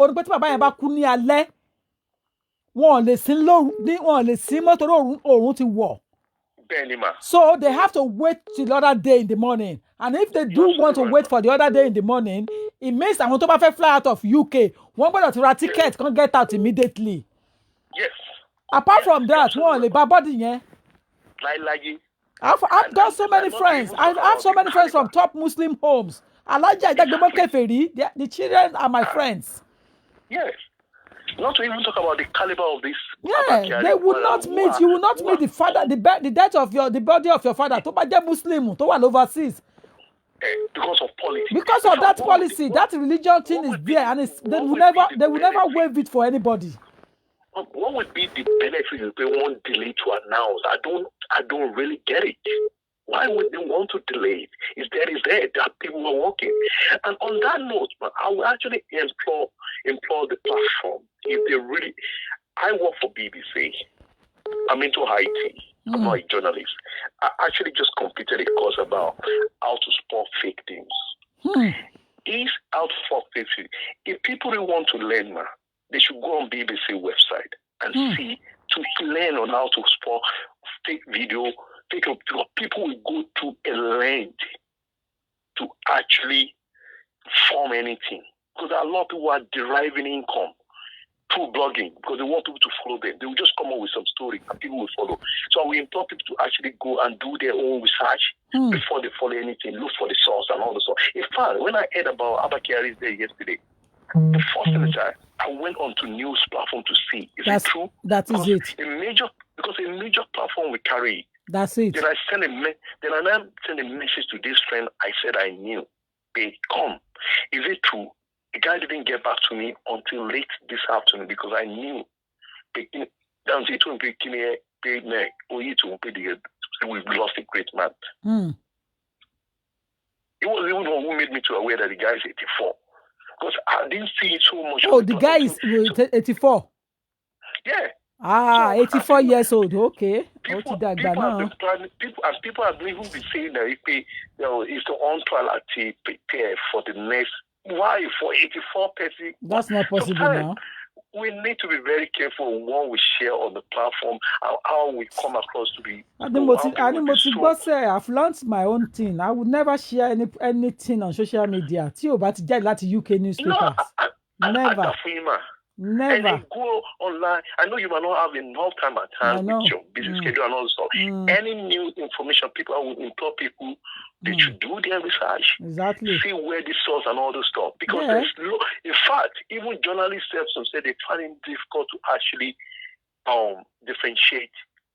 so they have to wait till the other day in the morning. And if they do want to wait for the other day in the morning, it means that when to fly out of UK, one brother to have ticket can't get out immediately. Yes. Apart from that, I've done so many friends. I have so many friends from top Muslim homes. The children are my friends. Yes. Not to even talk about the caliber of this. Yeah, they will not meet. You will not meet the father, the death of the body of your father. To be Muslim, to one overseas. Because of politics. Because of that policy, that religion thing is there, and they will never waive it for anybody. What would be the benefit if they want delay to announce? I don't really get it. Why would they want to delay it? Is there that people are working? And on that note, I will actually implore the platform, if they really. I work for BBC. I'm into IT. I'm not a journalist. I actually just completed a course about how to spot fake news. Is how to spot fake news. If people really want to learn, they should go on BBC website and see to learn on how to spot fake video. People will go to a length to actually form anything. Because a lot of people are deriving income through blogging because they want people to follow them. They will just come up with some story and people will follow. So we implore people to actually go and do their own research before they follow anything. Look for the source and all the source. In fact, when I heard about Abba Kyari's day yesterday, the first thing is I went onto news platform to see is it true? That is it. Because a major platform we carry. That's it. Then I sent a message to this friend. I said I knew. They come. Is it true? The guy didn't get back to me until late this afternoon because I knew. We've lost a great man. It was even one who made me to aware that the guy is 84. Because I didn't see it so much. Oh, the guy is 84. Yeah. 84 years old. Okay. People have even been saying that it's the unparalleled prepare for the next. Why for 84 person? That's not possible now. We need to be very careful what we share on the platform and how we come across to be. I've launched my own thing. I would never share anything on social media. UK newspapers. Never. Never. And you go online. I know you might not have enough time at hand with your busy schedule and all stuff. Any new information, people will implore people they should do their research. Exactly. See where the source and all the stuff. Because in fact, even journalists themselves say they find it difficult to actually differentiate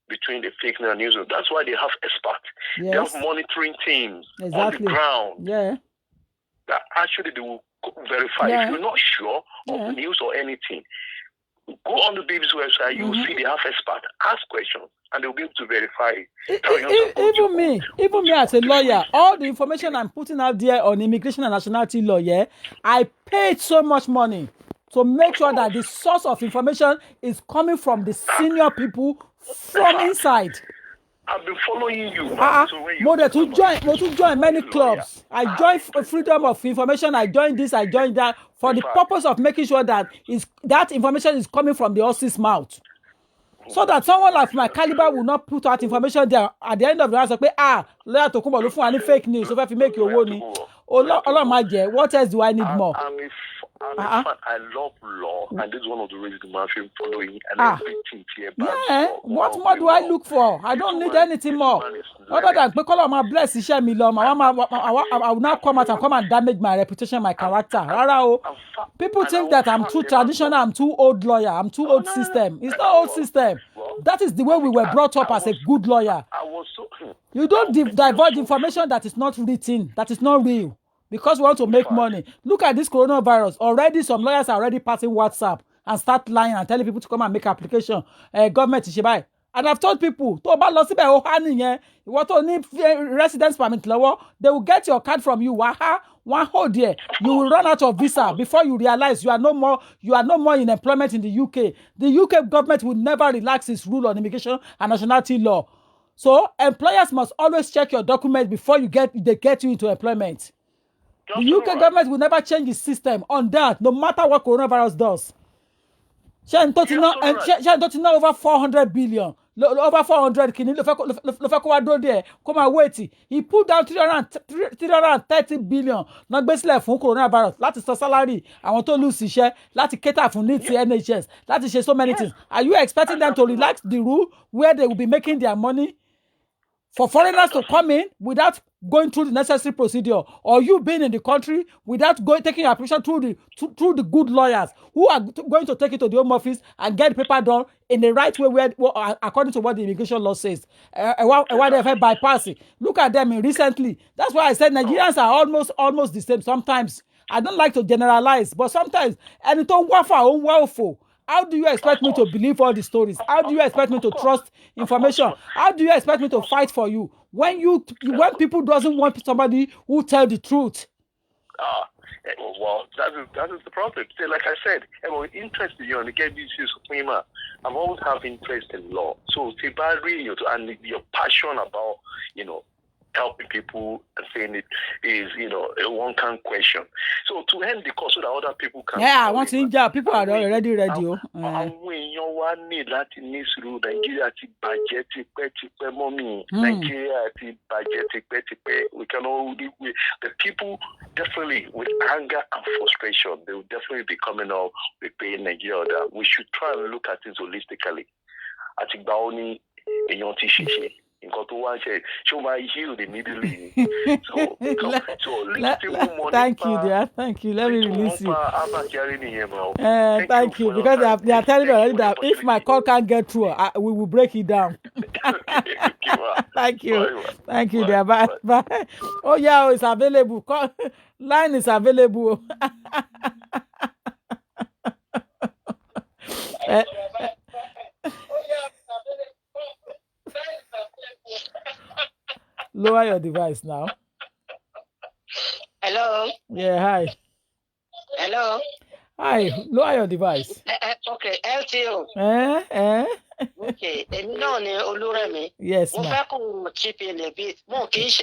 between the fake news and news. That's why they have experts. They have monitoring teams on the ground. Yeah. That actually they will verify. If you're not sure of the news or anything, go on the BBC website, you will see they have experts. Ask questions and they'll be able to verify it. Even me as a lawyer, all the information I'm putting out there on immigration and nationality law, I paid so much money to make sure that the source of information is coming from the senior people from inside. I've been following you. To join many clubs. I joined Freedom of Information. I joined this. I joined that for the purpose of making sure that that information is coming from the horse's mouth, so that someone like my caliber will not put out information there at the end of the night. Lawyer Tokunbo ló fún wa ní fake news. So if you make your own, what else do I need more? I love law, and this is one of the reasons I'm following and everything here. What more do I look for? I don't need anything more. Other than bless me, I will not come out and damage my reputation, my character. People think that I'm too traditional, I'm too old lawyer, I'm too old system. It's not old system. That is the way we were brought up as a good lawyer. You don't divulge information that is not written, that is not real. Because we want to make money. Look at this coronavirus. Already, some lawyers are already passing WhatsApp and start lying and telling people to come and make application. Government is buy. And I've told people, what residence permit, they will get your card from you. One whole day, you will run out of visa before you realize you are no more in employment in the UK. The UK government will never relax its rule on immigration and nationality law. So employers must always check your document before they get you into employment. The UK government will never change the system on that, no matter what coronavirus does. She don't know over 400 billion, over 400 there. Come and wait. He put down 330 billion. Not basically for coronavirus. That is the salary. I want to lose share. That is cater for needs NHS. That is so many things. Are you expecting them to relax the rule where they will be making their money? For foreigners to come in without going through the necessary procedure, or you being in the country without taking your application through the good lawyers who are going to take it to the Home Office and get the paper done in the right way, according to what the immigration law says. Why they have bypassing? Look at them recently. That's why I said Nigerians are almost the same. Sometimes I don't like to generalize, but sometimes and don't waffle own wealthful. How do you expect me to believe all the stories? How do you expect me to trust information? How do you expect me to fight for you when people doesn't want somebody who tell the truth? Well, that is the problem. So, like I said, I'm interested in getting this Suprema. I've always have interest in law. So, and your passion about helping people and saying it is, a one-kind question. So to end the course so that other people can... Yeah, once people are already ready. We can all... The people definitely, with anger and frustration, they will definitely be coming up with paying Nigeria that we should try and look at things holistically. I think nǹkan tó wá ń ṣe ṣé ó máa heal immediately so little people mọ thank you dear, thank you, let me release you. Abba Kyari nìyẹn ma. Thank you, because they are telling me already that if my call can't get through, we will break it down. Thank you. Thank you, dear. Bye. Bye. Oh, yeah, it's available. Call, line is available. Lower your device now. Hello. Yeah, hi. Hello. Hi, lower your device. Okay, LTO. Okay, èmi náà ni Olúrẹ̀mí. Yes, Mo ma. fẹ́ kó chip in a bit.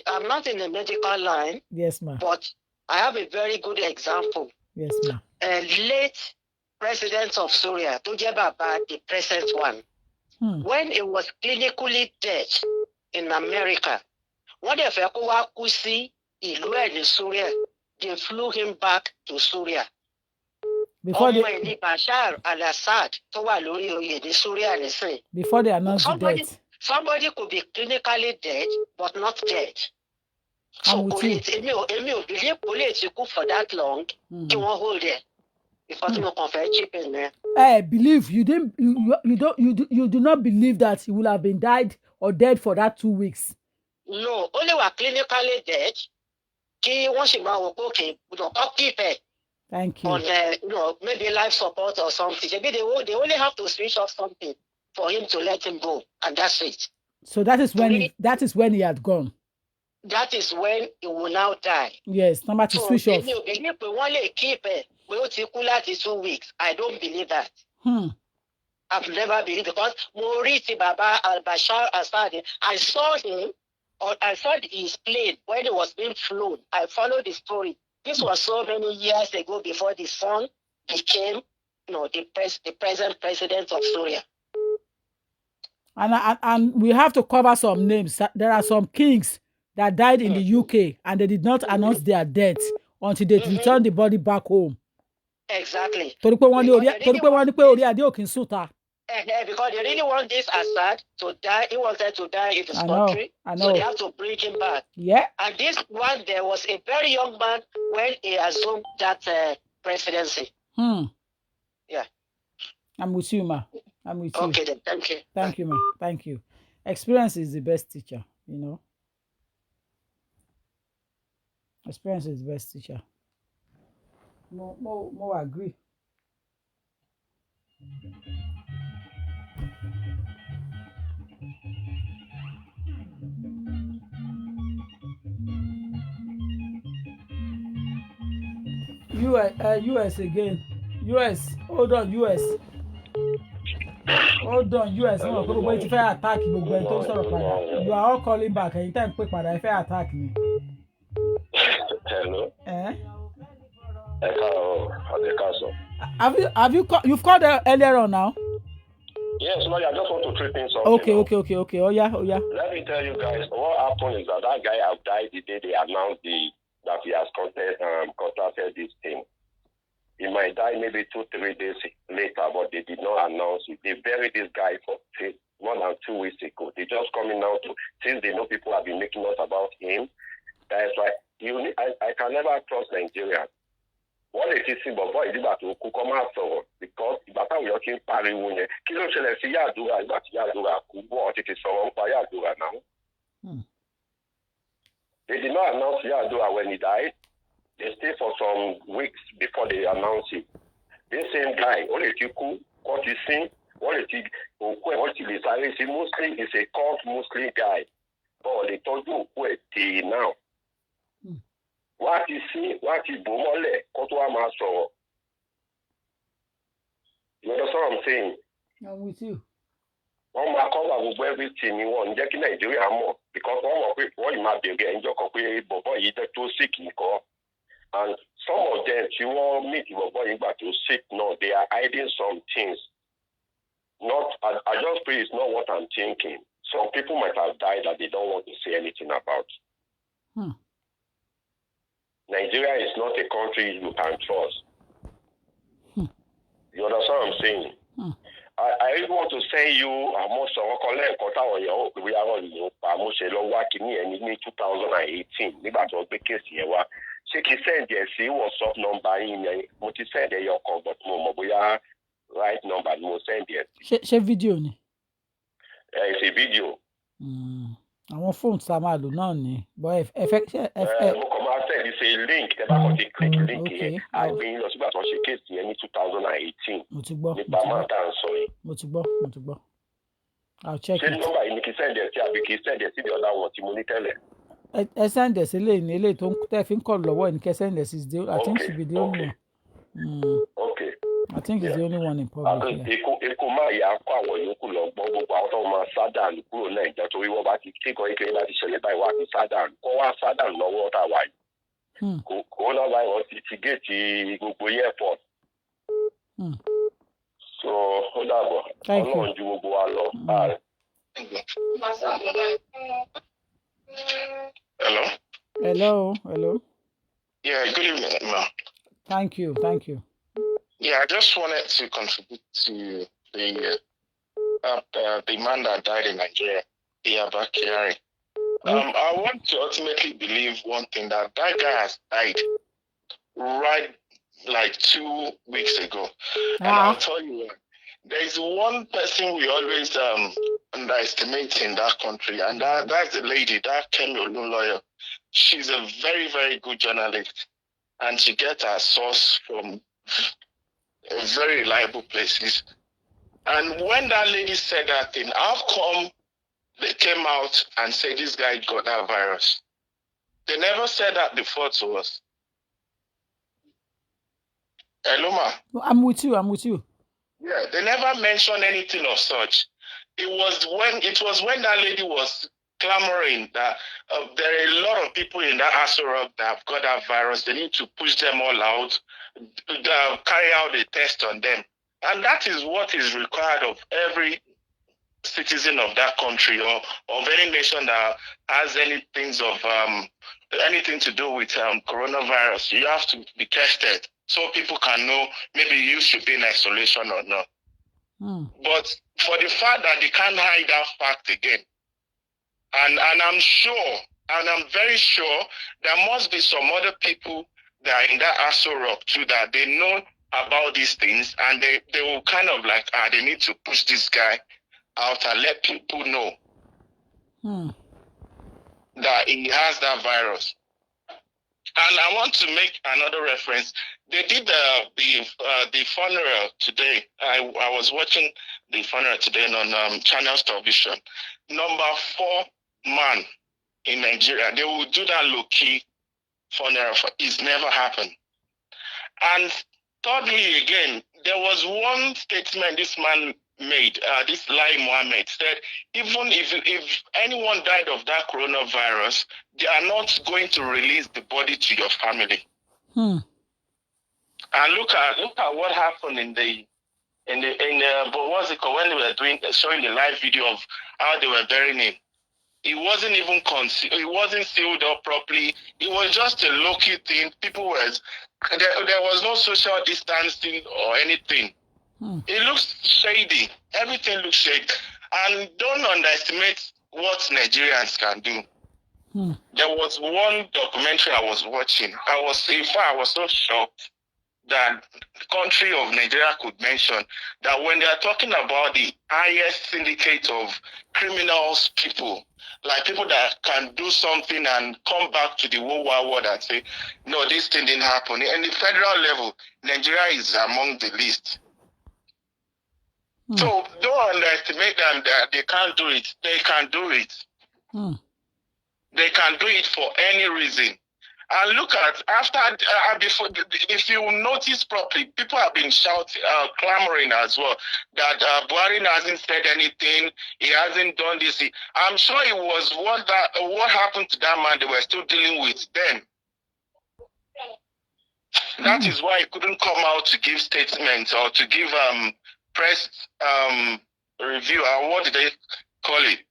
I'm not in the medical line. Yes, ma. But I have a very good example. Yes, ma. Late president of Syria, tó jẹ́ bàbá, the present one, when he was clinically dead in America, wọ́n dẹ̀ fẹ́ kó wá kú sí ìlú ẹ̀ ní Syria. They flew him back to Syria. Before they announced the death. Somebody could be clinically dead, but not dead. So Emi believe police could for that long. You won't hold it. Because you confess chip in there. I believe you didn't. You do not believe that he will have been died or dead for that 2 weeks. No, only were clinically dead. Once you go okay, we don't keep it. Thank you. On maybe life support or something. Maybe they only have to switch off something for him to let him go, and that's it. So that is when he had gone. That is when he will now die. Yes, number to switch off. Keep it. 2 weeks. I don't believe that. I've never believed because Moriti Baba al-Bashar Assad, I saw him, or I saw his plane when he was being flown. I followed the story. This was so many years ago before the son became, the present president of Syria. And we have to cover some names. There are some kings that died in the UK and they did not announce their death until they returned the body back home. Exactly. Because they really want this Assad to die. He wanted to die in his country. So they have to bring him back. Yeah. And this one, there was a very young man when he assumed that presidency. Yeah. I'm with you, ma. I'm with you. Okay, then. Thank you. Thank you, ma. Thank you. Experience is the best teacher, Experience is the best teacher. More agree. US again. US. Hold on, US. Hold on, US. No, wait, if I attack you, you are all calling back. Anytime quick, but if I attack me. Hello. You've called earlier on now? Yes, I just want to treat things something. Okay. Oh yeah. Let me tell you guys, what happened is that guy have died the day they announced that he has contracted this thing. He might die maybe 2-3 days later, but they did not announce it. They buried this guy for more than 2 weeks ago. They just coming now since they know people have been making noise about him. That's why I can never trust Nigeria. What it is about boy is about to come out so because ìgbà táwọn yóò ti ń pariwo yẹn kí ló ṣẹlẹ̀ sí Yar'Adua ìgbà tí Yar'Adua kú bọ́ ti sọ̀rọ̀ nípa Yar'Adua now. They did not announce Yar'Adua when he died. They stayed for some weeks before they announced it. This same guy, ó lè ti kú, ó ti sin, ó lè ti òkú ẹ̀, ó ti lè sáré sí Muslim is a cult Muslim guy. But they tọ́jú òkú ẹ̀ till now. Wá ti bò mọ́lẹ̀ kó tó wá máa sọ̀rọ̀. You understand what I'm saying? I'm with you. Wọ́n máa cover gbogbo everything ni wọ́n ń jẹ́ kí Nàìjíríà mọ̀ because wọ́n mọ̀ pé wọ́n yìí máa bẹ̀rẹ̀ ẹ̀ńjọ́ kan pé bọ̀bọ̀ yìí jẹ́ tó sick nìkan. And some of them tí wọ́n meet bọ̀bọ̀ yìí gbà tó sick náà they are hiding some things. I just pray it's not what I'm thinking. Some people might have died that they don't want to say anything about. Nigeria is not a country you can trust. You understand what I'm saying? I even want to send you àmọ́ sọ̀rọ̀ kan lẹ́ẹ̀kan táwọn èèyàn ò pé bóyá wọ́n lò pa mo ṣe lọ wá kínní ẹ̀ ní 2018 nígbà tí wọ́n gbé kéèsì yẹn wá ṣé kí send ẹ̀ sí WhatsApp number yín yẹn mo ti send ẹ̀ yọ kan but mo mọ̀ bóyá right number ni mo send ẹ̀ sí. ṣé fídíò ni. It's a video. Àwọn fóònù tá a máa lò náà ni bọ́ ẹ fẹ́. Mo kàn máa send ẹ ṣe link tẹ́ bá kàn ti click link yẹn àgbẹ̀ yín lọ sígbà tí wọ́n ṣe kéèsì yẹn ní 2018 mo ti gbọ́ nípa máa tà ń sọ yìí. mo ti gbọ́ I'll check ṣé it. nọ́mbà yìí ni kí send ẹ sí àbí kí send ẹ sí the other one tí mo ní tẹ́lẹ̀. ẹ send ẹ sí eléyìí tó ń tẹ́ fi ń kọ́ lọ́wọ́ ẹ̀ ní kẹ́ send ẹ sí I think should be the only one. Okay. I think it's the only one in public. Èkó máa yà á kó àwọn yòókù lọ gbọ́ gbogbo àwọn tó máa sádàlù kúrò Nàìjíríà torí wọ́n bá ti tí kan kékeré bá ti ṣẹlẹ̀ báyìí wá ti sádàlù kọ́ wá sádàlù lọ́wọ́ tá a wà yìí. Coronavirus ti géètì gbogbo airport. So ó dàbọ̀ Ọlọ́run ju gbogbo wa lọ. Hello. Yeah, good evening, ma. Thank you. Yeah, I just wanted to contribute to the man that died in Nigeria, Abba Kyari. I want to ultimately believe one thing, that guy has died right like 2 weeks ago. And I'll tell you what, there is one person we always underestimate in that country, and that's the lady, that Kemi lawyer. She's a very, very good journalist, and she gets her source from very reliable places. And when that lady said that thing, how come they came out and said this guy got that virus? They never said that before to us. Hello, ma. I'm with you. Yeah, they never mentioned anything of such. It was when that lady was clamoring that there are a lot of people in that Asura that have got that virus. They need to push them all out, carry out a test on them. And that is what is required of every citizen of that country or of any nation that has anything to do with coronavirus. You have to be tested so people can know maybe you should be in isolation or not. But for the fact that they can't hide that fact again, and I'm sure, and I'm very sure, there must be some other people that are in that Aso Rock too, that they know about these things, and they will kind of like, they need to push this guy out and let people know that he has that virus. And I want to make another reference. They did the funeral today. I was watching the funeral today on Channels Television. Number 4 man in Nigeria, they will do that low-key funeral. It's never happened. And thirdly, again, there was one statement this man made, this Lai Mohammed said, even if anyone died of that coronavirus, they are not going to release the body to your family. And look at what happened in what's it called, when they were showing the live video of how they were burying him. It wasn't even it wasn't sealed up properly. It was just a low-key thing. There was no social distancing or anything. It looks shady. Everything looks shady. And don't underestimate what Nigerians can do. There was one documentary I was watching. I was so shocked that the country of Nigeria could mention that when they are talking about the highest syndicate of criminals people, like people that can do something and come back to the whole wide world and say, no, this thing didn't happen. And the federal level, Nigeria is among the least. So don't underestimate them that they can't do it. They can do it. They can do it for any reason. And look at, before, if you notice properly, people have been shouting, clamoring as well, that Buhari hasn't said anything, he hasn't done this. I'm sure it was what happened to that man they were still dealing with then. That is why he couldn't come out to give statements or to give press review, or what did they call it?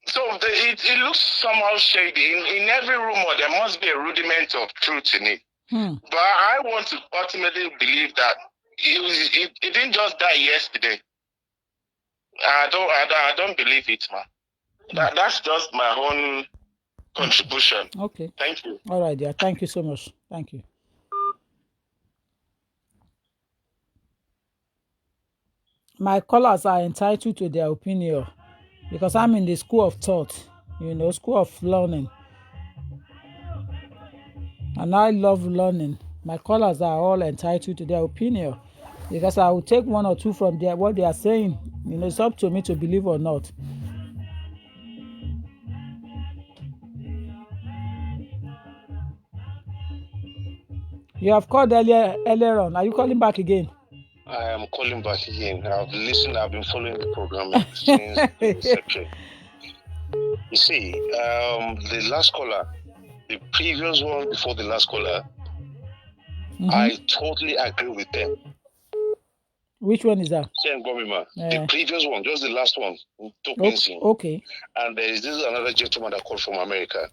So it looks somehow shady. In every rumor, there must be a rudiment of truth in it. But I want to ultimately believe that it didn't just die yesterday. I don't believe it, man. That's just my own contribution. Okay. Thank you. All right, dear. Thank you so much. Thank you. My callers are entitled to their opinion because I'm in the school of thought, school of learning. And I love learning. My callers are all entitled to their opinion because I will take one or two from what they are saying. It's up to me to believe or not. You have called earlier on. Are you calling back again? I am calling back again. I've been following the program since the inception. You see, the last caller, the previous one before the last caller, I totally agree with them. Which one is that? The previous one, just the last one. Okay. And there is this another gentleman that called from America.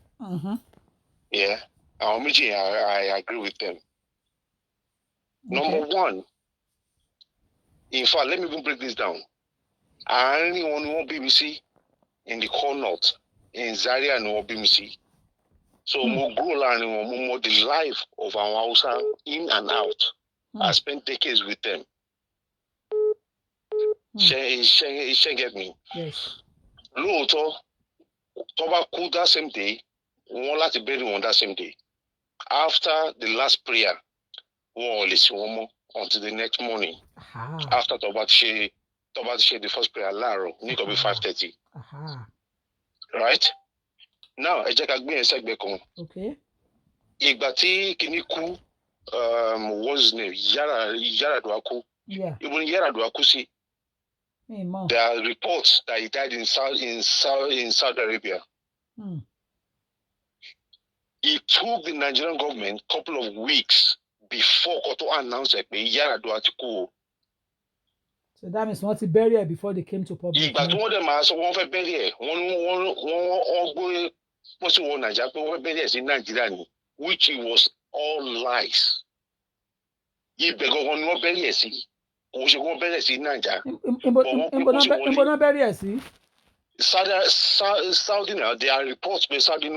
Yeah. I agree with them. Okay. Number one, in fact, let me even break this down. I only want BBC in the core north, in Zaria and BBC. So more grow more the life of our Hausa in and out. I spent decades with them. She get me. Yes. Lóòótọ́, tó bá kú that same day, wọ́n láti bury wọn that same day. After the last prayer, wọ́n ò lè sí wọn mọ́ until the next morning. After tó bá ti ṣe the first prayer láàárọ̀ ní nǹkan bí 5:30. Right? Now, ẹ jẹ́ ká gbé yẹn sẹ́gbẹ̀ẹ́ kan. Okay. Ìgbà tí kìíní kú, what's his name? Yaradua kú. Yeah. Even Yaradua kú sí. There are reports that he died in Saudi Arabia. It took the Nigerian government a couple of weeks before Koto announced that Yaradua ti kú. So that means wọ́n ti bury her before they came to public. Ìgbà tí wọ́n dẹ̀ máa sọ wọ́n fẹ́ bury ẹ̀, wọ́n gbé pọ́sí wọn Nàìjíríà pé wọ́n fẹ́ bury ẹ̀ sí Nàìjíríà ni, which it was all lies. Ibẹ̀ gangan ni wọ́n bury ẹ̀ sí. Kò ṣe wọ́n bury ẹ̀ sí Nàìjíríà. Ìbò náà bury ẹ̀ sí. Saudi now, there are reports by Saudi.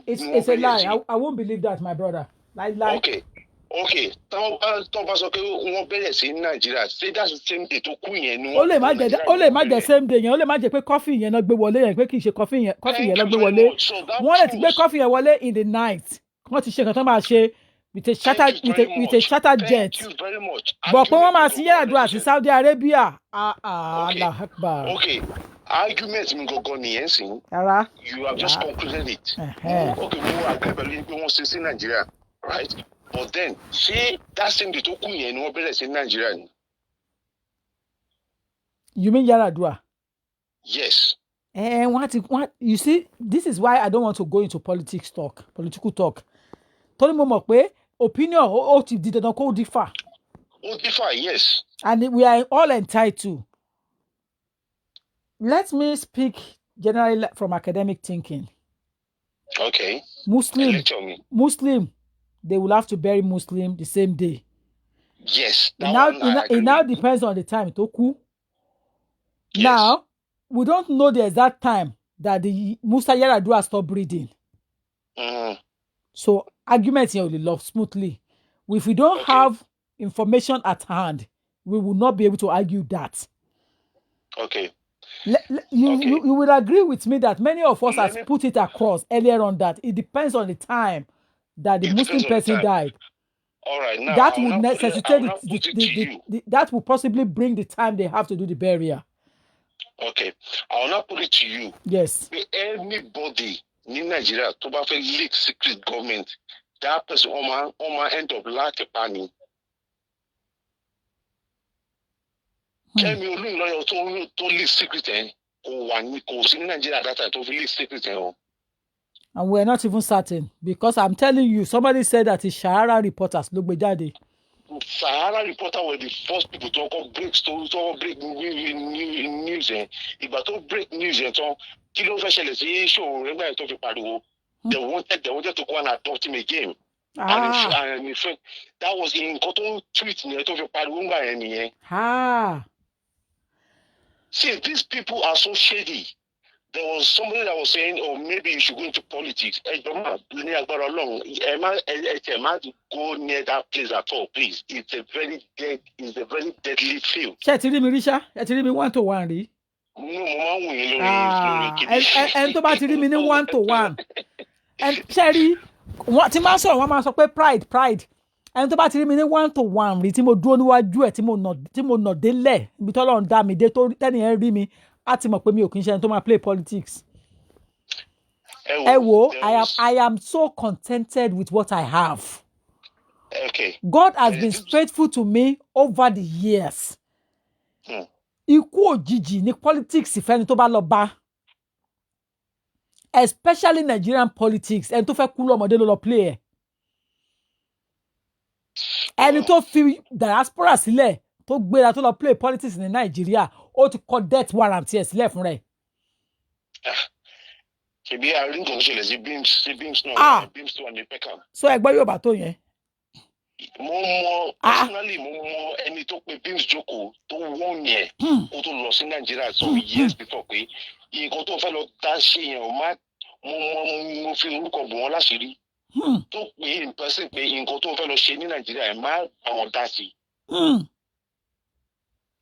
It's a lie. I won't believe that, my brother. Lie. Okay. Tó bá sọ pé wọ́n bẹ̀rẹ̀ sí Nàìjíríà, say that's the same day tó kú yẹn ni wọ́n. Ó lè má jẹ́ same day yẹn, ó lè má jẹ́ pé coffee yẹn náà gbé wọlé yẹn, pé kì í ṣe coffee yẹn náà gbé wọlé. Wọ́n lè ti gbé coffee yẹn wọlé in the night. Wọ́n ti ṣe nǹkan tó máa ṣe with a chartered jet. Thank you very much. Bọ̀ pé wọ́n máa sí Yaradua sí Saudi Arabia. Allah Akbar. Okay. Argument mi gangan nìyẹn sìn. You have just concluded it. Okay, mo agree pẹ̀lú yín pé wọ́n ṣe sí Nàìjíríà, right? But then, ṣé that same day tó kú yẹn ni wọ́n bẹ̀rẹ̀ sí Nàìjíríà ni? You mean Yaradua? Yes. You see, this is why I don't want to go into political talk. Torí mo mọ̀ pé opinion ó ti di dandan kó differ. Ó differ, yes. And we are all entitled. Let me speak generally from academic thinking. Okay. Muslim, they will have to bury Muslim the same day. Yes. It now depends on the time. Toku. Yes. Now, we don't know the exact time that the Musa Yaradua stopped breathing. So, arguments here will love smoothly. If we don't have information at hand, we will not be able to argue that. Okay. You will agree with me that many of us have put it across earlier on that it depends on the time that the Muslim person died. All right, now that would necessitate that will possibly bring the time they have to do the burial. Okay, I will not put it to you. Yes. Anybody in Nigeria to leak secret government, that person on my end of like a panic. Tell me, lawyer to leak secret kò sí ní Nigeria that time to leak secret And we're not even certain because I'm telling you, somebody said that it's Sahara reporters ló gbé jáde. Sahara reporter were the first people to break stories, to break news. Ìgbà tó break news tán, kí ló fẹ́ ṣẹlẹ̀ sí show nígbà tó fi pariwo. They wanted to go and adopt him again. And in fact, that was in nǹkan tó tweet yẹn tó fi pariwo nígbà yẹn nìyẹn. See, these people are so shady. There was somebody that was saying, oh, maybe you should go into politics. Hey, Joma, go near that place at all, please. It's a very deadly field. Ṣé ti rí mi rí ṣá? Ẹ ti rí mi 1-to-1 rí? No, mo máa ń wò yín lórí kìíní. Ẹni tó bá ti rí mi ní 1-to-1. Ṣé rí tí máa sọ̀rọ̀ wọ́n máa sọ pé pride. Ẹni tó bá ti rí mi ní 1-to-1 rí tí mo dúró níwájú ẹ̀ tí mo nà délẹ̀ ibi tí Ọlọ́run dá mi dé tó tẹ́nìyẹn rí mi á ti mọ̀ pé mi ò kì í ṣe ẹni tó máa play politics. Ẹ wo, I am so contented with what I have. Okay. God has been faithful to me over the years. Ikú òjijì ní politics ìfẹ́ni tó bá lọ bá. Especially Nigerian politics. Ẹni tó fẹ́ kú lọ́mọdé ló lọ play ẹ̀. Ẹni tó fi diaspora sílẹ̀ tó gbéra tó lọ play politics ní Nàìjíríà ó ti kọ death warrant ẹ̀ sílẹ̀ fún rẹ̀. Ṣebí àárín kan ṣẹlẹ̀ sí beams náà beams tó wà ní Peckham. So ẹgbẹ́ Yorùbá tó yẹn. Personally mo mọ ẹni tó pe beams jókòó tó wọ́n yẹn kó tó lọ sí Nàìjíríà some years before pé nǹkan tó fẹ́ lọ dá ṣe yẹn mo fi orúkọ bò wọ́n láṣìírí tó pé in person pé nǹkan tó fẹ́ lọ ṣe ní Nàìjíríà ẹ̀ má àwọn dá sí.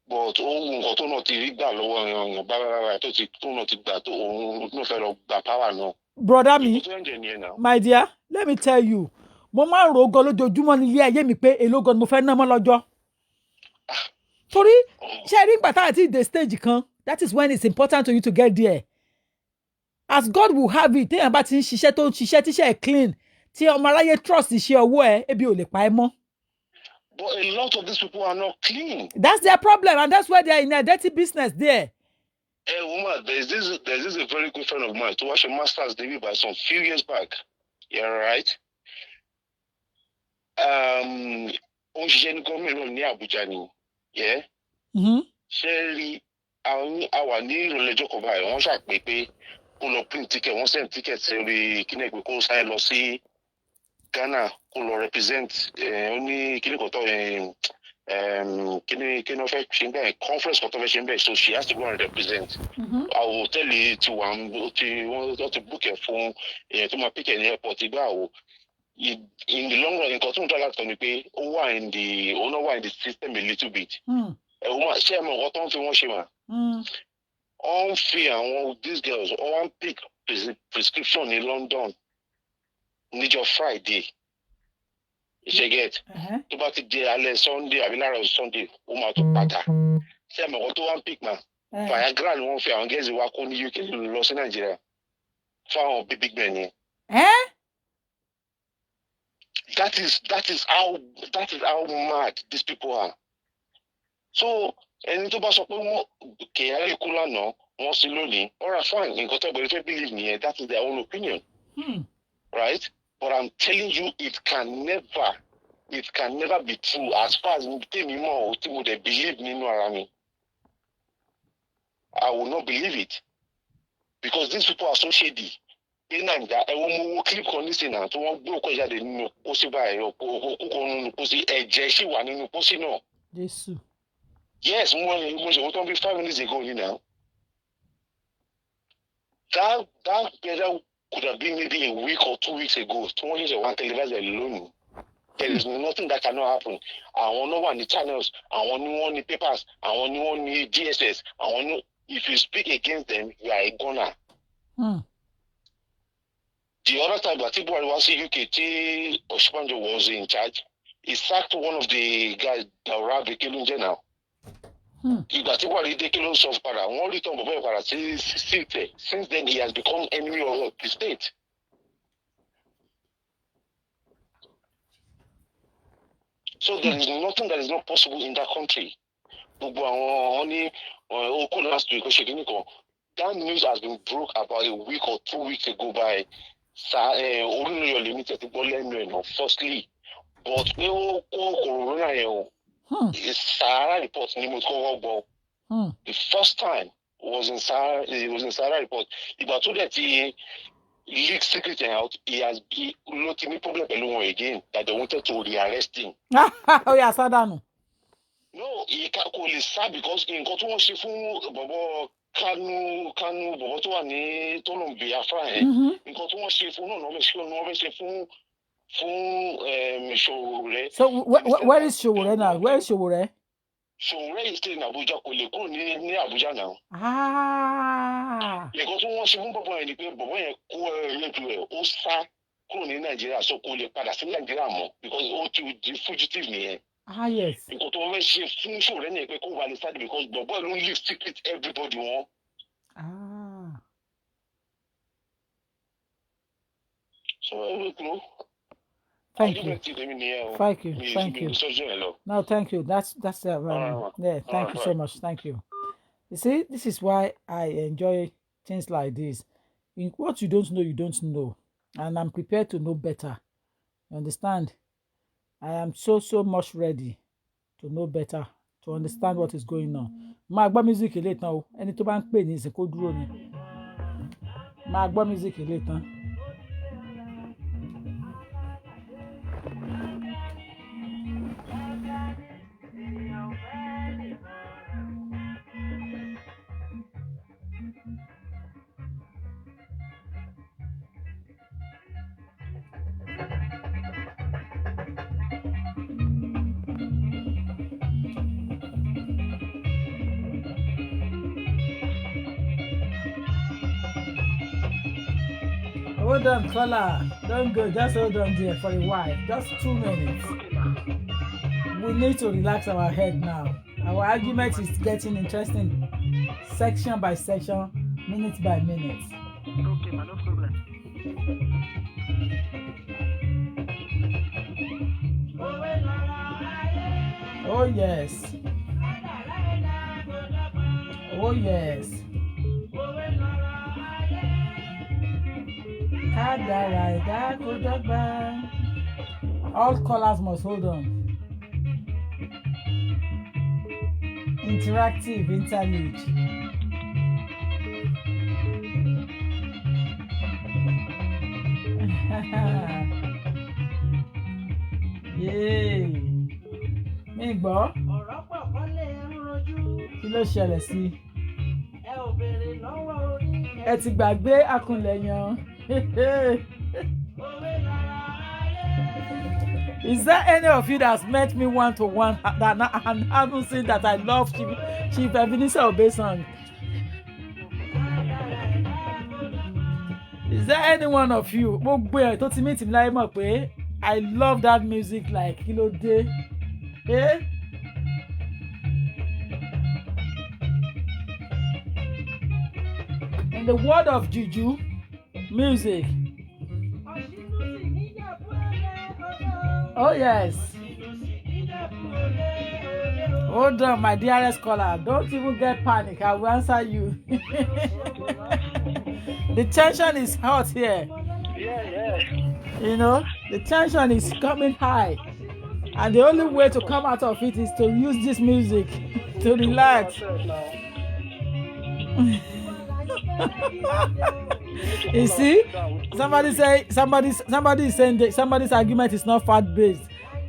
But ohun nǹkan tó náà ti rí gbà lọ́wọ́ èèyàn bábábá tó náà ti gbà tó òun náà fẹ́ lọ gba power náà. Brother mi, my dear, let me tell you, mo máa ń rògó lójoojúmọ́ ní ilé ayé mi pé èló gan ni mo fẹ́ ná mọ́ lọ́jọ́. Torí ṣe rí ìgbà táwọn àti the stage kan, that is when it's important to you to get there. As God will have it, téèyàn bá ti ń ṣiṣẹ́ tó ń ṣiṣẹ́ tíṣẹ́ ẹ̀ clean, tí ọmọ aráyé trust iṣẹ́ ọwọ́ ẹ̀, ebi ò lè pa ẹ́ mọ́. But a lot of these people are not clean. That's their problem, and that's why they are in a dirty business there. Hey, woman, there's this a very good friend of mine to watch a master's degree by some few years back. Yeah, right. Ó ń ṣiṣẹ́ ní gómìnà ní Abuja ni. Yeah. Ṣé rí àwa ní ìrọ̀lẹ́jọ́ kan báyìí wọ́n ṣàpè pé kó lọ print ticket wọ́n send ticket sórí kíní pé kó sáré lọ sí Ghana kó lọ represent ó ní kíní kan tó kíní wọ́n fẹ́ ṣe bẹ́ẹ̀ conference kan tó fẹ́ ṣe bẹ́ẹ̀ so she has to go and represent. Àwọn hòtẹ́ẹ̀lì ti wà wọ́n ti book ẹ̀ fún èèyàn tó máa pick ẹ̀ ní airport ìgbà àwò. In the long run nǹkan tó ń tọ́ láti sọ ni pé ó wà in the system a little bit. Ẹ̀wọ̀n ṣé ẹ mọ̀ nǹkan tó ń fi wọ́n ṣe mà? Wọ́n ń fi àwọn these girls wọ́n ń pick prescription ní London níjọ́ Friday. Ṣé get? Tó bá ti di alẹ́ Sunday àbí lára Sunday ó máa tó padà. Ṣé ẹ mọ̀ nǹkan tó wá ń pick mà? Viagra ni wọ́n fi àwọn gẹ́gẹ́ wá kó ní UK lọ sí Nàìjíríà fún àwọn big men yẹn. That is how mad these people are. So ẹni tó bá sọ pé wọ́n Kyari kú lánàá wọ́n sí lónìí alright fine nǹkan tó gbọ́dọ̀ fẹ́ believe nìyẹn that is their own opinion. Right? But I'm telling you it can never be true as far as tèmi mọ̀ tí mo dẹ̀ believe nínú ara mi. I will not believe it because these people are so shady. Ní Nàìjíríà ẹ̀wọ̀n mo wo clip kan nísìnyí náà tí wọ́n gbé òkú ìjáde nínú pósí báyìí òkú kan nínú pósí ẹ̀jẹ̀ sì wà nínú pósí náà. Jésù. Yes, mo ṣe wọ́n tán bí 5 minutes ago ni now. That better could have been maybe a week or 2 weeks ago. Tí wọ́n ṣẹ̀ṣẹ̀ wá televised alone. There is nothing that cannot happen. Àwọn náà wà ní channels, àwọn ni wọ́n ní papers, àwọn ni wọ́n ní GSS, àwọn ní if you speak against them, you are a gunner. The other time that Buhari was in UK, Oshibanjo was in charge. He sacked one of the guys that were at the killing now. Ìgbà tí Buhari dé kí ló sọ padà, wọ́n rí tán bọ̀bọ̀ padà sí síìtẹ̀. Since then he has become enemy of the state. So there is nothing that is not possible in that country. Gbogbo àwọn ní okó last week ó ṣe kíní kan. That news has been broke about a week or 2 weeks ago by Olúnlọ́yọ̀ Limited ti gbọ́ lẹ́nu ẹ̀ náà firstly but pé ó kó corona yẹn o Sahara report ni mo kọ́kọ́ gbọ́ the first time was in Sahara report ìgbà tó dẹ̀ ti leak secret out ló ti ní problem pẹ̀lú wọn again that they wanted to rearrest him. Ó yá sádànù. No, kò lè sá because nǹkan tí wọ́n ṣe fún bọ̀bọ̀ Kanu bọ̀bọ̀ tó wà ní tó lòun Biafra yẹn nǹkan tí wọ́n ṣe fún náà wọ́n fẹ́ ṣe fún Sowore. So where is Sowore now? Where is Sowore? Sowore is still in Abuja, kò lè kúrò ní Abuja now. Nǹkan tí wọ́n ṣe fún bọ̀bọ̀ yẹn ni pé bọ̀bọ̀ yẹn kó ẹlẹ́jù rẹ̀ ó sá kúrò ní Nàìjíríà so kò lè padà sí Nàìjíríà mọ́ because ó ti di fugitive nìyẹn. Yes. Nǹkan tó fẹ́ ṣe fún Sowore ni pé kó wà ní side because bọ̀bọ̀ ló ń leak secret everybody wọn. So Thank you. Thank you. No, thank you. That's yeah. Thank you so much. Thank you. You see, this is why I enjoy things like this. In what you don't know, and I'm prepared to know better. You understand? I am so much ready to know better, to understand what is going on. Ma gbọ́ music ilé tán o. Ẹni tó bá ń pè ní ìsìn kó dúró ni. Ma gbọ́ music ilé tán. Hold on, caller. Don't go. Just hold on there for a while. Just 2 minutes. We need to relax our head now. Our argument is getting interesting, section by section, minute by minute. Okay, man, no problem. Oh yes. Oh yes. All callers must hold on. Interactive interlude. Yay! Mi gbọ́. Ọ̀rọ̀ pọ̀ kọ́lé ń rojú. Kí ló ṣẹlẹ̀ sí? Ẹ ò béèrè lọ́wọ́ orí. Ẹ ti gbàgbé akunlẹ̀yàn. Is there any of you that's met me one-to-one that and haven't seen that I love Chief Ebenezer Obey song? Is there any one of you? Gbogbo ẹ̀ tó ti meet mi láyé mọ̀ pé I love that music like kí ló dé. Eh? In the world of juju music. Oh yes. Hold on, my dearest caller. Don't even get panic. I will answer you. The tension is hot here. Yeah. You know, the tension is coming high. And the only way to come out of it is to use this music to relax. You see, somebody is saying that somebody's argument is not fact-based.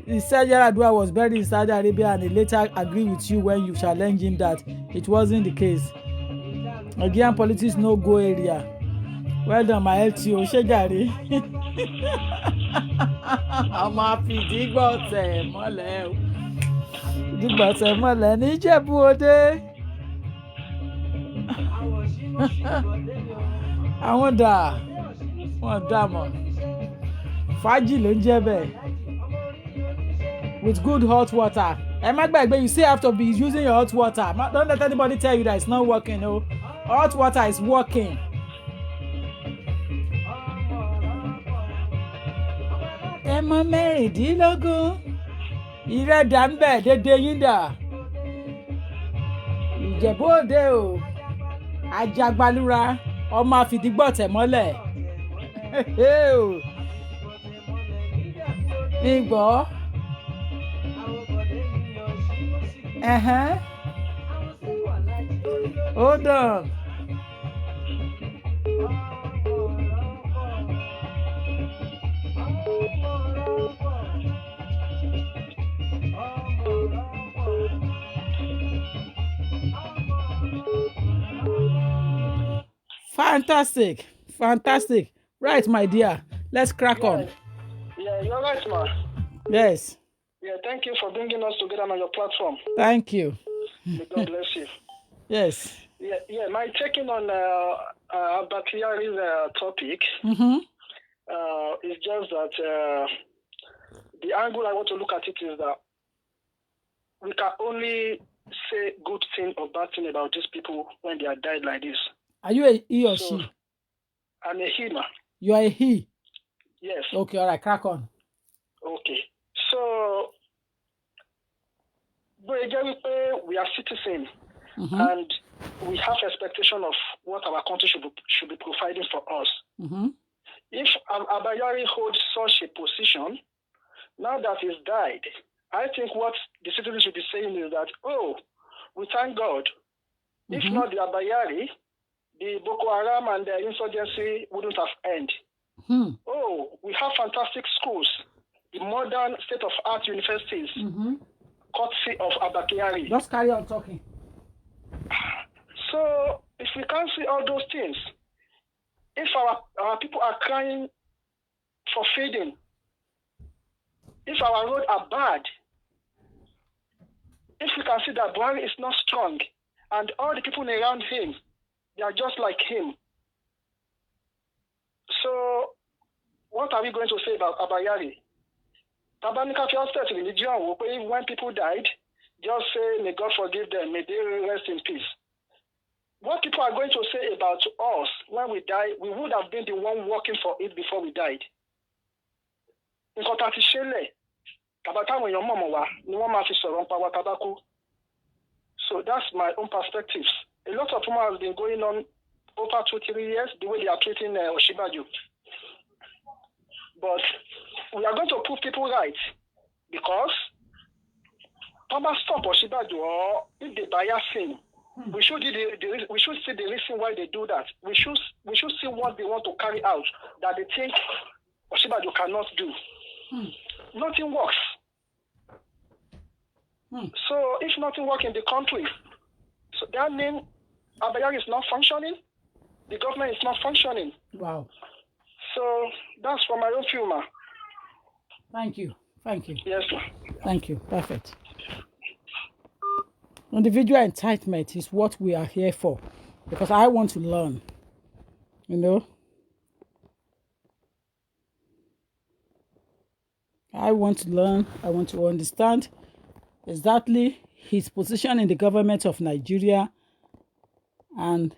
He said Yaradua was buried in Saudi Arabia and he later agreed with you when you challenged him that it wasn't the case. Nigerian politics no go area. Well done, my LTO. Kyari. I'm happy. Dígbọ̀tẹ̀ mọ́lẹ̀ ní Ìjẹ̀bú Òde. Àwọn dà wọ́n dà mọ́. Fàájì ló ń jẹ́ bẹ́ẹ̀. With good hot water. Ẹ má gbàgbé, you still have to be using your hot water. Don't let anybody tell you that it's not working. No, hot water is working. Ẹmọ mẹ́rìndínlógún ìrẹ́dà ń bẹ̀ dédé yín dà. Ìjẹ̀bú Òde o, ajagbalúra ọmọ àfìdígbọ̀tẹ̀ mọ́lẹ̀. Ìgbọ́. Hold on. Fantastic. Fantastic. Right, my dear. Let's crack on. Yeah, you're right, ma. Yes. Yeah, thank you for bringing us together on your platform. Thank you. May God bless you. Yes. Yeah. My taking on Abba Kyari's topic is just that the angle I want to look at it is that we can only say good thing or bad thing about these people when they are died like this. Are you a he or she? I'm a he, ma. You are a he? Yes. Okay, all right, crack on. Okay. So, we are citizens and we have expectation of what our country should be providing for us. If Abba Kyari holds such a position, now that he's died, I think what the citizens should be saying is that, oh, we thank God. If not the Abba Kyari, the Boko Haram and the insurgency wouldn't have ended. Oh, we have fantastic schools, the modern state-of-art universities, courtesy of Abba Kyari. Just carry on talking. So, if we can't see all those things, if our people are crying for feeding, if our roads are bad, if we can see that Buhari is not strong, and all the people around him, they are just like him. So, what are we going to say about Abba Kyari? Tabanika Fiostet religion, when people died, just say, may God forgive them, may they rest in peace. What people are going to say about us when we die, we would have been the one working for it before we died. So that's my own perspectives. A lot of people have been going on over 2-3 years, the way they are treating Oshibaju. But we are going to prove people right because Papa stop Oshibaju, or if they bias him, we should see the reason why they do that. We should see what they want to carry out that they think Oshibaju cannot do. Nothing works. So if nothing works in the country, so that means Abba Kyari is not functioning, the government is not functioning. Wow. So that's for my own view, ma. Thank you. Yes, ma. Thank you. Perfect. Individual entitlement is what we are here for, because I want to learn, I want to learn, I want to understand exactly his position in the government of Nigeria and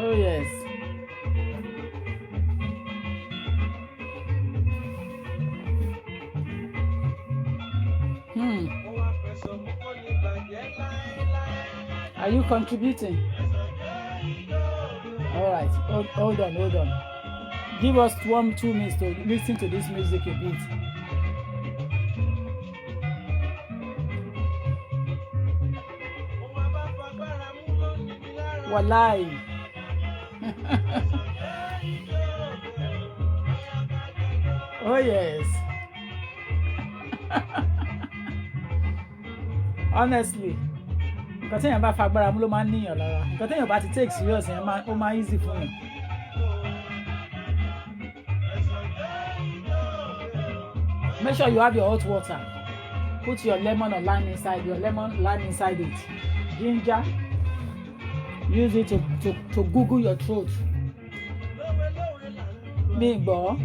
oh yes. Are you contributing? All right. Hold on. Give us 1-2 minutes to listen to this music a bit. Wallahi. Oh yes. Honestly, nǹkan téèyàn bá fagbára mú ló máa ń níyàn lára. Nǹkan téèyàn bá ti take serious yẹn ó máa easy fún yàn. Make sure you have your hot water. Put your lemon or lime inside it. Ginger. Use it to google your throat. Big boy.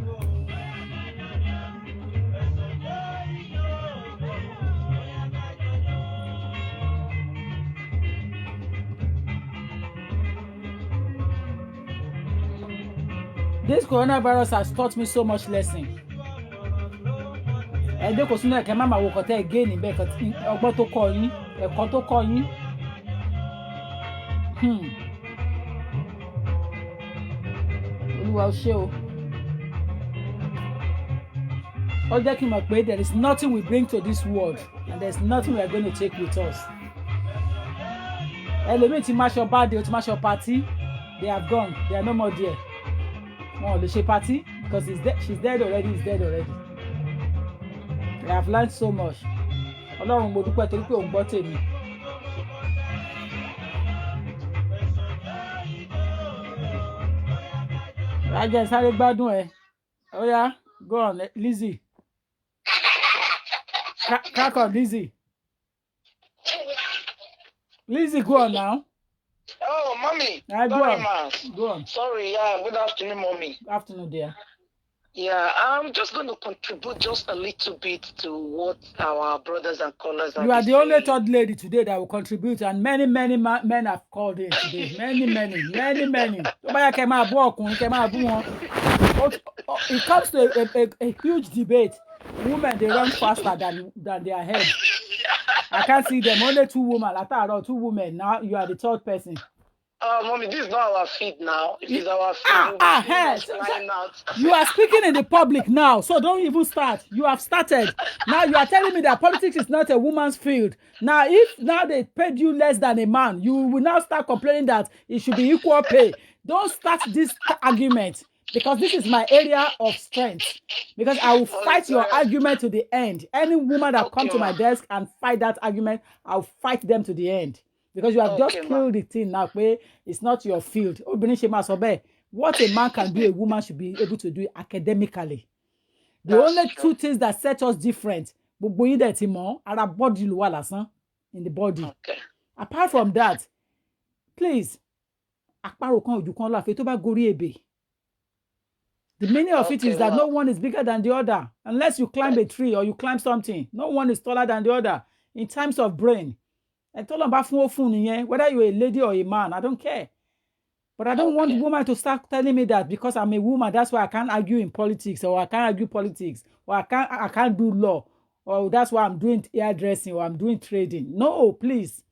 This coronavirus has taught me so much lesson. Ẹ̀dẹ́ kò sínú ẹ̀kẹ́ má máa wo kọ̀tẹ́ ẹ̀gẹ́ níbẹ̀ ọgbọ́n tó kọ́ yín ẹ̀kọ́ tó kọ́ yín. Olúwa ó ṣé o. ó jẹ́ kí n mọ̀ pé there is nothing we bring to this world and there is nothing we are going to take with us. ẹlòmíì ti máa ṣọ birthday ó ti máa ṣọ party they have gone they are no more there. wọn ò lè ṣe party because she's dead already he's dead already. I have learned so much. Ọlọ́run mo dúpẹ́ torí pé òun gbọ́ tèmi. Rájẹ́ sáré gbádùn ẹ̀. Ó yá, go on, Lizzie. Crack on, Lizzie. Lizzie, go on now. Oh, mommy. Go Sorry, on. ma. Go on. Sorry, yeah. Good afternoon, mommy. Good afternoon, dear. Yeah, I'm just going to contribute just a little bit to what our brothers and callers are You are the saying. only third lady today that will contribute, and many men have called in today. Many. Tó bá yá kẹ́ máa bú ọkùnrin, kẹ́ máa bú wọn. It comes to a huge debate. Women, they run faster than their head. I can't see them. Only two women. Two women. Now you are the third person. Mommy, this is not our feed now. If it's our feed, yes. flying out. You are speaking in the public now, so don't even start. You have started. Now you are telling me that politics is not a woman's field. Now, if now they paid you less than a man, you will now start complaining that it should be equal pay. Don't start this argument because this is my area of strength. Because I will fight your argument to the end. Any woman that come to my desk and fight that argument, I'll fight them to the end. Because you have just killed the thing now. It's not your field. What a man can do, a woman should be able to do it academically. The only two things that set us different, in the body. Okay. Apart from that, please, the meaning of it is that no one is bigger than the other. Unless you climb a tree or you climb something, no one is taller than the other in terms of brain. And whether you're a lady or a man, I don't care. But I don't want women to start telling me that because I'm a woman, that's why I can't argue in politics, or I can't argue politics, or I can't do law, or that's why I'm doing hairdressing, or I'm doing trading. No, please.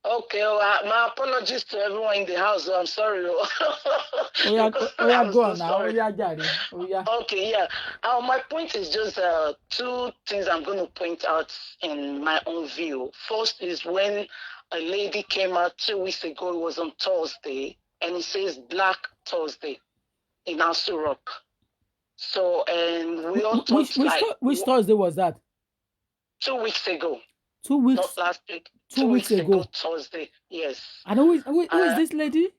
Okay, my apologies to everyone in the house. I'm sorry. Go on now. Okay, yeah. My point is just two things I'm going to point out in my own view. First is when a lady came out 2 weeks ago, it was on Thursday, and it says Black Thursday in Aso Rock. So, and we all thought which Thursday was that? 2 weeks ago. 2 weeks? Not last week. 2 weeks ago. Thursday, yes. And who is this lady?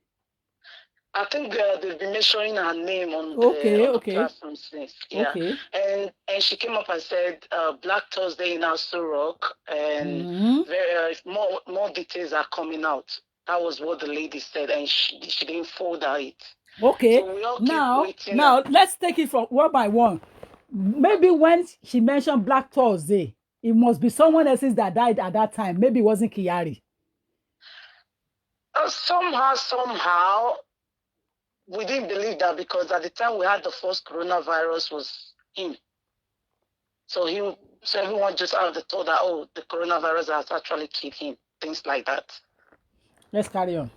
I think they've been mentioning her name on the platform since. Yeah. Okay. And she came up and said Black Thursday in Aso Rock, and more details are coming out. That was what the lady said, and she didn't forward it. Okay. So we all now let's take it from one by one. Maybe when she mentioned Black Thursday, it must be someone else's that died at that time. Maybe it wasn't Kyari. Somehow, we didn't believe that because at the time we had the first coronavirus was him. So everyone just out of the thought that, the coronavirus has actually killed him. Things like that. Let's carry on.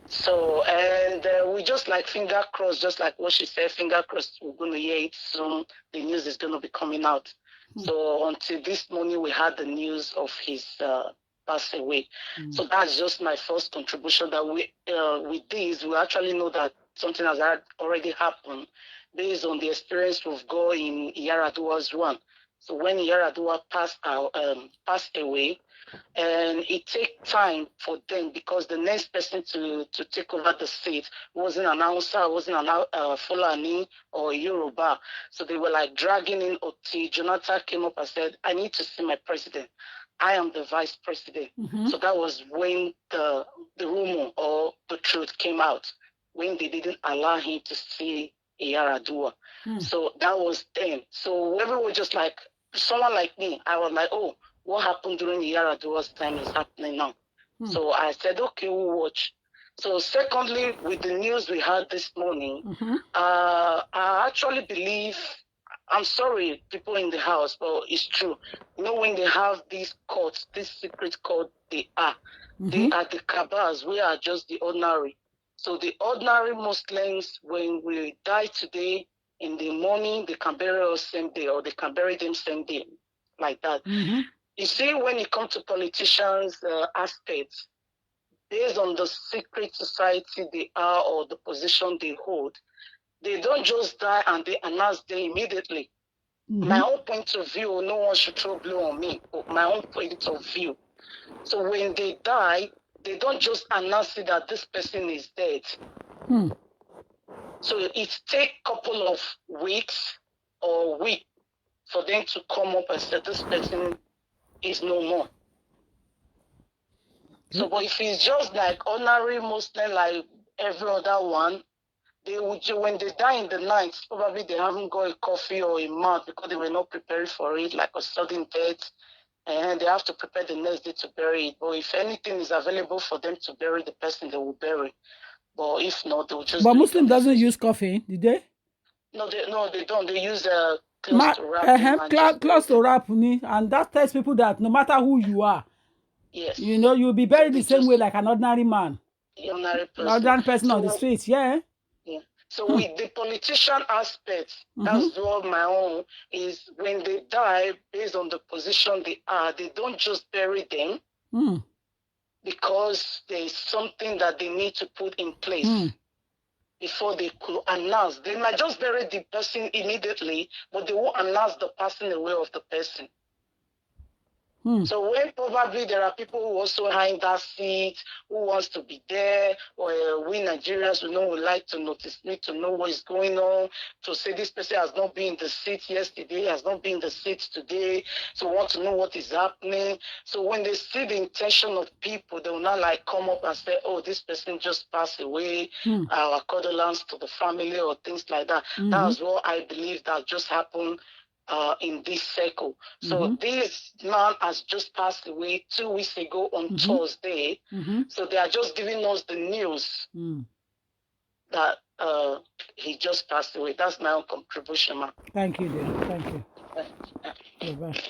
So, and we just like finger crossed, just like what she said, finger crossed, we're going to hear it soon. The news is going to be coming out. So until this morning, we had the news of his pass away. So that's just my first contribution that with this, we actually know that something has already happened based on the experience we've got in Yaradua's one. So when Yaradua passed away, and it takes time for them because the next person to take over the seat wasn't an Hausa, wasn't an Fulani or Yoruba. So they were like dragging in Oti. Jonathan came up and said, I need to see my president. I am the vice president. So that was when the rumor or the truth came out, when they didn't allow him to see Yaradua. So that was then. So everyone was just like, someone like me, I was like, what happened during Yaradua's time is happening now. So I said, okay, we'll watch. So secondly, with the news we had this morning, I actually believe, I'm sorry, people in the house, but it's true. You know, when they have these courts, this secret court, they are the cabals. We are just the ordinary. So the ordinary Muslims, when we die today in the morning, they can bury us same day, or they can bury them same day, like that. You see, when it comes to politicians' aspects, based on the secret society they are or the position they hold, they don't just die and they announce them immediately. My own point of view, no one should throw blame on me, but my own point of view. So when they die, they don't just announce it that this person is dead. So it takes a couple of weeks or week for them to come up and say this person is no more. So, but if it's just like ordinary Muslim, like every other one, they would, when they die in the night, probably they haven't got a coffee or a mouth because they were not prepared for it, like a sudden death, and they have to prepare the next day to bury it. But if anything is available for them to bury the person, they will bury. But if not, they will just. But Muslim doesn't use coffee, did they? No, they don't. They use close to wrap. Close to wrap, and that tells people that no matter who you are, yes, you know, you'll be buried the same way like an ordinary man. Ordinary person on the streets, yeah. So with the politician aspect, that's what my own is. When they die, based on the position they are, they don't just bury them because there's something that they need to put in place before they could announce. They might just bury the person immediately, but they won't announce the passing away of the person. So when probably there are people who also hide that seat, who wants to be there, or we Nigerians would like to need to know what is going on, to say this person has not been in the seat yesterday, has not been in the seat today, so want to know what is happening. So when they see the intention of people, they will not like come up and say, oh, this person just passed away, our condolence to the family or things like that. That's what I believe that just happened in this circle. So this man has just passed away 2 weeks ago on Thursday. So they are just giving us the news that he just passed away. That's my own contribution, man. Thank you, dear. Thank you. Bye-bye.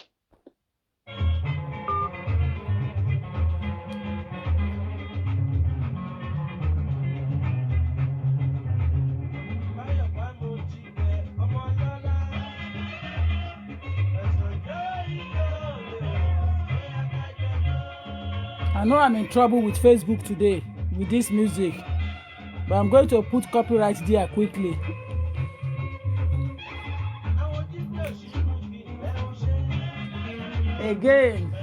I know I'm in trouble with Facebook today with this music, but I'm going to put copyright there quickly. Again.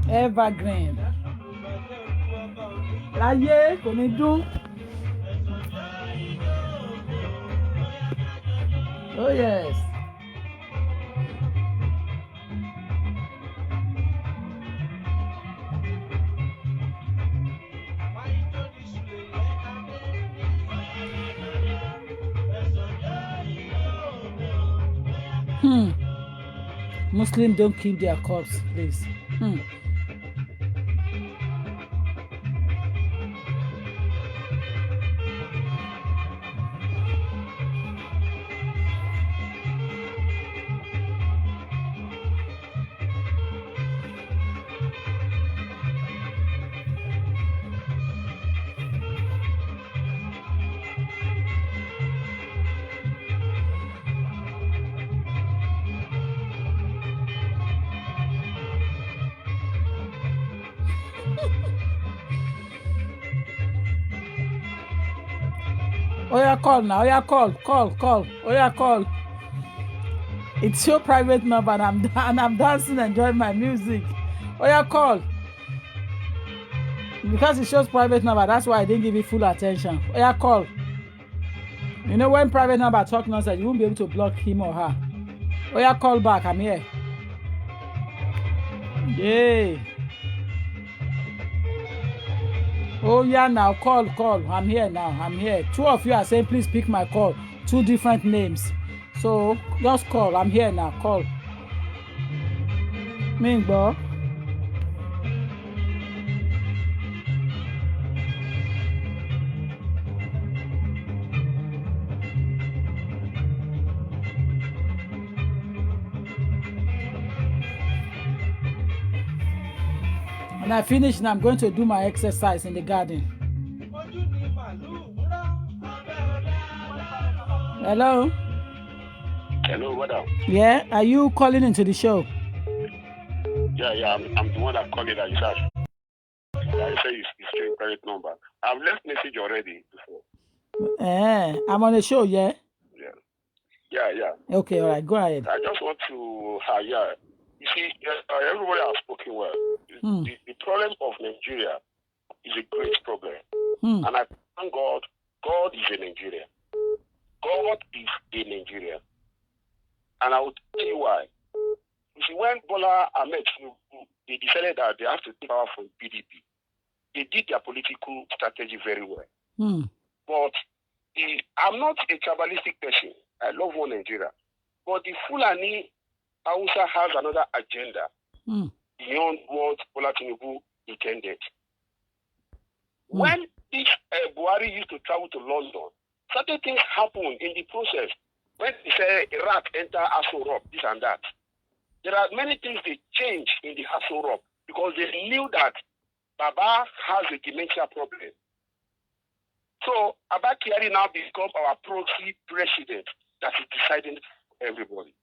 Evergreen. Láyé kò ní dún. Oh yes. Muslims don't keep their corpse, please. Oya call now. Oya call. Oya call. It's your private number and I'm dancing, enjoying my music. Oya call. Because it shows private number, that's why I didn't give it full attention. Oya call. You know when private number talk nonsense, you won't be able to block him or her. Oya call back. I'm here. Yay. Oh yeah, now call. I'm here now. I'm here. Two of you are saying, please pick my call. Two different names. So just call. I'm here now. Call. Mingbo. When I finish now, I'm going to do my exercise in the garden. Hello? Hello, madam. Yeah, are you calling into the show? Yeah, I'm the one that called it. I say it's your correct number. I've left message already before. I'm on the show, yeah? Yeah. Okay, all right, go ahead. I just want to, you see, everybody has spoken well. The problem of Nigeria is a great problem. And I thank God, God is a Nigeria. God is a Nigeria. And I will tell you why. You see, when Bola Ahmed, they decided that they have to take power from PDP, they did their political strategy very well. But I'm not a tribalistic person. I love one Nigeria. But the Fulani Hausa has another agenda beyond what Bola Tinubu intended. When this Buhari used to travel to London, certain things happened in the process. When they say Iraq enter Aso Rock, this and that, there are many things they changed in the Aso Rock because they knew that Baba has a dementia problem. So Abba Kyari now become our proxy president that is deciding for everybody.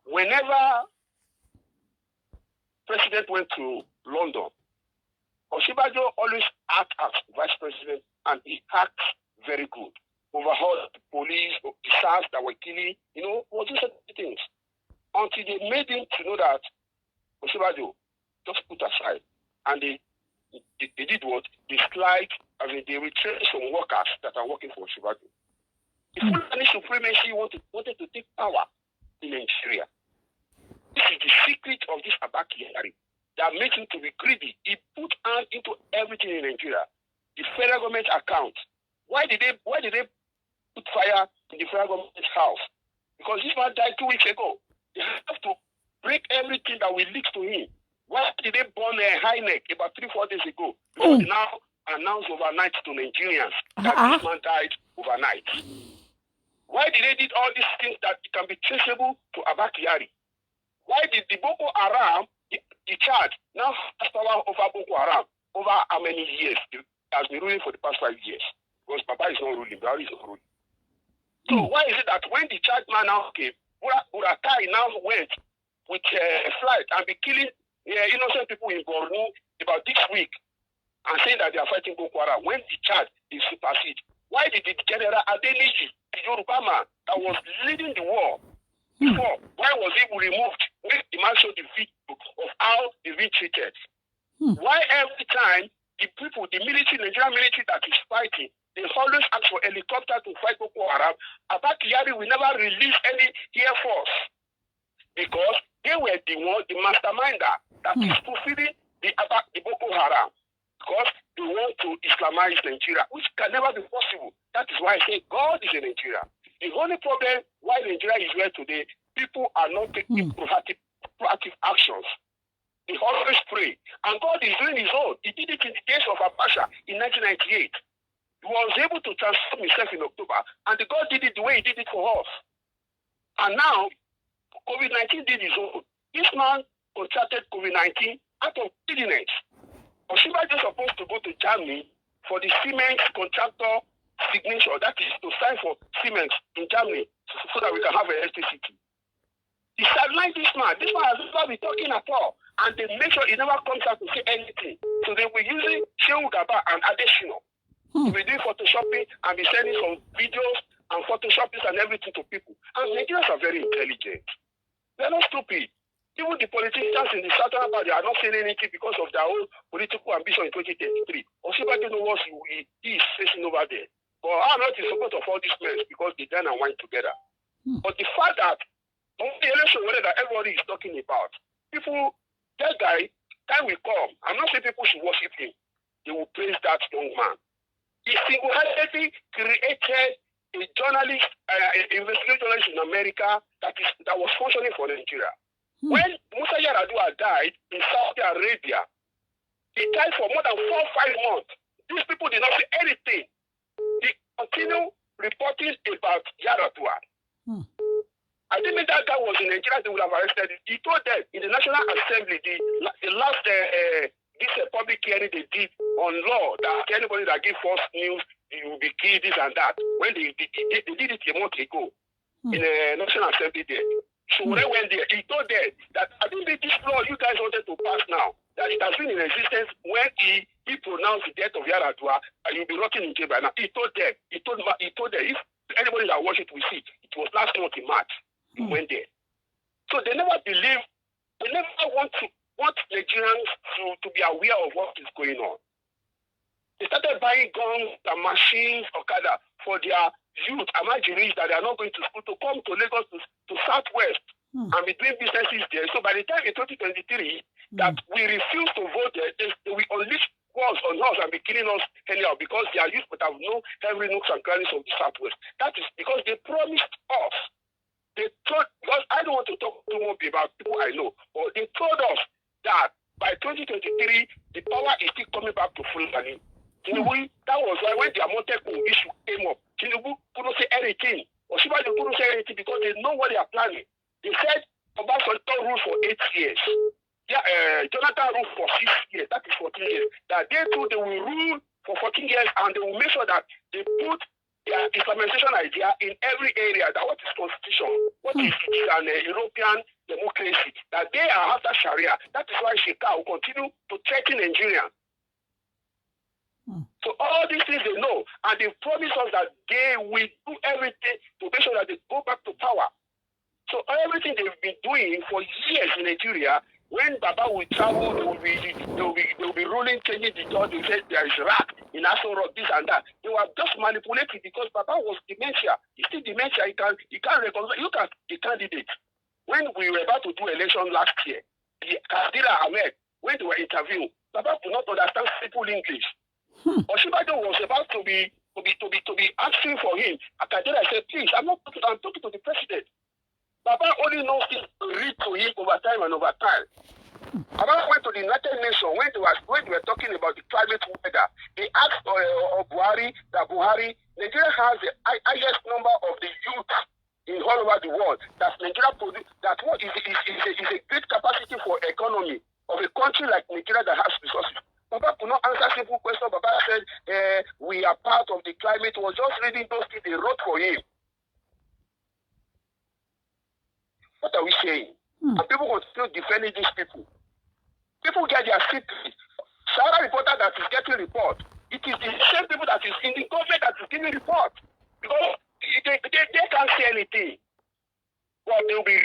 Whenever president went to London, Osinbajo always act as vice president, and he acts very good. Overhauled the police, the SARS that were killing, was just certain things. Until they made him to know that Osinbajo just put aside, and they did what? They they retrenched some workers that are working for Osinbajo. The Fulani supremacy wanted to take power in Nigeria. This is the secret of this Abba Kyari that makes him to be greedy. He put hand into everything in Nigeria. The federal government account. Why did they put fire in the federal government's house? Because this man died 2 weeks ago. They have to break everything that we leaked to him. Why did they burn a high neck about 3-4 days ago? Because they now announced overnight to Nigerians that this man died overnight. Why did they do all these things that can be traceable to Abba Kyari? Why did the Boko Haram, the Chad, now has power over Boko Haram over how many years? It has been ruling for the past 5 years. Because Baba is not ruling, Buhari is not ruling. So why is it that when the Chad man now came, Buratai now went with a flight and be killing innocent people in Borno about this week and saying that they are fighting Boko Haram when the Chad is supersede? Why did the General Adeniji, the Yoruba man that was leading the war before, why was he removed when the man showed the video of how they've been treated? Why every time the people, the military, Nigerian military that is fighting, they always ask for helicopter to fight Boko Haram? Abba Kyari will never release any Air Force because they were the masterminder that is fulfilling the Boko Haram because they want to Islamize Nigeria, which can never be possible. That is why I say God is in Nigeria. The only problem why Nigeria is where today, people are not taking proactive actions. They always pray. And God is doing his own. He did it in the case of Abacha in 1998. He was able to transform himself in October, and God did it the way he did it for us. And now, COVID-19 did his own. This man contracted COVID-19 out of greediness. Osinbajo is supposed to go to Germany for the cement contractor signature, that is to sign for cement in Germany so that we can have electricity. He sidelined this man. This man has never been talking at all. And they make sure he never comes out to say anything. So they were using Shehu Gaba and Adesina to be doing photoshopping and be sending some videos and photoshopping and everything to people. And Nigerians are very intelligent. They're not stupid. Even the politicians in the southern part, they are not saying anything because of their own political ambition in 2033. Osinbajo knows what he is facing over there. But I'm not in support of all these men because they dine and wine together. But the fact that on the election that everybody is talking about, people, that guy, time will come. I'm not saying people should worship him. They will praise that young man. He single-handedly created a journalist, investigative journalist in America that was functioning for Nigeria. When Musa Yar'Adua died in Saudi Arabia, he died for more than 4 or 5 months. These people did not say anything. They continue reporting about Yar'Adua. I think if that guy was in Nigeria, they would have arrested him. He told them in the National Assembly, the last this public hearing they did on law that anybody that gives false news, he will be killed, this and that. When they did it a month ago in the National Assembly there. So when they went there, he told them that I think this law you guys wanted to pass now, that it has been in existence when he pronounced the death of Yar'Adua, and you'll be rotting in jail by now. He told them, if anybody that watched it will see, it was last month in March. He went there. So they never believe, they never want Nigerians to be aware of what is going on. They started buying guns and machines, Okada, for their youth, Amajiris, that they are not going to school, to come to Lagos, to Southwest, and be doing businesses there. So by the time in 2023, that we refuse to vote there, they will unleash wars on us and be killing us anyhow, because their youth would have no every nooks and crannies of the Southwest. That is because they promised us. They told, because I don't want to talk too much about people I know, but they told us that by 2023, the power is still coming back to Fulani. Tinubu, that was why when the Amotekun issue came up, Tinubu couldn't say anything. Or Shibaju couldn't say anything because they know what they are planning. They said Obasanjo ruled for 8 years. Jonathan ruled for 6 years. That is 14 years. That they too, they will rule for 14 years, and they will make sure that they put their Islamization idea in every area. That what is constitution, what is an European democracy, that they are after Sharia. That is why Sheikha will continue to threaten Nigeria. So all these things they know, and they promise us that they will do everything to make sure that they go back to power. So everything they've been doing for years in Nigeria, when Baba will travel, they will be ruling, changing the law. They say there is rat in Aso Rock, this and that. They were just manipulating because Baba was dementia. He's still dementia. He can't recognize. Look at the candidate. When we were about to do election last year, Kadira Ahmed, when they were interviewed, Baba could not understand simple English. Osinbajo was about to be asking for him. Kadira said, "Please, I'm talking to the president." Baba only knows things to read to him over time and over time. Baba went to the United Nations when they were talking about the climate weather. They asked Buhari, Nigeria has the highest number of the youth in all over the world. That Nigeria produce. That what is a great capacity for economy of a country like Nigeria that has resources. Baba could not answer simple questions. Baba said, we are part of the climate. He was just reading those things they wrote for him. What are we saying? And people continue defending these people. People get their secret. Sarah reporter that is getting report. It is the same people that is in the government that is giving report. Because they can't say anything. Well, they will be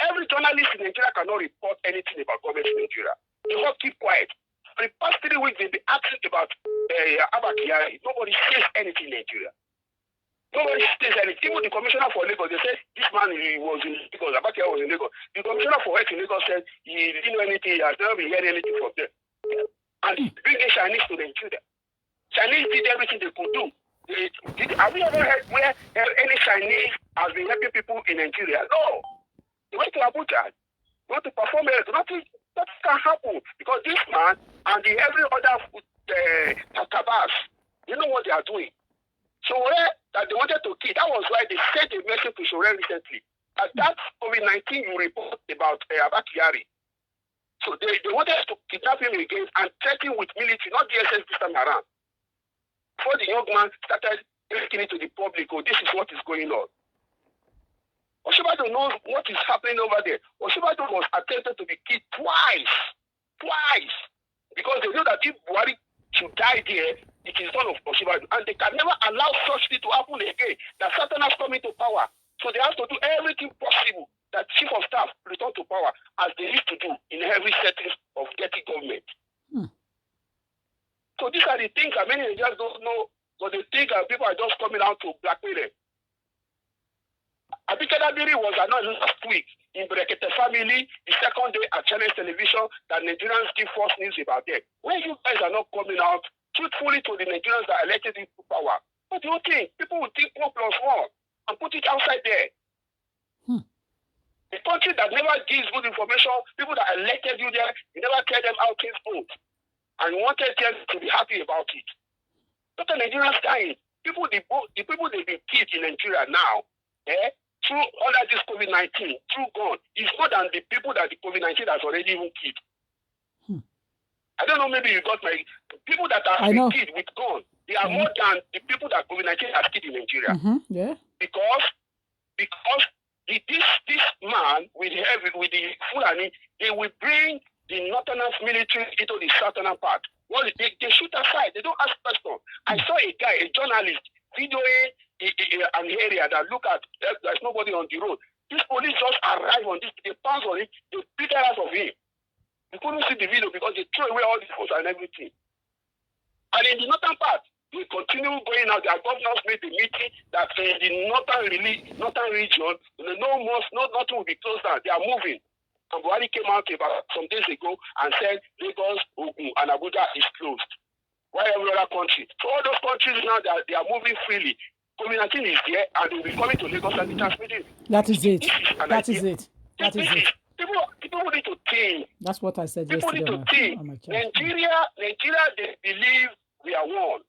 every journalist in Nigeria cannot report anything about government in Nigeria. They all keep quiet. For the past 3 weeks, they've been asking about Abba Kyari. Nobody says anything in Nigeria. Nobody says anything. Even the commissioner for Lagos, they said this man was in Lagos. Abba Kyari was in Lagos. The commissioner for health in Lagos said he didn't know anything. He has never been hearing anything from them. And bringing Chinese to Nigeria. Chinese did everything they could do. Have you ever heard where any Chinese has been helping people in Nigeria? No. They went to Abuja. They went to perform it. Nothing can happen because this man and every other tabas, you know what they are doing. So that they wanted to kill, that was why they sent a message to Shore recently. That COVID-19 you report about Abba Kyari. So they wanted to kidnap him again and threaten with military, not DSS this time around. Before the young man started taking it to the public, this is what is going on. Osinbajo knows what is happening over there. Osinbajo was attempted to be killed twice. Because they know that if Buhari should die there, it is done of Osinbajo. And they can never allow such thing to happen again. That Southerners come into power. So they have to do everything possible that chief of staff return to power as they used to do in every setting of dirty government. So these are the things that many Nigerians don't know, but they think that people are just coming out to blackmail them. Abike Dabiri was announced last week in Brekete family, the second day at Channel Television, that Nigerians give false news about them. When you guys are not coming out truthfully to the Nigerians that elected into power, What do you think? People will think 1 plus 1 and put it outside there. A country that never gives good information, people that elected you there, you never tell them how things vote. And you wanted them to be happy about it. Look at Nigerians dying. The people they've been killed in Nigeria now, through under this COVID-19, through gone, is more than the people that the COVID-19 has already even killed. I don't know, maybe you got my people that are killed with gun. They are more than the people that COVID-19 has killed in Nigeria. Yeah. Because this man with the Fulani, they will bring the northerners military into the southern part. Well, they shoot aside. They don't ask questions. I saw a guy, a journalist, videoing an area that look at there's nobody on the road. This police just arrived on this. They pounced on him. They beat the ass of him. You couldn't see the video because they threw away all the phones and everything. And in the northern part, we continue going out. Their governors made the meeting that in the northern region, nothing will be closed down. They are moving. And Buhari came out about some days ago and said Lagos, Ogun, and Abuja is closed. Why every other country? So all those countries now, they are moving freely. COVID-19 is there, and they will be coming to Lagos and be transmitting. That is it. That is it. People need to think. That's what I said yesterday. People need to think. Nigeria, they believe we are one.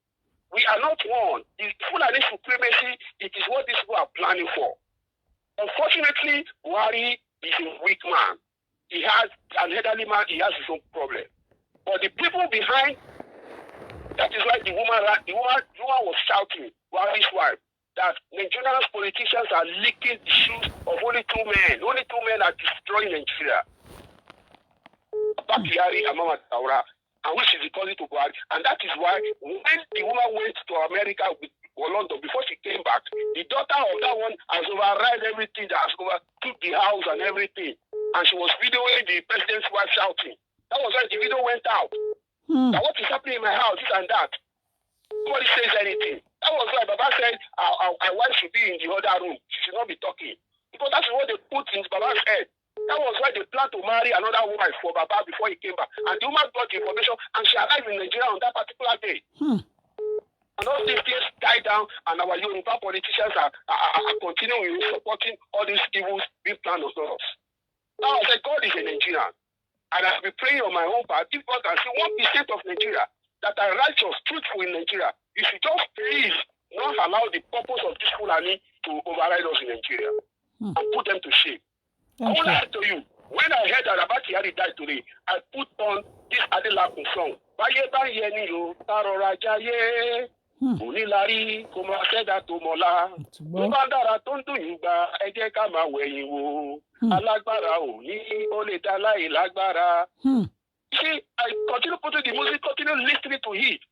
We are not one. The Fulani supremacy, it is what these people are planning for. Unfortunately, Buhari is a weak man. He has an elderly man, he has his own problem. But the people behind, that is why the woman was shouting, Buhari's wife, that Nigerian politicians are licking the shoes of only 2 men. Only 2 men are destroying Nigeria. Abba, Kyari, and Mama Taura, and which is equally to Buhari. And that is why when the woman went to America or London, before she came back, the daughter of that one has override everything, that has took the house and everything. And she was videoing the president's wife shouting. That was why the video went out. Now what is happening in my house, this and that. Nobody says anything. That was why Baba said our wife should be in the other room. She should not be talking. Because that's what they put in Baba's head. That was why they planned to marry another wife for Baba before he came back. And the woman got the information and she arrived in Nigeria on that particular day. And all these things died down, and our Yoruba politicians are continuing supporting all these evils being planned on us. Now I said, God is a Nigerian. And I'll be praying on my own part. If God can see 1% of Nigeria that are righteous, truthful in Nigeria, you should just please not allow the purpose of this Fulani to override us in Nigeria and put them to shame. I want to say to you, when I heard that Abba Kyari died today, I put on this Adelapu song. Baye baye ni o, tarora jaye, unilari, kuma seda to mola. Ubandara tondu yuba, eje kama weyiwo. Alagbara o, ni ole dalai lagbara. See, I continue putting the music, continue listening to it.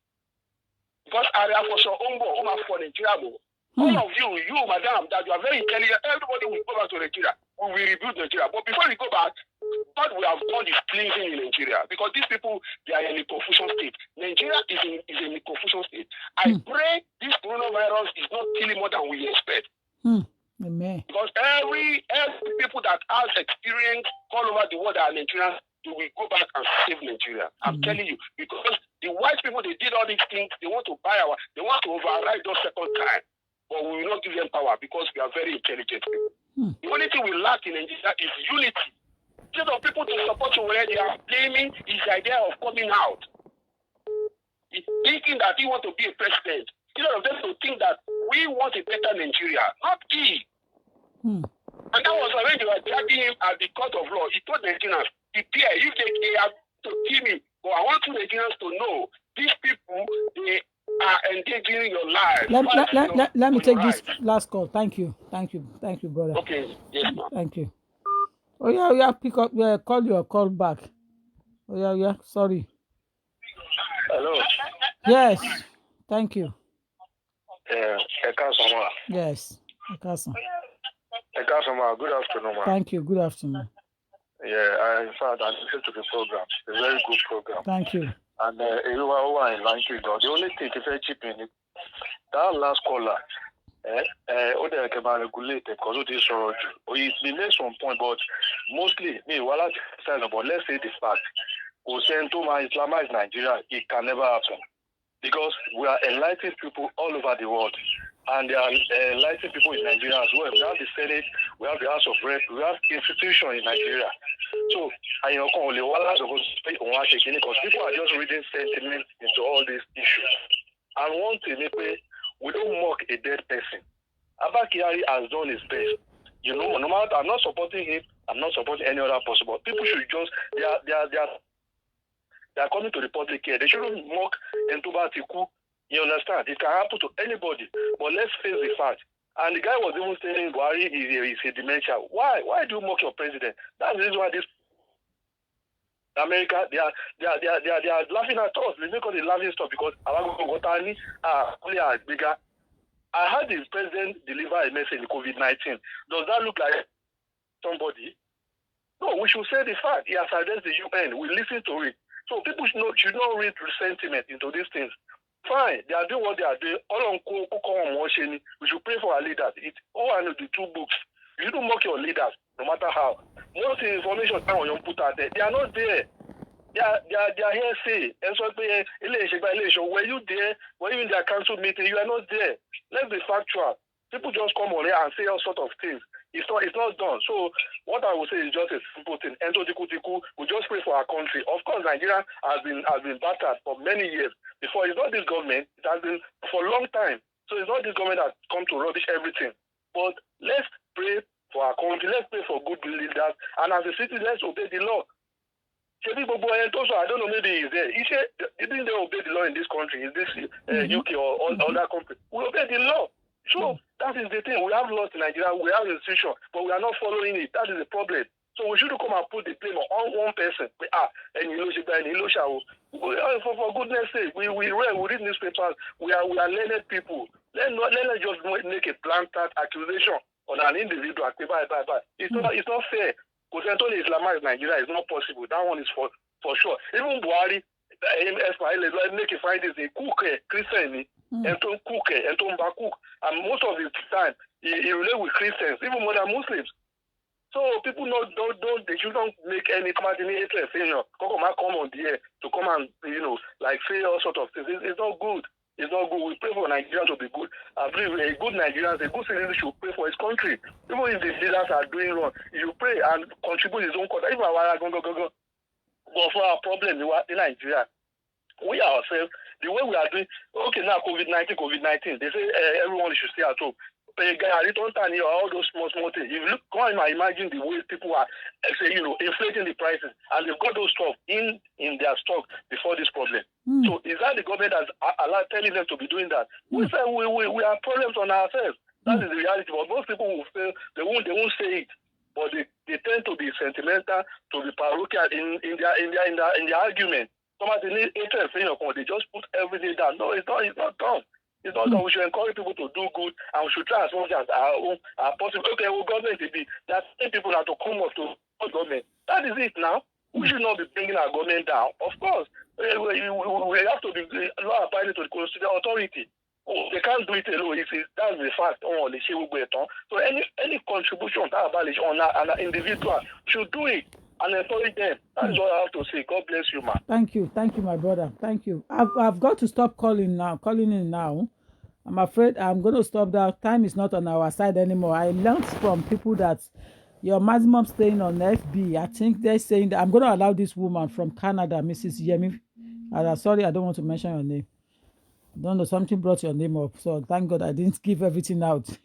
Because I am for sure, for Nigeria. All of you, madam, that you are very intelligent, everybody will go back to Nigeria. We will rebuild Nigeria. But before we go back, what we have done is cleansing in Nigeria. Because these people, they are in a confusion state. Nigeria is in a confusion state. I pray this coronavirus is not killing more than we expect. Amen. Because every people that has experience all over the world that are Nigerians, they will go back and save Nigeria. I'm telling you. Because the white people, they did all these things. They want to they want to override us second time. But we will not give them power because we are very intelligent people. The only thing we lack in Nigeria is unity. Instead of people to support you where they are blaming his idea of coming out. He's thinking that he wants to be a president. Instead of them to think that we want a better Nigeria, not he. And that was when they were dragging him at the court of law. He told Nigerians, prepare, if they have to kill me, but I want you Nigerians to know, these people, they are endangering your life. Let me take this last call. Thank you, brother. Okay, yes, ma'am. Thank you. Oh yeah, pick up. Yeah, call your call back. Oh yeah. Sorry. Hello. Yes. Thank you. Yes. Good afternoon, man. Thank you. Good afternoon. Yeah, in fact, I listened to the program. It's a very good program. Thank you. And everyone in line to God. The only thing if I chip in, that last caller, they can regulate because of this sorrow. It may some point, but mostly, but let's say the fact, Islamize Nigeria, it can never happen. because we are enlightening people all over the world. And they are enlightening people in Nigeria as well. We have the Senate, we have the House of Rep, we have institutions in Nigeria. So, because people are just reading sentiment into all these issues. And one thing, we don't mock a dead person. Abba Kyari has done his best. You know, no matter, I'm not supporting him, I'm not supporting any other person, but people should just, they are coming to the public here. They shouldn't mock Ntubatiku. You understand? It can happen to anybody, but let's face the fact. And the guy was even saying Buhari is a dementia. Why? Why do you mock your president? That's the reason why this America, they are laughing at us. They make all the laughing stuff because bigger. I heard the president deliver a message in COVID-19. Does that look like somebody? No, we should say the fact. He has addressed the UN. We listen to it. So people should not read sentiment into these things. Fine, they are doing what they are doing. We should pray for our leaders. It's all under the two books. You don't mock your leaders, no matter how. Most information you put out there, they are not there. They are here say. And so were you there? Were you in their council meeting? You are not there. Let's be factual. People just come on here and say all sorts of things. It's not done. So what I would say is just a simple thing. We just pray for our country. Of course, Nigeria has been battered for many years. Before, it's not this government. It has been for a long time. So it's not this government that come to rubbish everything. But let's pray for our country. Let's pray for good leaders. And as a citizen, let's obey the law. I don't know, maybe he's there. He said, didn't they obey the law in this country? In this UK or other country? We obey the law. So that is the thing. We have laws in Nigeria, we have institutions, but we are not following it. That is the problem. So we shouldn't come and put the blame on one person. For goodness sake, we read newspapers. We are learned people. Let's just make a blanket accusation on an individual. It's not fair. Because Anthony Islamize Nigeria is not possible. That one is for sure. Even Buhari, make a find is a cook Christian. And to cook and to cook, and most of the time he relate with Christians, even more than Muslims. So people they shouldn't make any hatred saying come on there to come and like say all sort of things. It's not good. It's not good. We pray for Nigeria to be good. I believe a good Nigerian, a good citizen should pray for his country. Even if the leaders are doing wrong, he should pray and contribute his own country. Even but for our problem in Nigeria, we ourselves, the way we are doing, okay, now COVID-19, they say everyone should stay at home. All those small things. If you look, go and imagine the way people are, inflating the prices, and they've got those stuff in their stock before this problem. So is that the government that's telling them to be doing that? We say we have problems on ourselves. That is the reality. But most people will fail. They won't say it. But they tend to be sentimental, to be parochial in their argument. Somebody they just put everything down. No, it's not done. It's not done. We should encourage people to do good, and we should try as much as our possible. Okay, well, government will be. There are some people that to come up to government. That is it now. We should not be bringing our government down. Of course, we have to be law abiding to the constitutional authority. Oh, they can't do it alone. That's the fact. So any contribution that abolish on an individual should do it. And encourage them. That's all I have to say. God bless you, man. Thank you, my brother. Thank you. I've got to stop calling in now. I'm afraid I'm going to stop that. Time is not on our side anymore. I learned from people that your maximum staying on FB. I think they're saying that I'm going to allow this woman from Canada, Mrs. Yemi. Sorry, I don't want to mention your name. I don't know, something brought your name up. So thank God I didn't give everything out.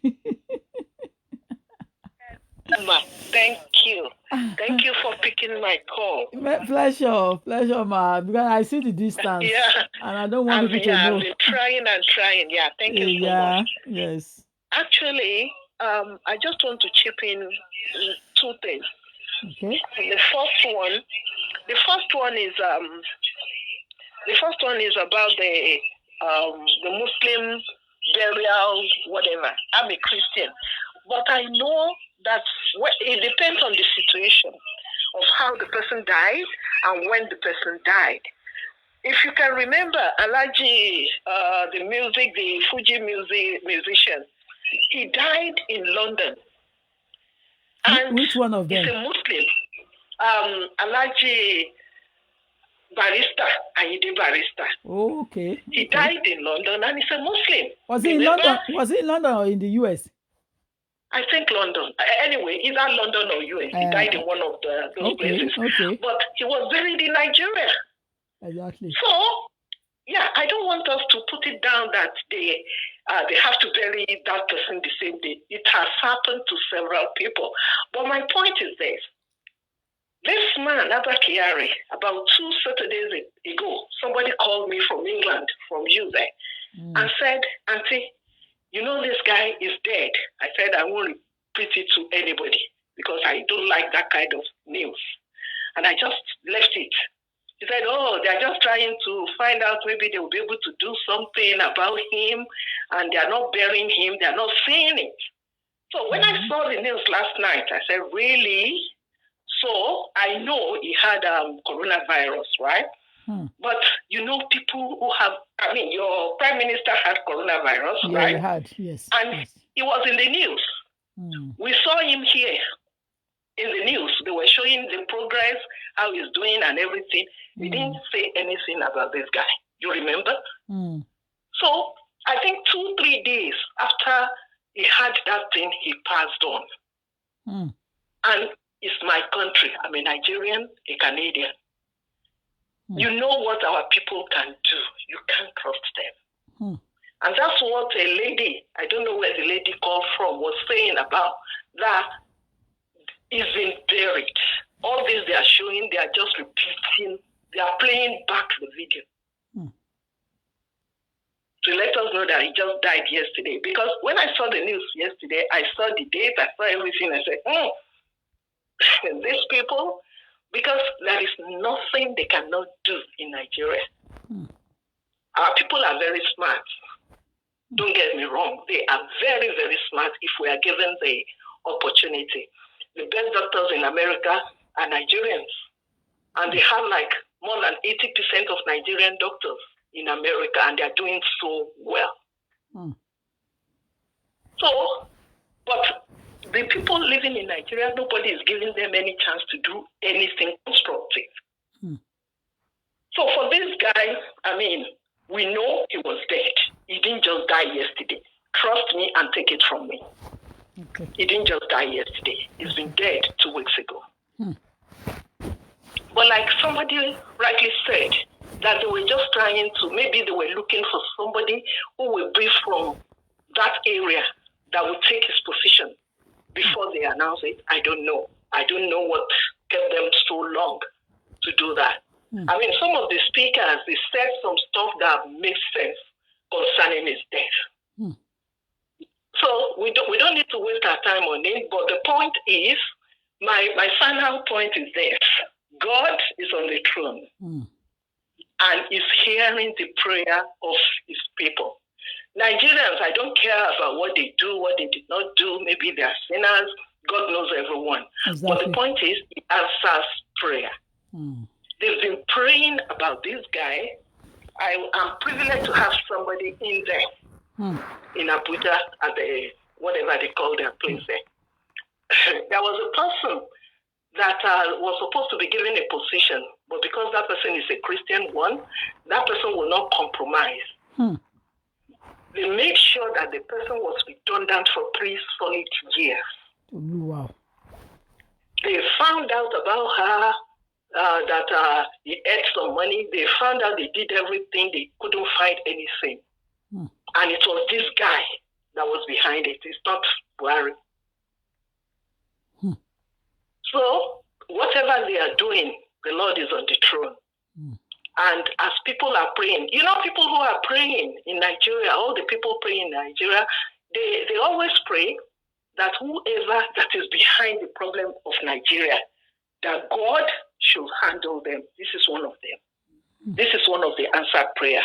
Thank you. Thank you for picking my call. Pleasure, ma. Because I see the distance. Yeah. And I don't want people to know. I've been trying and trying. Yeah, thank you so much. Yes. Actually, I just want to chip in two things. Okay. The first one is about the Muslim burial, whatever. I'm a Christian, but I know that it depends on the situation of how the person died and when the person died. If you can remember Alaji, the Fuji musician, he died in London. And which one of them? He's a Muslim. Alaji, Barrister, Ayinde Barrister. Oh, okay. He died in London and he's a Muslim. Was he in London? Was he in London or in the US? I think London. Anyway, either London or US. He died in one of those places. Okay. But he was buried in Nigeria. Exactly. So, yeah, I don't want us to put it down that they have to bury that person the same day. It has happened to several people. But my point is this. This man, Abba Kyari, about 2 Saturdays ago, somebody called me from England, from you there, and said, Auntie, you know this guy is dead. I said, I won't repeat it to anybody because I don't like that kind of news. And I just left it. He said, oh, they're just trying to find out maybe they will be able to do something about him, and they're not burying him, they're not saying it. So when I saw the news last night, I said, really? So I know he had coronavirus, right? But you know, people who have, I mean, your prime minister had coronavirus, right? He had, yes. And he was in the news. We saw him here in the news. They were showing the progress, how he's doing and everything. He didn't say anything about this guy. You remember? So I think 2-3 days after he had that thing, he passed on. And it's my country. I'm a Nigerian, a Canadian. You know what our people can do. You can't trust them. And that's what a lady, I don't know where the lady called from, was saying about that is been buried. All this they are showing, they are just repeating, they are playing back the video. To let us know that he just died yesterday. Because when I saw the news yesterday, I saw the date, I saw everything, I said, these people, because there is nothing they cannot do in Nigeria. Our people are very smart. Don't get me wrong. They are very, very smart if we are given the opportunity. The best doctors in America are Nigerians. And they have like more than 80% of Nigerian doctors in America, and they are doing so well. So, but the people living in Nigeria, nobody is giving them any chance to do anything constructive. So for this guy, I mean, we know he was dead. He didn't just die yesterday. Trust me and take it from me. Okay. He didn't just die yesterday. He's been dead 2 weeks ago. But like somebody rightly said, that they were just trying to, maybe they were looking for somebody who will be from that area that will take his position before they announce it. I don't know. I don't know what kept them so long to do that. I mean, some of the speakers, they said some stuff that makes sense concerning his death. So we don't need to waste our time on it. But the point is, my final point is this: God is on the throne and is hearing the prayer of his people. Nigerians, I don't care about what they do, what they did not do. Maybe they are sinners. God knows everyone. Exactly. But the point is, he answers prayer. They've been praying about this guy. I'm privileged to have somebody in there, in Abuja, at the, whatever they call their place there. There was a person that was supposed to be given a position, but because that person is a Christian one, that person will not compromise. They made sure that the person was redundant for 3 solid years. Wow. They found out about her, that he ate some money. They found out they did everything. They couldn't find anything. And it was this guy that was behind it. It's not Buhari. So whatever they are doing, the Lord is on the throne. And as people are praying, you know, people who are praying in Nigeria, all the people praying in Nigeria, they always pray that whoever that is behind the problem of Nigeria, that God should handle them. This is one of them. This is one of the answered prayer.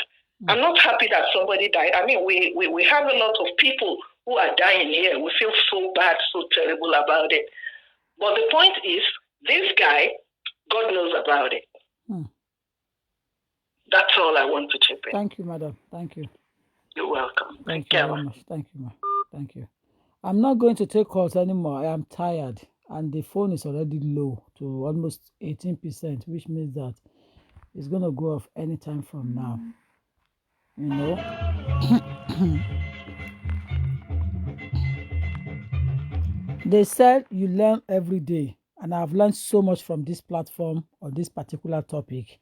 I'm not happy that somebody died. I mean, we have a lot of people who are dying here. We feel so bad, so terrible about it. But the point is, this guy, God knows about it. That's all I want to chip in. Thank you, madam. Thank you. You're welcome. Thank you very much. Thank you, ma. Thank you. I'm not going to take calls anymore. I am tired, and the phone is already low to almost 18%, which means that It's going to go off anytime from now. You know? They said you learn every day. And I've learned so much from this platform or this particular topic.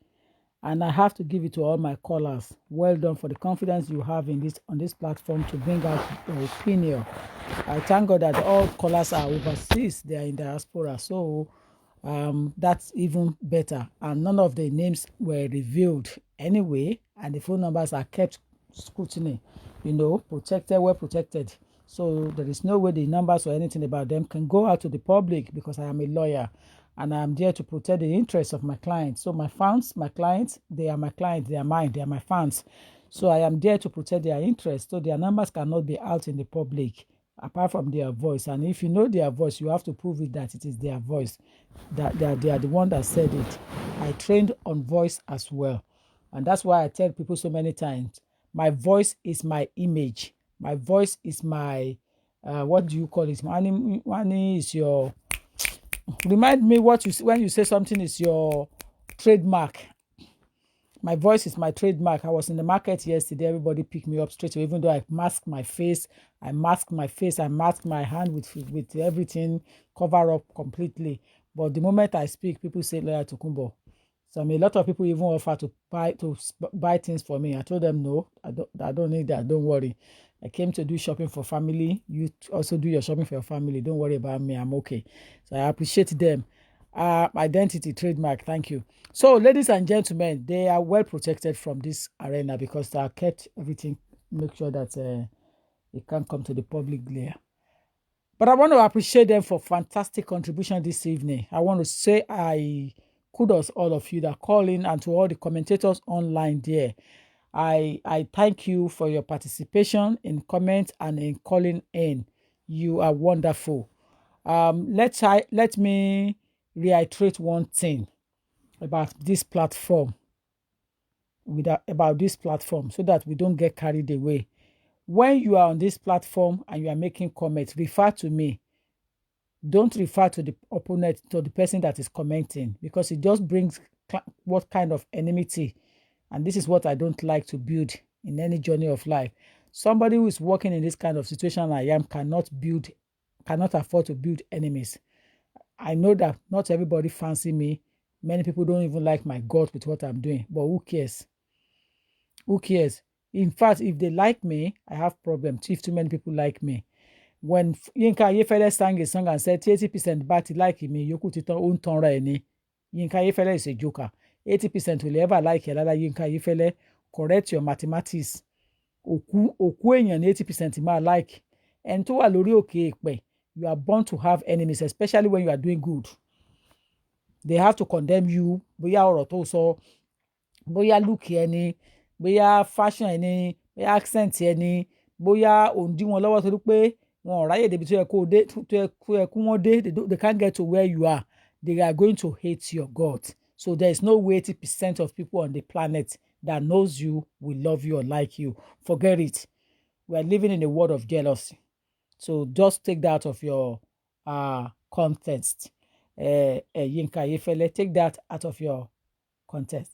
And I have to give it to all my callers. Well done for the confidence you have in this on this platform to bring out your opinion. I thank God that all callers are overseas, they are in diaspora. So that's even better. And none of the names were revealed anyway, and the phone numbers are kept scrutiny, protected, well protected. So there is no way the numbers or anything about them can go out to the public because I am a lawyer and I'm there to protect the interests of my clients. So my fans, my clients, they are my clients, they are mine, they are my fans. So I am there to protect their interests. So their numbers cannot be out in the public apart from their voice. And if you know their voice, you have to prove it that it is their voice, that they are the one that said it. I trained on voice as well. And that's why I tell people so many times, my voice is my image. My voice is my, what do you call it? One is your, remind me what when you say something is your trademark. My voice is my trademark. I was in the market yesterday. Everybody picked me up straight away, even though I masked my face. I masked my hand with everything, cover up completely. But the moment I speak, people say, Lawyer Tokunbo. So a lot of people even offer to buy things for me. I told them, no, I don't need that. Don't worry. I came to do shopping for family. You also do your shopping for your family. Don't worry about me. I'm okay. So I appreciate them. Identity, trademark. Thank you. So, ladies and gentlemen, they are well protected from this arena because they are kept everything, make sure that it can't come to the public glare. But I want to appreciate them for fantastic contribution this evening. I want to say kudos all of you that call in and to all the commentators online there. I thank you for your participation in comments and in calling in. You are wonderful. Let me reiterate one thing about this platform, so that we don't get carried away. When you are on this platform and you are making comments, refer to me. Don't refer to the opponent, to the person that is commenting, because it just brings what kind of enmity. And this is what I don't like to build in any journey of life. Somebody who is working in this kind of situation I am cannot afford to build enemies. I know that not everybody fancy me. Many people don't even like my guts with what I'm doing. But who cares? Who cares? In fact, if they like me, I have problems. If too many people like me. When Yinka Ayefele sang a song and said 80% bati like me, yoku titan own tonra eni. Yinka Ayefele is a joker. 80% will ever like Yalala Yinka Ayefele. Correct your mathematics. Oku èèyàn 80% ma like. And to lórí òkè èpè, you are born to have enemies, especially when you are doing good. They have to condemn you. Bóyá ọ̀rọ̀ tó sọ, bóyá look ẹni, bóyá fashion ẹni, bóyá accent ẹni, bóyá òǹdí wọn lọ́wọ́ torí pé wọn ò ráyè débi tó yẹ kó wọ́n dé. They can't get to where you are. They are going to hate your God. So there is no way 80% of people on the planet that knows you will love you or like you. Forget it. We are living in a world of jealousy. So just take that out of your context. Yinka Ayefele, take that out of your context.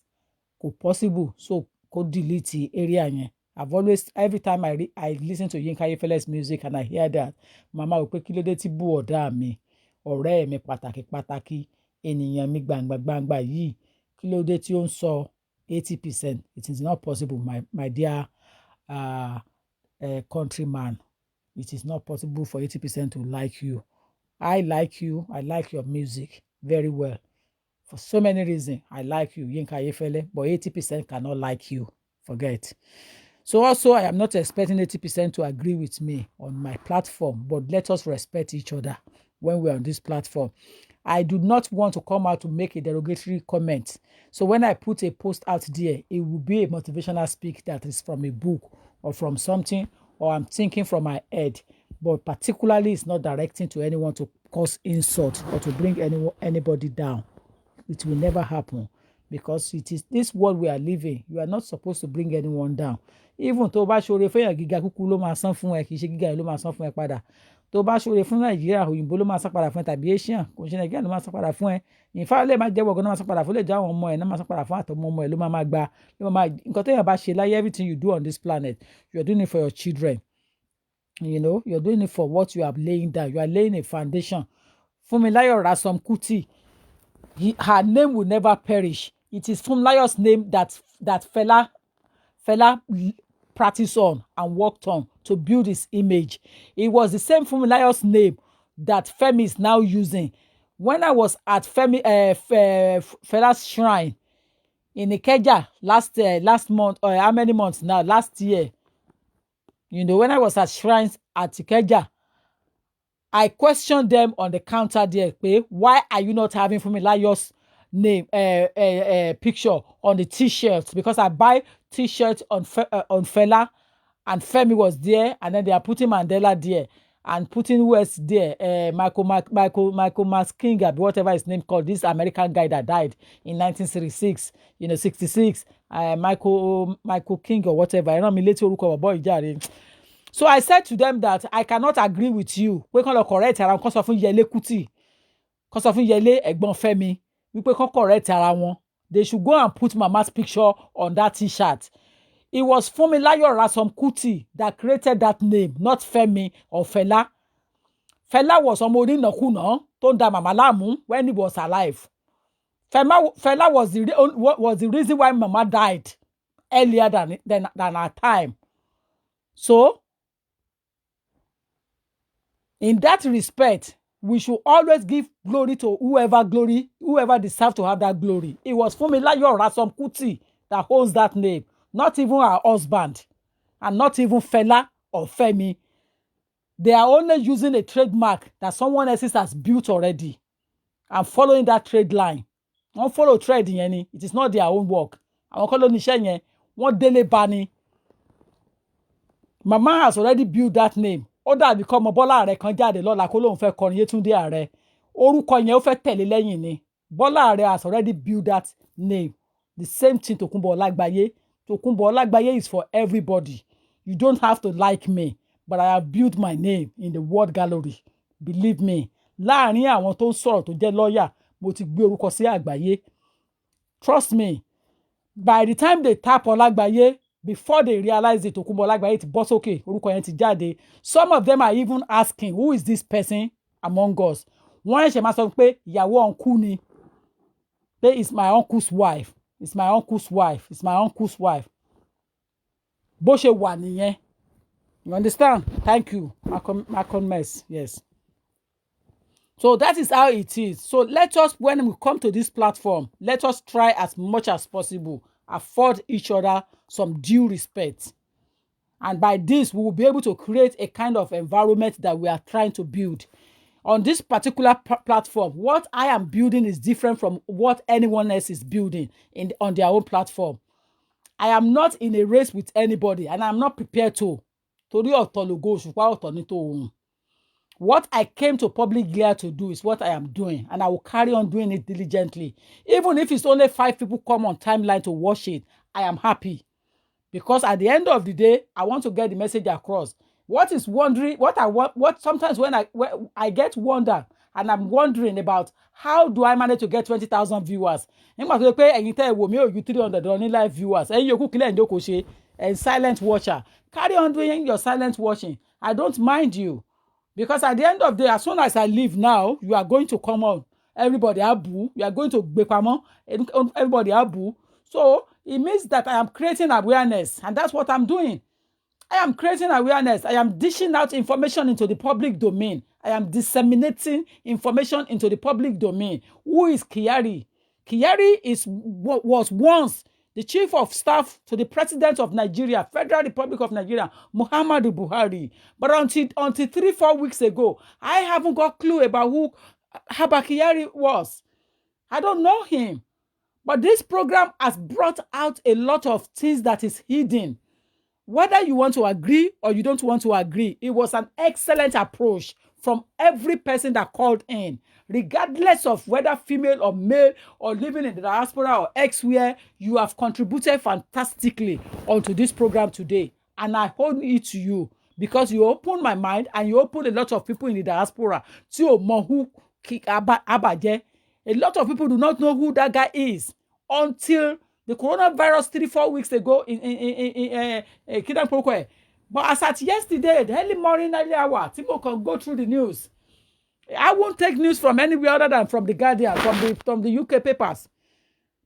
Kò possible. So go delete area yẹn. I've always, every time I listen to Yinka Ayefele's music and I hear that, Mama ò pé kí ló dé tí bú ọ̀dá mi, ọ̀rẹ́ mi pàtàkì, ènìyàn mi gbangba yìí, kí ló dé tí ó ń sọ 80%. It is not possible, my dear countryman. It is not possible for 80% to like you. I like you. I like your music very well. For so many reasons, I like you, Yinka Ayefele, but 80% cannot like you. Forget. So also, I am not expecting 80% to agree with me on my platform, but let us respect each other when we're on this platform. I do not want to come out to make a derogatory comment. So when I put a post out there, it will be a motivational speak that is from a book or from something, or I'm thinking from my head. But particularly, it's not directing to anyone to cause insult or to bring anybody down. It will never happen, because it is this world we are living. You are not supposed to bring anyone down. Even tó bá ṣoore fẹ́yàn gíga, kúkú ló máa san fún ẹ, kì í ṣe gíga ló máa san fún ẹ padà. tó bá ṣoore fún Nàìjíríà òyìnbó ló máa san padà fún ẹ tàbí Asian kò ṣe Nàìjíríà ló máa san padà fún ẹ ìfá lè máa jẹ́wọ́ gan náà máa san padà fún lè jẹ́ àwọn ọmọ ẹ̀ náà máa san padà fún àtọmọ ọmọ ẹ̀ ló máa gba nǹkan téèyàn bá ṣe láyé everything you do on this planet you are doing it for your children you're doing it for what you are laying down you are laying a foundation. Funmilayo Ransome Kuti, her name will never perish. It is Funmilayo's name that Fela practiced on and worked on to build his image. It was the same Funmilayo's name that Femi is now using. When I was at Fela's shrine in Ikeja last month, or how many months now? Last year, when I was at shrines at Ikeja, I questioned them on the counter there. Why are you not having Funmilayo's name picture on the t-shirts? Because I buy t-shirts on Fela, and Femi was there, and then they are putting Mandela there and putting who else there? Michael Maskinga, whatever his name called, this American guy that died in 1966, 66. Michael King or whatever. I don't mean later boy Kyari. So I said to them that I cannot agree with you. We can correct around because of Yele Kuti, because of Yele Egbon Femi. We can correct around. They should go and put Mama's picture on that t-shirt. It was Funmilayo Ransome Kuti that created that name, not Femi or Fela. Fela was Omodi Nakuno, Tonda Mama Lamu when he was alive. Fela was the reason why Mama died earlier than our time. So, in that respect, we should always give glory to whoever deserves to have that glory. It was Funmilayo Ransome Kuti that holds that name, not even her husband, and not even Fela or Femi. They are only using a trademark that someone else has built already and following that trade line. Don't follow trade, it is not their own work. One daily bani. Mama has already built that name. Ó dàbí kọ́ ọmọ Bọ́lá Ààrẹ kan jáde lọ́la kó lóun fẹ́ kọrin Yétúndé Ààrẹ. Orúkọ yẹn ó fẹ́ tẹ̀lé lẹ́yìn ni. Bọ́lá Ààrẹ has already built that name. The same thing Tókunbọ̀ Ọlágbáyé. Tókunbọ̀ Ọlágbáyé is for everybody. You don't have to like me, but I have built my name in the word gallery. Believe me. Láàárín àwọn tó ń sọ̀rọ̀ tó jẹ́ lọ́ọ̀yà, mo ti gbé orúkọ sí àgbáyé. Trust me. By the time they tap Ọlágbáyé, before they realize it, Tókunbọ̀ Ọlágbáyé ti bọ́ sókè, orúkọ yẹn ti jáde. Some of them are even asking, who is this person among us? Wọ́n ṣe máa sọ pé ìyàwó uncle ni. Pé it's my uncle's wife. It's my uncle's wife. It's my uncle's wife. Bó ṣe wà nìyẹn. You understand? Thank you. Malcolm Mess. Yes. So that is how it is. So let us, when we come to this platform, let us try as much as possible, afford each other some due respect. And by this, we will be able to create a kind of environment that we are trying to build. On this particular platform, what I am building is different from what anyone else is building on their own platform. I am not in a race with anybody, and I'm not prepared to. What I came to public glare to do is what I am doing, and I will carry on doing it diligently. Even if it's only 5 people come on timeline to watch it, I am happy. Because at the end of the day, I want to get the message across. What sometimes when I get wonder, and I'm wondering about how do I manage to get 20,000 viewers? You 300 live viewers. And silent watcher. Carry on doing your silent watching. I don't mind you. Because at the end of the day, as soon as I leave now, you are going to come on. Everybody abu. You are going to Bekwamo. Everybody abu. So it means that I am creating awareness. And that's what I'm doing. I am creating awareness. I am dishing out information into the public domain. I am disseminating information into the public domain. Who is Kyari? Kyari was once the chief of staff to the president of Nigeria, Federal Republic of Nigeria, Muhammadu Buhari. But until 3-4 weeks ago, I haven't got a clue about who Abba Kyari was. I don't know him. But this program has brought out a lot of things that is hidden. Whether you want to agree or you don't want to agree, it was an excellent approach from every person that called in, regardless of whether female or male or living in the diaspora or elsewhere. You have contributed fantastically onto this program today, and I hold it to you because you open my mind and you open a lot of people in the diaspora to know who Abba jẹ́. A lot of people do not know who that guy is until the coronavirus 3-4 weeks ago in Kingdom Protocol. But as at yesterday, the early morning, early hour, people can go through the news. I won't take news from anywhere other than from the Guardian, from the UK papers.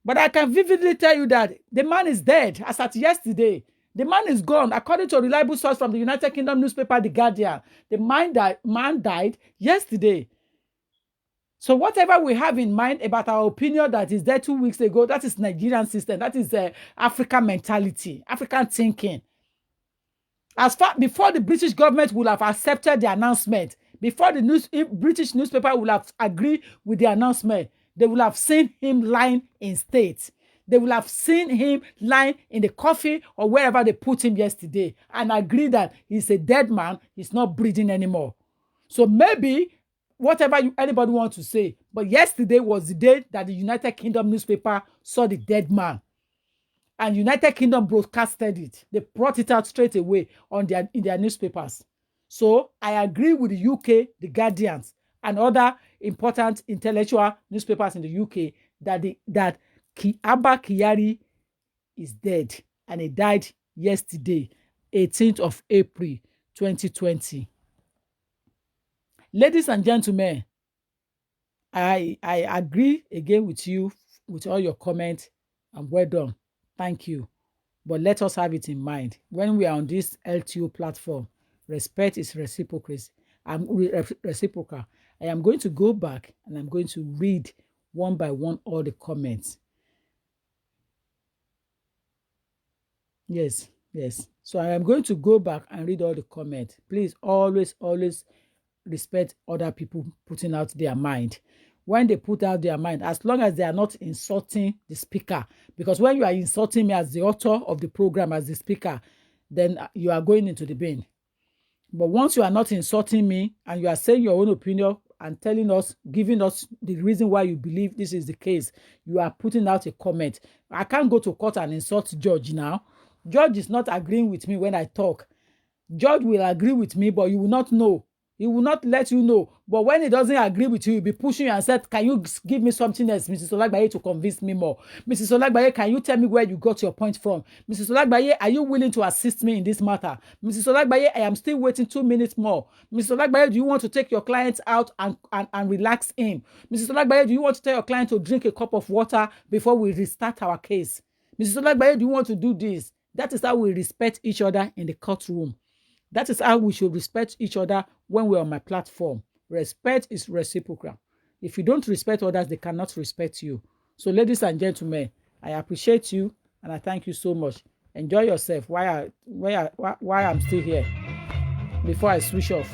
But I can vividly tell you that the man is dead as at yesterday. The man is gone. According to a reliable source from the United Kingdom newspaper, The Guardian, the man died yesterday. So whatever we have in mind about our opinion that is there 2 weeks ago, that is Nigerian system. That is African mentality, African thinking. As far before the British government would have accepted the announcement, before the British newspaper would have agreed with the announcement, they will have seen him lying in state. They will have seen him lying in the coffin or wherever they put him yesterday and agree that he's a dead man, he's not breathing anymore. So maybe whatever anybody wants to say, but yesterday was the day that the United Kingdom newspaper saw the dead man. And United Kingdom broadcasted it. They brought it out straight away in their newspapers. So I agree with the UK, the Guardians, and other important intellectual newspapers in the UK that Abba Kyari is dead, and he died yesterday, 18th of April, 2020. Ladies and gentlemen, I agree again with you, with all your comments, and well done. Thank you. But let us have it in mind. When we are on this LTO platform, respect is reciprocal. Reciprocal. I am going to go back and I'm going to read one by one all the comments. Yes. So I am going to go back and read all the comments. Please always respect other people putting out their mind. When they put out their mind, as long as they are not insulting the speaker, because when you are insulting me as the author of the program, as the speaker, then you are going into the bin. But once you are not insulting me and you are saying your own opinion and telling us, giving us the reason why you believe this is the case, you are putting out a comment. I can't go to court and insult Judge now. Judge is not agreeing with me when I talk. Judge will agree with me, but you will not know. He will not let you know. But when he doesn't agree with you, he'll be pushing you and said, can you give me something else, Mrs. Olagbaye, to convince me more? Mrs. Olagbaye, can you tell me where you got your point from? Mrs. Olagbaye, are you willing to assist me in this matter? Mrs. Olagbaye, I am still waiting 2 minutes more. Mrs. Olagbaye, do you want to take your client out and relax him? Mrs. Olagbaye, do you want to tell your client to drink a cup of water before we restart our case? Mrs. Olagbaye, do you want to do this? That is how we respect each other in the courtroom. That is how we should respect each other when we're on my platform. Respect is reciprocal. If you don't respect others, they cannot respect you. So, ladies and gentlemen, I appreciate you and I thank you so much. Enjoy yourself while I'm still here before I switch off.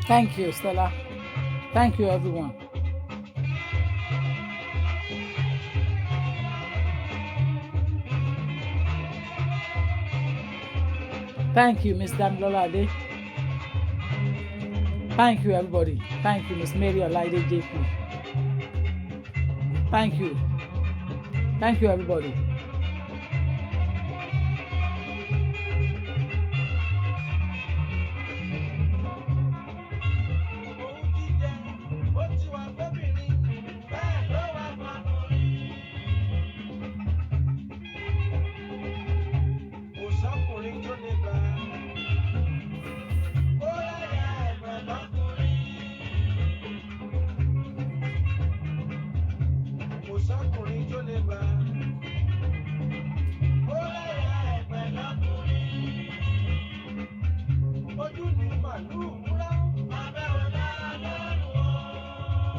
Thank you, Stella. Thank you, everyone. Thank you, Miss Damilola Ade. Thank you, everybody. Thank you, Miss Mary Olaide JP. Thank you. Thank you, everybody.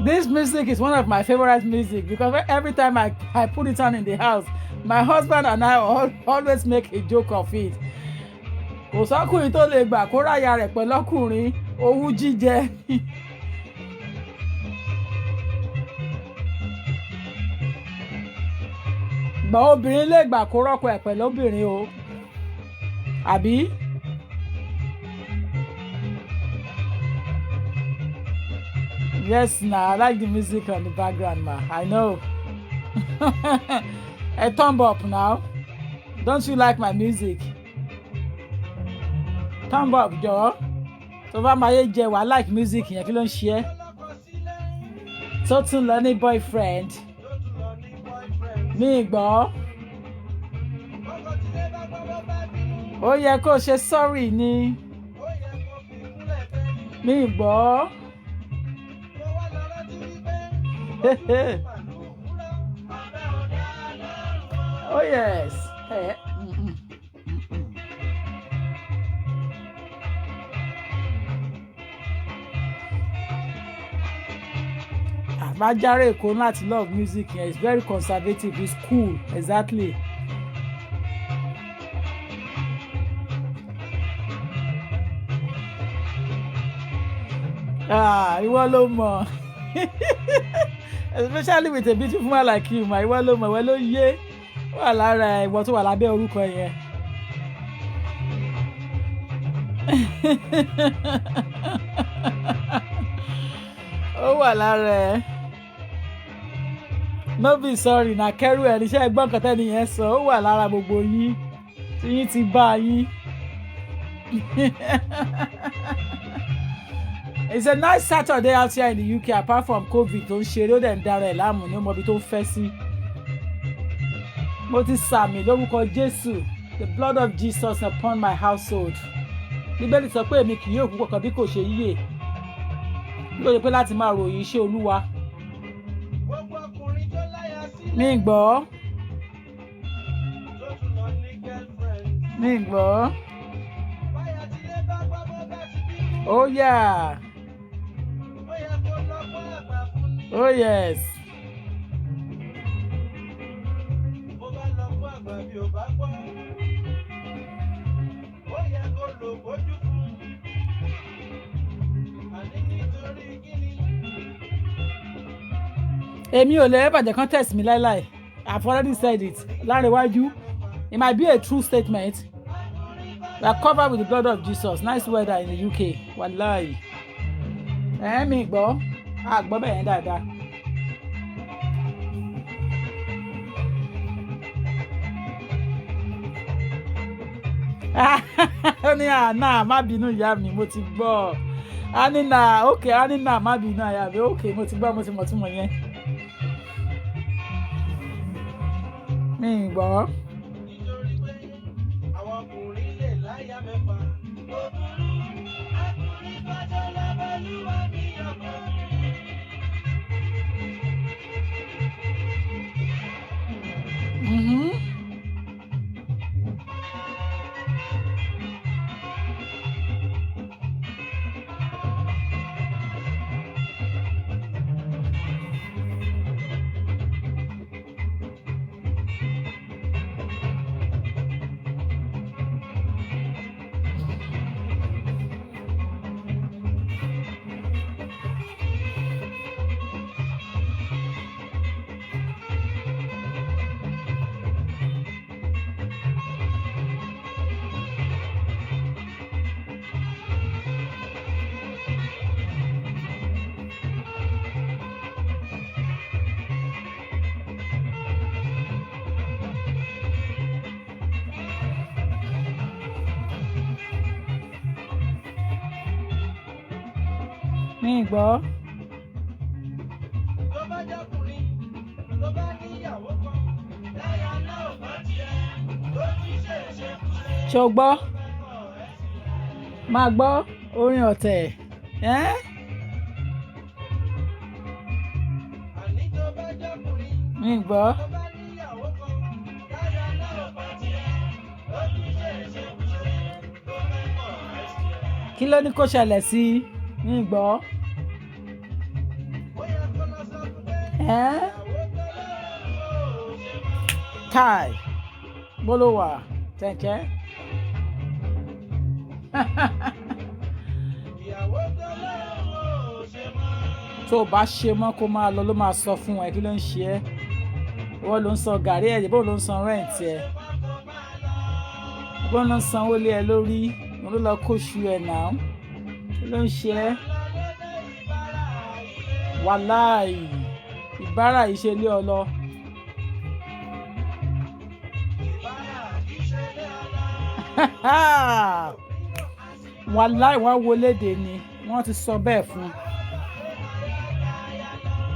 This music is one of my favorite music because every time I put it on in the house, my husband and I always make a joke of it. Kò sọ́kùnrin tó lè gbà kó ráyà rẹ̀ pẹ̀lú ọkùnrin owú jíjẹ. Gbà obìnrin lè gbà kó rọ́kọ ẹ̀ pẹ̀lú obìnrin o. Àbí? Yes, nah, I like the music on the background, ma. I know. A thumb up now. Don't you like my music? Thumb up, jọ̀ọ́. Tó bá máa yé jẹ wá like music yẹn kí ló ń ṣe ẹ́? Tó tún lọ ní boyfriend. Mi gbọ́. Ó yẹ kó ṣe sorry ni. Mi gbọ́. Oh yes. Hey. Àbájáre Èkó láti love music yẹn. It's very conservative. It's cool. Exactly. Ìwọ ló mọ̀. Especially with a beautiful man like you, ma. Ìwọ ló mọ̀, ìwọ ló yé. Wà lára ìwọ tó wà lábẹ́ orúkọ yẹn. Ó wà lára ẹ̀. No be sorry, na kẹ́rù ẹ̀ níṣẹ́ ẹgbọ́n kan tẹ́ni yẹn sọ. Ó wà lára gbogbo yín. Tí yín ti bá yín. It's a nice Saturday out here in the UK apart from COVID tó ń ṣeré ó dẹ̀ ń dára ẹ̀ láàmú ní ọmọ ibi tó ń fẹ́ sí. Mo ti sàmì lórúkọ Jésù, the blood of Jesus upon my household. Bíbélì sọ pé èmi kì yóò kú kankan bí kò ṣe yíyè. Bí ó ṣe pé láti máa ròyìn iṣẹ́ Olúwa. Mi gbọ́. Mi gbọ́. Oh yeah. Oh yes. Èmi ò lè bàjẹ́ kan test mi láíláí. I've already said it. Lárẹ̀wájú. It might be a true statement. We are covered with the blood of Jesus. Nice weather in the UK. Wallahi. Mi gbọ́. Gbọ́ bẹ́ẹ̀ yẹn dáadáa. Ó ní àná má bínú ìyá mi, mo ti gbọ́. Anina, okay, Anina má bínú ìyá mi. Okay, mo ti gbọ́, mo ti mọ̀ túmọ̀ yẹn. Mi gbọ́. Mi gbọ́. Ṣé o gbọ́? Máa gbọ́ orin ọ̀tẹ̀. Mi gbọ́. Kí ló ní kó ṣẹlẹ̀ sí? Mi gbọ́. Kai Bolowa Tẹ̀kẹ́. Tó bá ṣe mọ́ kó máa lọ ló máa sọ fún ẹ kí ló ń ṣe ẹ́. Wọ́n ló ń san gàrí ẹ̀ bó ló ń san rẹ́ǹtì ẹ̀. Bó ló ń sanwó lé ẹ lórí mo ló lọ kóṣù ẹ̀ náà. Kí ló ń ṣe ẹ́? Wàláì ìbára yìí ṣe lé ọ lọ. Wàláì wọ́n wo léde ni wọ́n ti sọ bẹ́ẹ̀ fún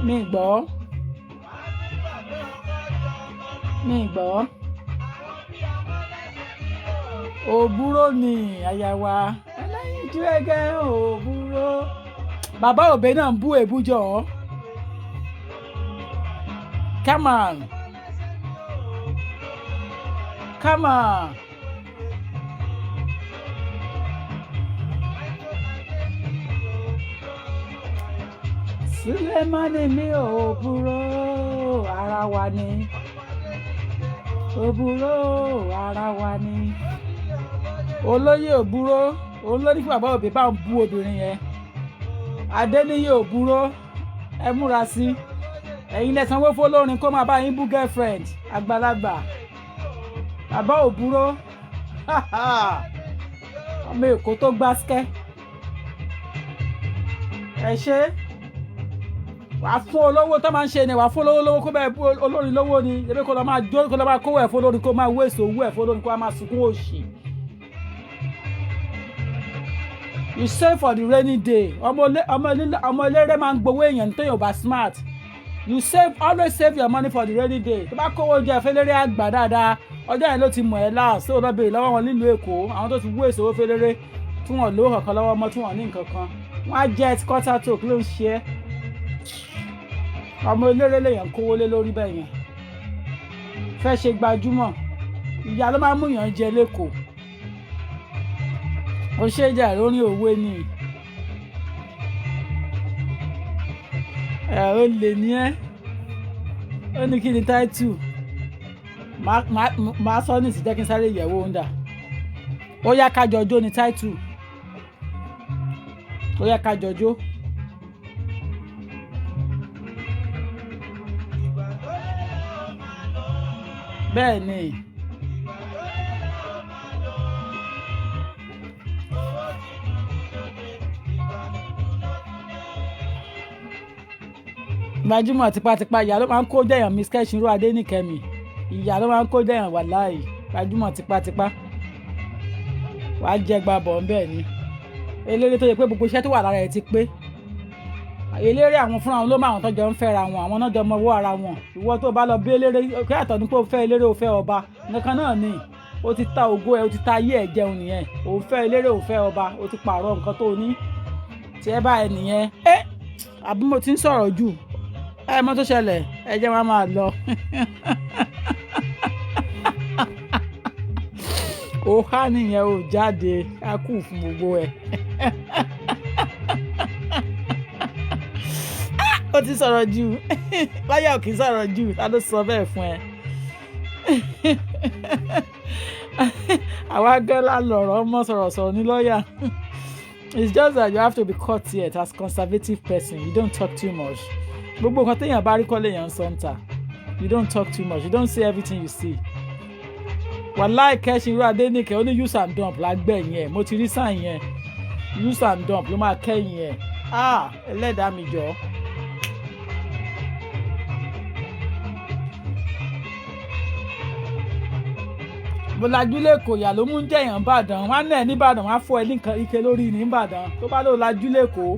mi gbọ́ òbúrò ni àyàwá ẹlẹ́yinjú ẹgẹ́ òbúrò bàbá òbẹ náà ń bú èbújọ come on. Sulemani mi òbúrò ara wa ni òbúrò ara wa ni olóyè òbúrò olórí fún bàbá òbí bá ń bú obìnrin yẹn Adéníyì òbúrò ẹ múra sí ẹ̀yin lẹ sanwó fólórin kó máa bá yín bú girlfriend àgbàlagbà bàbá òbúrò ọmọ Èkó tó gbáskẹ́ ẹ ṣe wàá fún olówó tó máa ń ṣe ni wàá fún olówó kó bẹ́ẹ̀ bú olórin lówó ni ebi kó lọ máa jó kó lọ máa kówó ẹ̀fọ́ lórí kó máa wéṣọ owó ẹ̀fọ́ lórí kó máa sunkún òṣì. You save for the rainy day. ọmọ eléré máa ń gbowó èèyàn tó yàn bá smart. You always save your money for the rainy day. Tó bá kówó jẹ fẹ́lẹ́rẹ́ àgbà dáadáa ọjọ́ yẹn ló ti mọ̀ ẹ́ láà sí ọlọ́bẹ̀ lọ́wọ́ wọn nílùú Èkó àwọn tó ti wó èso owó fẹ́lẹ́rẹ́ tí wọ́n lówó kankan lọ́wọ́ ọmọ tí wọ́n ní nǹkan kan wọ́n á jẹ́ quarter to kí ló ń ṣe é. Ọmọ eléré lèèyàn kówó lé lórí bẹ́ẹ̀ yẹn fẹ́ ṣe gbajúmọ̀ ìyá ló máa ń múyàn jẹ lẹ́kọ̀ọ́ ó ṣe jà lórí òwe ni ó lè ní ẹ́ ó ní kí ni táìtù máa sọ ní ìsìjẹ́ kí n sáré ìyẹ̀wò ń dà ó yá ká jọjó ní táìtù ó yá ká jọjó. Bẹ́ẹ̀ ni gbajúmọ̀ tipátipá ìyá ló máa ń kó dẹ̀yàn Miss Kẹ́sìnrú Adéníkẹ́mi ìyá ló máa ń kó dẹ̀yàn wàláhì gbajúmọ̀ tipátipá wàá jẹ gbàbọ̀ ń bẹ́ẹ̀ ni eléré tó yẹ pé gbogbo iṣẹ́ tó wà lára ẹ̀ ti pé eléré àwọn fúnra wọn ló máa wọn tọ́jọ́ ń fẹ́ra wọn àwọn náà jọ mọ owó ara wọn ìwọ tó bá lọ bí eléré kí àtọ̀ ní pé o fẹ́ eléré o fẹ́ ọba nǹkan náà ni o ti ta ògo ẹ o ti ta ayé ẹ jẹun nìyẹn o fẹ́ eléré o fẹ́ ọba o ti pààrọ̀ nǹkan tó ní tí ẹ bá ẹ nìyẹn àbí mo ti ń sọ̀rọ̀ jù ẹ mọ̀ tó ṣẹlẹ̀ ẹ jẹ́ wọn máa lọ o há nìyẹn o jáde ká kù fún gbogbo ẹ. Ó ti sọ̀rọ̀ jù láyà ò kì í sọ̀rọ̀ jù ta ló sọ bẹ́ẹ̀ fún ẹ. Àwa gẹ́lá lọ̀rọ̀ ọmọ sọ̀rọ̀sọ̀rọ̀ ní lọ́ọ̀yà. It's just that you have to be courteous as conservative person. You don't talk too much. Gbogbo nǹkan téèyàn bá rí kọ́ léèyàn ń sọ́ńtà. You don't talk too much. You don't say everything you see. Wàláì Kẹ́sìnrú Adéníkẹ́ ó ní use and dump lágbẹ̀yìn ẹ̀ mo ti rí sáà yẹn use and dump ló máa kẹ́yìn ẹ̀ ẹlẹ́dàá mi jọ. mo lajú lẹ́kọ̀ọ́ ìyá ló mú ń jẹ̀yàn nìbàdàn wọn á nà ẹ́ nìbàdàn wọn á fọ́ ẹ ní nǹkan ike lórí ní nìbàdàn tó bá lò lajú lẹ́kọ̀ọ́.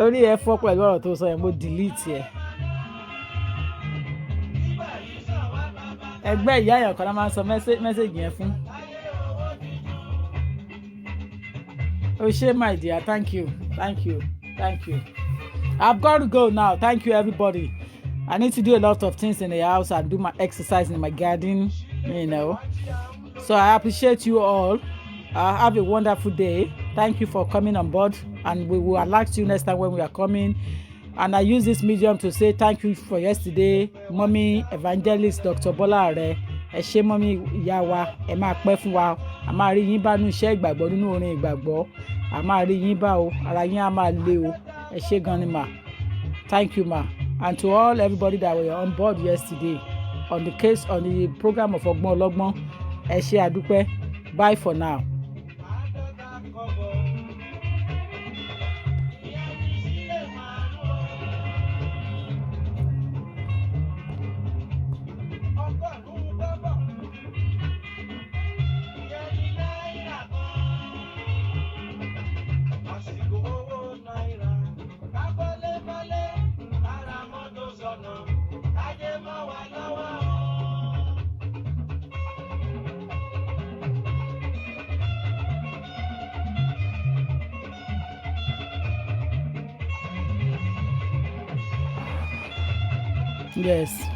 orí ẹ fọ́ pẹ̀lú ọ̀rọ̀ tó sọ yẹn mo delete ẹ. ẹgbẹ́ ìyá èèyàn kan náà máa ń sọ mẹ́sẹ̀gì yẹn fún. o ṣé my dear thank you. I've got to go now. Thank you everybody. I need to do a lot of things in the house and do my exercise in my garden, So I appreciate you all. Have a wonderful day. Thank you for coming on board, and we will alert you next time when we are coming. And I use this medium to say thank you for yesterday, Mommy Evangelist Dr. Bola Are. Ẹ ṣé Mommy ìyá wa, ẹ máa pẹ́ fún wa. A máa rí yín bá nínú iṣẹ́ ìgbàgbọ́, nínú orin ìgbàgbọ́. A máa rí yín bá o, ara yín á máa le o. Ẹ ṣé gan ni ma. Thank you ma. And to all everybody that were on board yesterday on the program of Ọgbọ́n Ọlọ́gbọ́n. Ẹ ṣé àdúpẹ́. Bye for now. Yes.